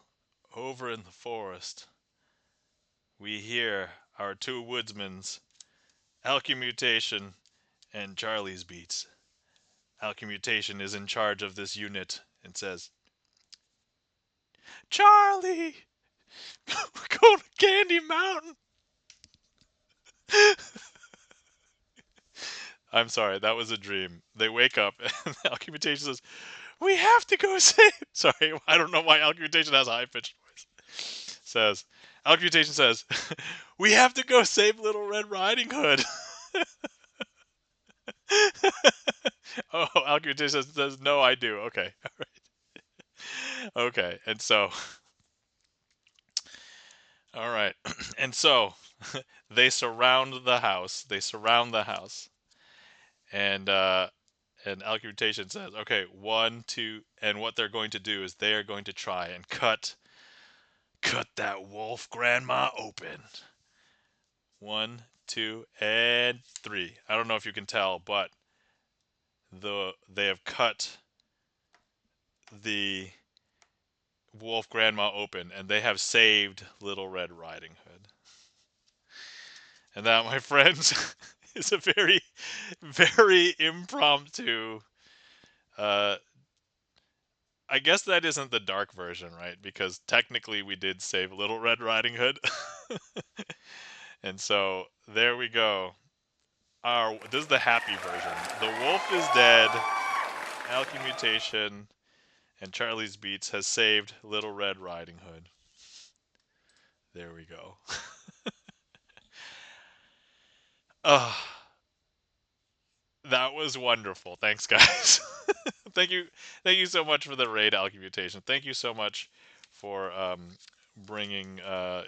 A: over in the forest, we hear our two woodsmen's Alchemmutation and Charlie's Beats. Alchemmutation is in charge of this unit and says, "Charlie, go to Candy Mountain." I'm sorry, that was a dream. They wake up and Alchemmutation says, "We have to go save." Sorry, I don't know why Alchemmutation has a high pitched voice. Says, Alchemmutation says, "We have to go save Little Red Riding Hood." Oh, Alchemmutation says, "No, I do." Okay, all right. Okay, and so, all right, and so they surround the house. They surround the house, and Alchemmutation says, "Okay, 1, 2," and what they're going to do is they are going to try and cut that wolf grandma open. 1, 2, and 3. I don't know if you can tell, but they have cut the wolf grandma open, and they have saved Little Red Riding Hood. And that, my friends, is a very, very impromptu. Uh, I guess that isn't the dark version, right? Because technically we did save Little Red Riding Hood. And so there we go. This is the happy version. The wolf is dead. Alchemmutation and Charlie's Beats has saved Little Red Riding Hood. There we go. uh, that was wonderful. Thanks, guys. Thank you so much for the raid, Alchemmutation. Thank you so much for bringing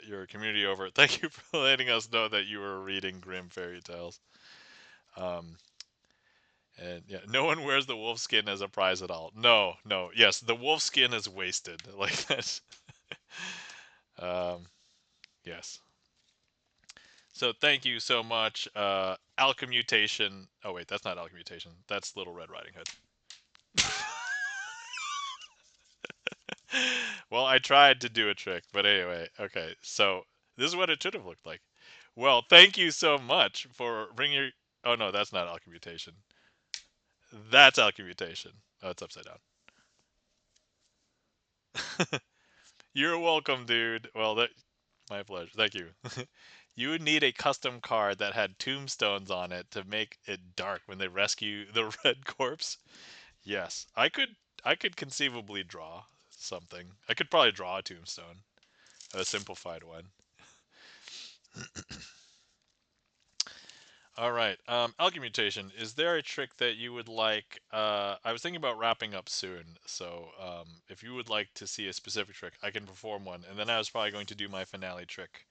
A: your community over. Thank you for letting us know that you were reading Grim Fairy Tales. Um, and yeah, no one wears the wolf skin as a prize at all. No, no, yes, the wolf skin is wasted like that. um, yes. So thank you so much, Alchemmutation. Oh wait, that's not Alchemmutation. That's Little Red Riding Hood. Well, I tried to do a trick, but anyway, okay. So this is what it should have looked like. Well, thank you so much for bringing your. Oh no, that's not Alchemmutation. That's Alchemmutation. Oh, it's upside down. You're welcome, dude. Well, my pleasure. Thank you. You would need a custom card that had tombstones on it to make it dark when they rescue the red corpse. Yes, I could conceivably draw something. I could probably draw a tombstone, a simplified one. All right. Alchemmutation. Is there a trick that you would like? I was thinking about wrapping up soon, so if you would like to see a specific trick, I can perform one, and then I was probably going to do my finale trick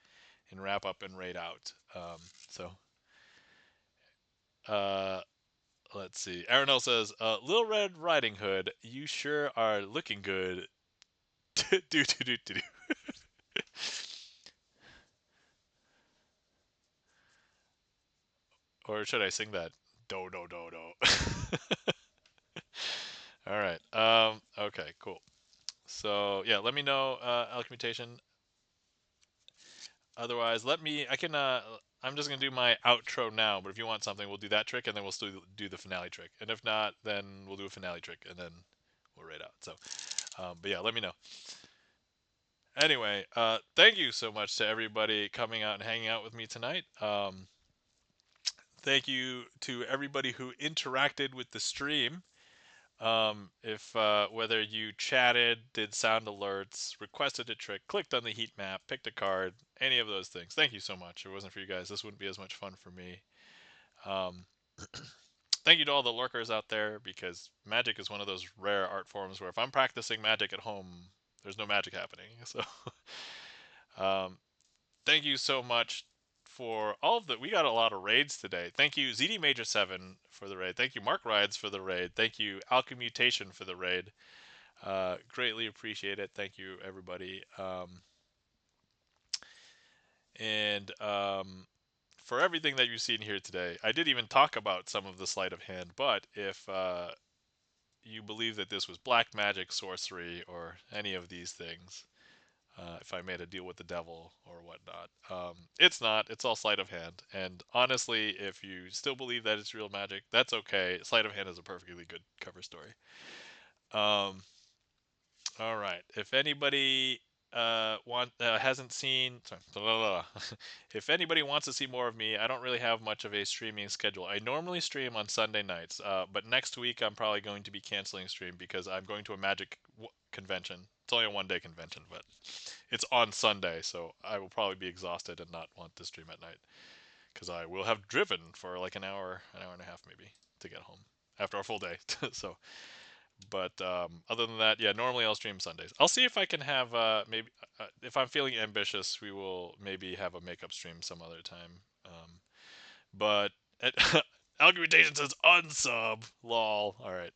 A: and wrap up and raid out. So uh, let's see. Aronel says, "Little Red Riding Hood, you sure are looking good." do do do do do. Or should I sing that? Do do do do. All right. Okay. Cool. So yeah, let me know, Alchemmutation. Otherwise, let me. I can. I'm just gonna do my outro now. But if you want something, we'll do that trick, and then we'll still do the finale trick. And if not, then we'll do a finale trick, and then we'll raid out. So, but yeah, let me know. Anyway, thank you so much to everybody coming out and hanging out with me tonight. Thank you to everybody who interacted with the stream. If whether you chatted, did sound alerts, requested a trick, clicked on the heat map, picked a card, any of those things, thank you so much. If it wasn't for you guys, this wouldn't be as much fun for me. Um, Thank you to all the lurkers out there, because Magic is one of those rare art forms where if I'm practicing Magic at home, there's no magic happening. So, um, thank you so much for all of the. We got a lot of raids today. Thank you ZD Major 7 for the raid. Thank you Mark Rides for the raid. Thank you Alchemmutation for the raid. Greatly appreciate it. Thank you everybody. And for everything that you've seen here today, I did even talk about some of the sleight of hand. But if you believe that this was black magic, sorcery, or any of these things, if I made a deal with the devil or whatnot. It's not. It's all sleight of hand. And honestly, if you still believe that it's real magic, that's okay. Sleight of hand is a perfectly good cover story. Um, all right. If anybody hasn't seen, sorry, blah, blah, blah. If anybody wants to see more of me, I don't really have much of a streaming schedule. I normally stream on Sunday nights, but next week I'm probably going to be canceling stream because I'm going to a magic convention. It's only a 1 day convention, but it's on Sunday, so I will probably be exhausted and not want to stream at night because I will have driven for like an hour and a half maybe to get home after a full day. So, but other than that, yeah, normally I'll stream Sundays. I'll see if I can have maybe if I'm feeling ambitious, we will maybe have a makeup stream some other time. But Argumentation says unsub, lol. All right.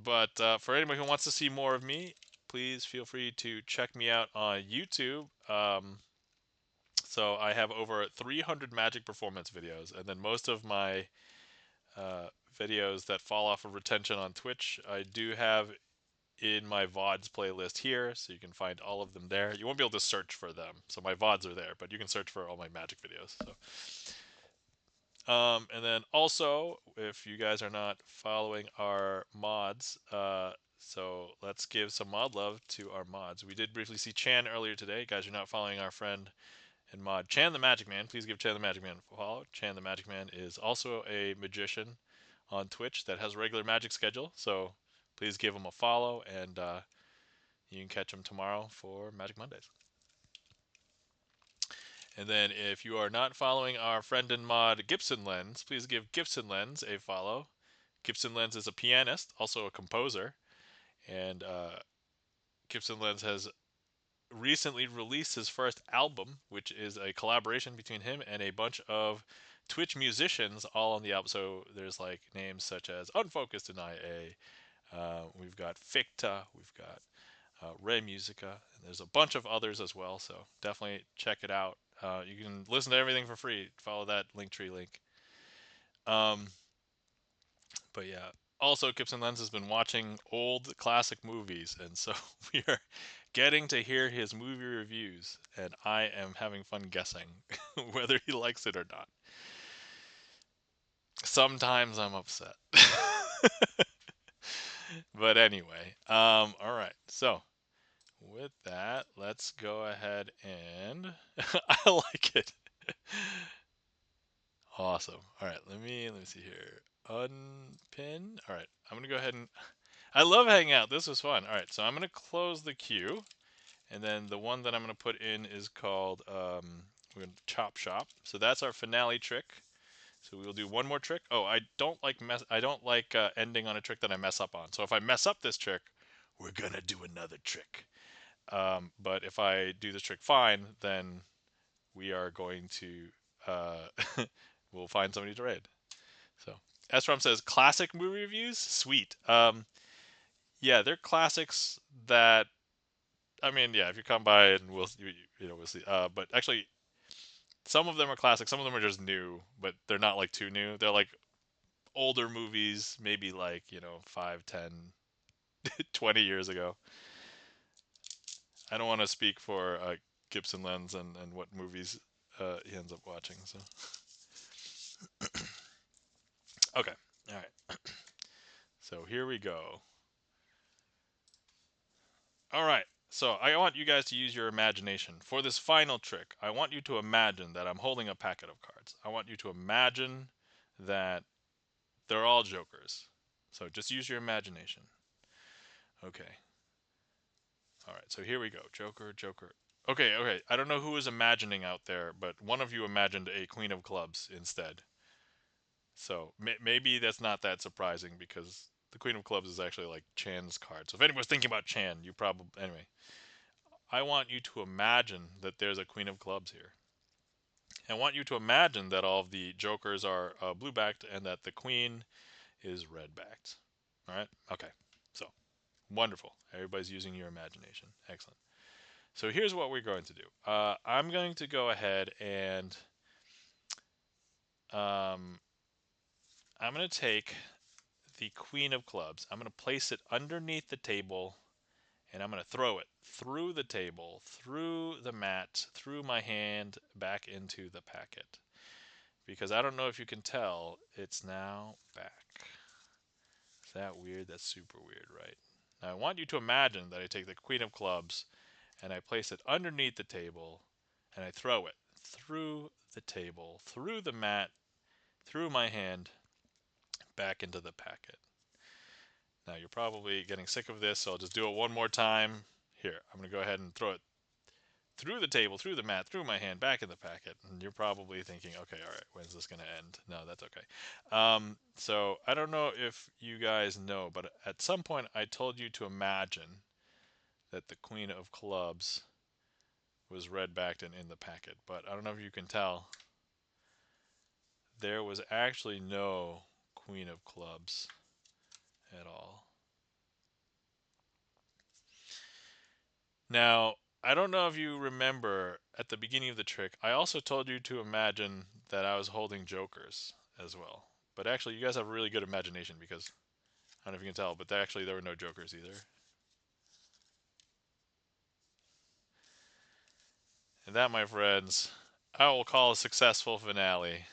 A: But for anybody who wants to see more of me, please feel free to check me out on YouTube. So I have over 300 Magic performance videos, and then most of my videos that fall off of retention on Twitch, I do have in my VODs playlist here, so you can find all of them there. You won't be able to search for them, so my VODs are there, but you can search for all my Magic videos. So. And then also, if you guys are not following our mods, so let's give some mod love to our mods. We did briefly see Chan earlier today. Guys, you're not following our friend and mod Chan the Magic Man. Please give Chan the Magic Man a follow. Chan the Magic Man is also a magician on Twitch that has a regular Magic schedule, so please give him a follow, and you can catch him tomorrow for Magic Mondays. And then if you are not following our friend and mod Gibson Lens, please give Gibson Lens a follow. Gibson Lens is a pianist, also a composer, and Gibson Lens has recently released his first album, which is a collaboration between him and a bunch of Twitch musicians all on the album. So there's like names such as Unfocused and IA. We've got Ficta, we've got Ray Musica, and there's a bunch of others as well. So definitely check it out. You can listen to everything for free. Follow that Linktree link. Um, but yeah, also Gibson Lens has been watching old classic movies, and so we are getting to hear his movie reviews, and I am having fun guessing whether he likes it or not. Sometimes I'm upset. But anyway, all right. So with that, let's go ahead and I like it. Awesome. All right, let me see here. Unpin. All right, I'm gonna go ahead and I love hanging out. This was fun. All right, so I'm gonna close the queue, and then the one that I'm gonna put in is called we're gonna Chop Shop. So that's our finale trick. So we will do one more trick. Oh, I don't like ending on a trick that I mess up on. So if I mess up this trick, we're gonna do another trick. But if I do this trick fine, then we are going to we'll find somebody to raid. So Esrom says classic movie reviews, sweet. Yeah, they're classics that I mean, yeah, if you come by and we'll see. But actually, some of them are classics. Some of them are just new, but they're not like too new. They're like older movies, maybe like 5, 10, 20 years ago. I don't want to speak for Gibson Lens and what movies he ends up watching. So okay, all right. So here we go. All right. So I want you guys to use your imagination. For this final trick, I want you to imagine that I'm holding a packet of cards. I want you to imagine that they're all jokers. So just use your imagination. Okay. All right, so here we go. Joker, Joker. Okay, okay. I don't know who is imagining out there, but one of you imagined a Queen of Clubs instead. So maybe that's not that surprising because the Queen of Clubs is actually like Chan's card. So if anyone's thinking about Chan, you probably. Anyway, I want you to imagine that there's a Queen of Clubs here. I want you to imagine that all of the Jokers are blue backed and that the Queen is red backed. All right? Okay. So, wonderful. Everybody's using your imagination. Excellent. So, here's what we're going to do I'm going to go ahead and um, I'm going to take the Queen of Clubs. I'm going to place it underneath the table and I'm going to throw it through the table, through the mat, through my hand, back into the packet. Because I don't know if you can tell, it's now back. Is that weird? That's super weird, right? Now I want you to imagine that I take the Queen of Clubs and I place it underneath the table and I throw it through the table, through the mat, through my hand, back into the packet. Now you're probably getting sick of this, so I'll just do it one more time. Here, I'm going to go ahead and throw it through the table, through the mat, through my hand, back in the packet. And you're probably thinking, okay, all right, when's this going to end? No, that's okay. So I don't know if you guys know, but at some point I told you to imagine that the Queen of Clubs was red backed and in the packet. But I don't know if you can tell, there was actually no Queen of Clubs at all. Now, I don't know if you remember at the beginning of the trick, I also told you to imagine that I was holding jokers as well. But actually, you guys have a really good imagination because I don't know if you can tell, but actually there were no jokers either. And that, my friends, I will call a successful finale.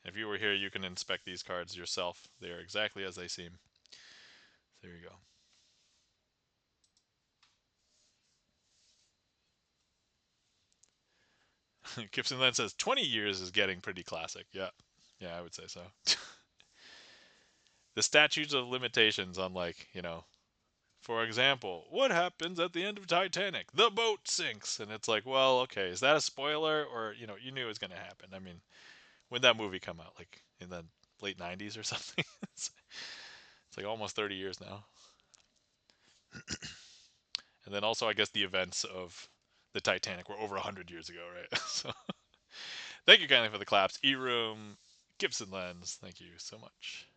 A: If you were here, you can inspect these cards yourself. They are exactly as they seem. There you go. Gibson then says 20 years is getting pretty classic. Yeah. Yeah, I would say so. The statutes of limitations on, like, for example, what happens at the end of Titanic? The boat sinks. And it's like, well, okay, is that a spoiler? Or, you knew it was going to happen. I mean, when did that movie come out? Like in the late 90s or something? It's like almost 30 years now. And then also, I guess the events of the Titanic were over 100 years ago, right? So thank you kindly for the claps. E-Room, Gibson Lens, thank you so much.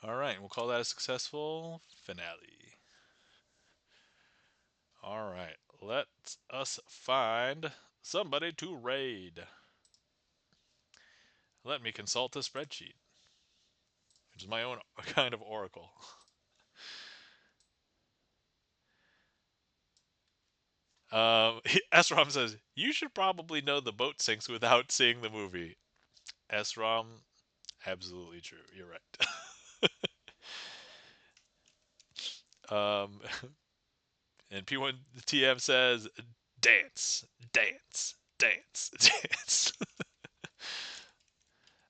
A: All right, we'll call that a successful finale. All right, let us find somebody to raid. Let me consult a spreadsheet, which is my own kind of oracle. Esrom says, you should probably know the boat sinks without seeing the movie. Esrom, absolutely true. You're right. um, and P1TM says, dance, dance, dance, dance.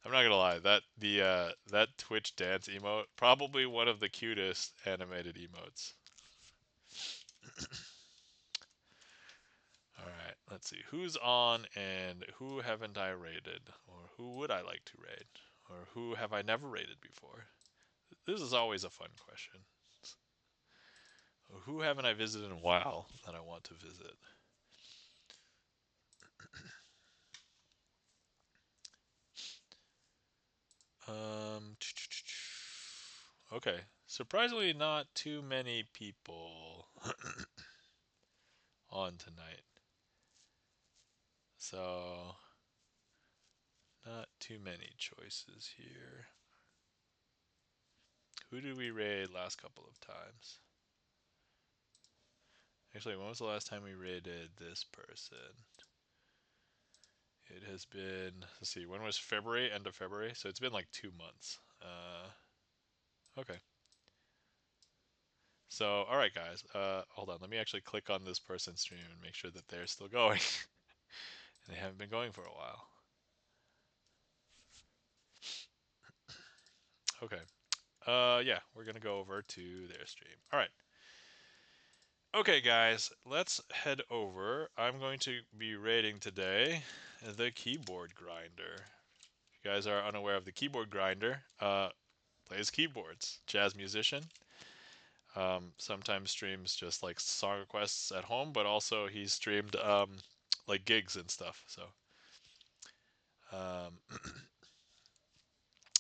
A: I'm not gonna lie, that Twitch dance emote, probably one of the cutest animated emotes. Alright, let's see. Who's on and who haven't I raided? Or who would I like to raid? Or who have I never raided before? This is always a fun question. Or who haven't I visited in a while that I want to visit? Okay. Surprisingly, not too many people on tonight. So, not too many choices here. Who did we raid last couple of times? Actually, when was the last time we raided this person? It has been, let's see, when was February? End of February. So it's been like 2 months. Okay. So, all right, guys. Hold on. Let me actually click on this person's stream and make sure that they're still going. They haven't been going for a while. Okay. Yeah, we're gonna go over to their stream. All right. Okay, guys, let's head over. I'm going to be rating today the keyboard grinder. If you guys are unaware of the keyboard grinder, plays keyboards, jazz musician. Sometimes streams just like song requests at home, but also he's streamed like gigs and stuff. So um,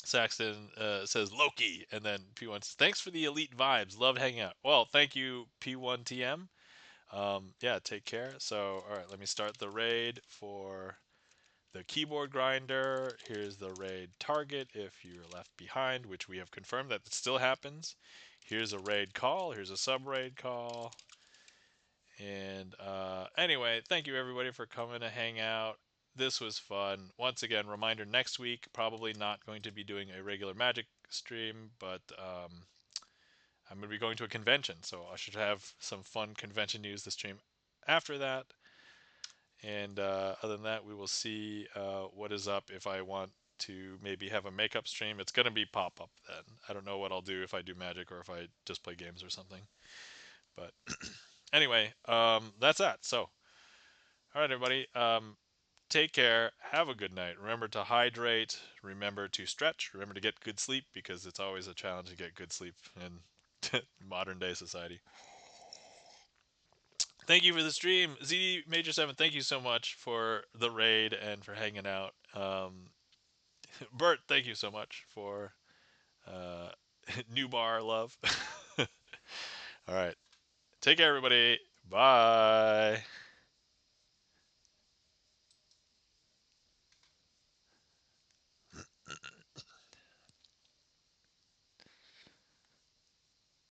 A: Saxton says Loki, and then P1 says, thanks for the elite vibes. Love hanging out. Well, thank you, P1TM. Yeah, take care. So, all right, let me start the raid for the keyboard grinder. Here's the raid target if you're left behind, which we have confirmed that it still happens. Here's a raid call. Here's a sub raid call. And anyway, thank you everybody for coming to hang out. This was fun. Once again, reminder next week, probably not going to be doing a regular Magic stream, but I'm going to be going to a convention, so I should have some fun convention news to stream after that. And other than that, we will see what is up. If I want to maybe have a makeup stream, it's going to be pop up then. I don't know what I'll do if I do Magic or if I just play games or something. But anyway, that's that. So, all right, everybody. Take care. Have a good night. Remember to hydrate. Remember to stretch. Remember to get good sleep because it's always a challenge to get good sleep in modern day society. Thank you for the stream, ZD Major 7. Thank you so much for the raid and for hanging out. Bert, thank you so much for uh, new bar love. All right, take care, everybody. Bye.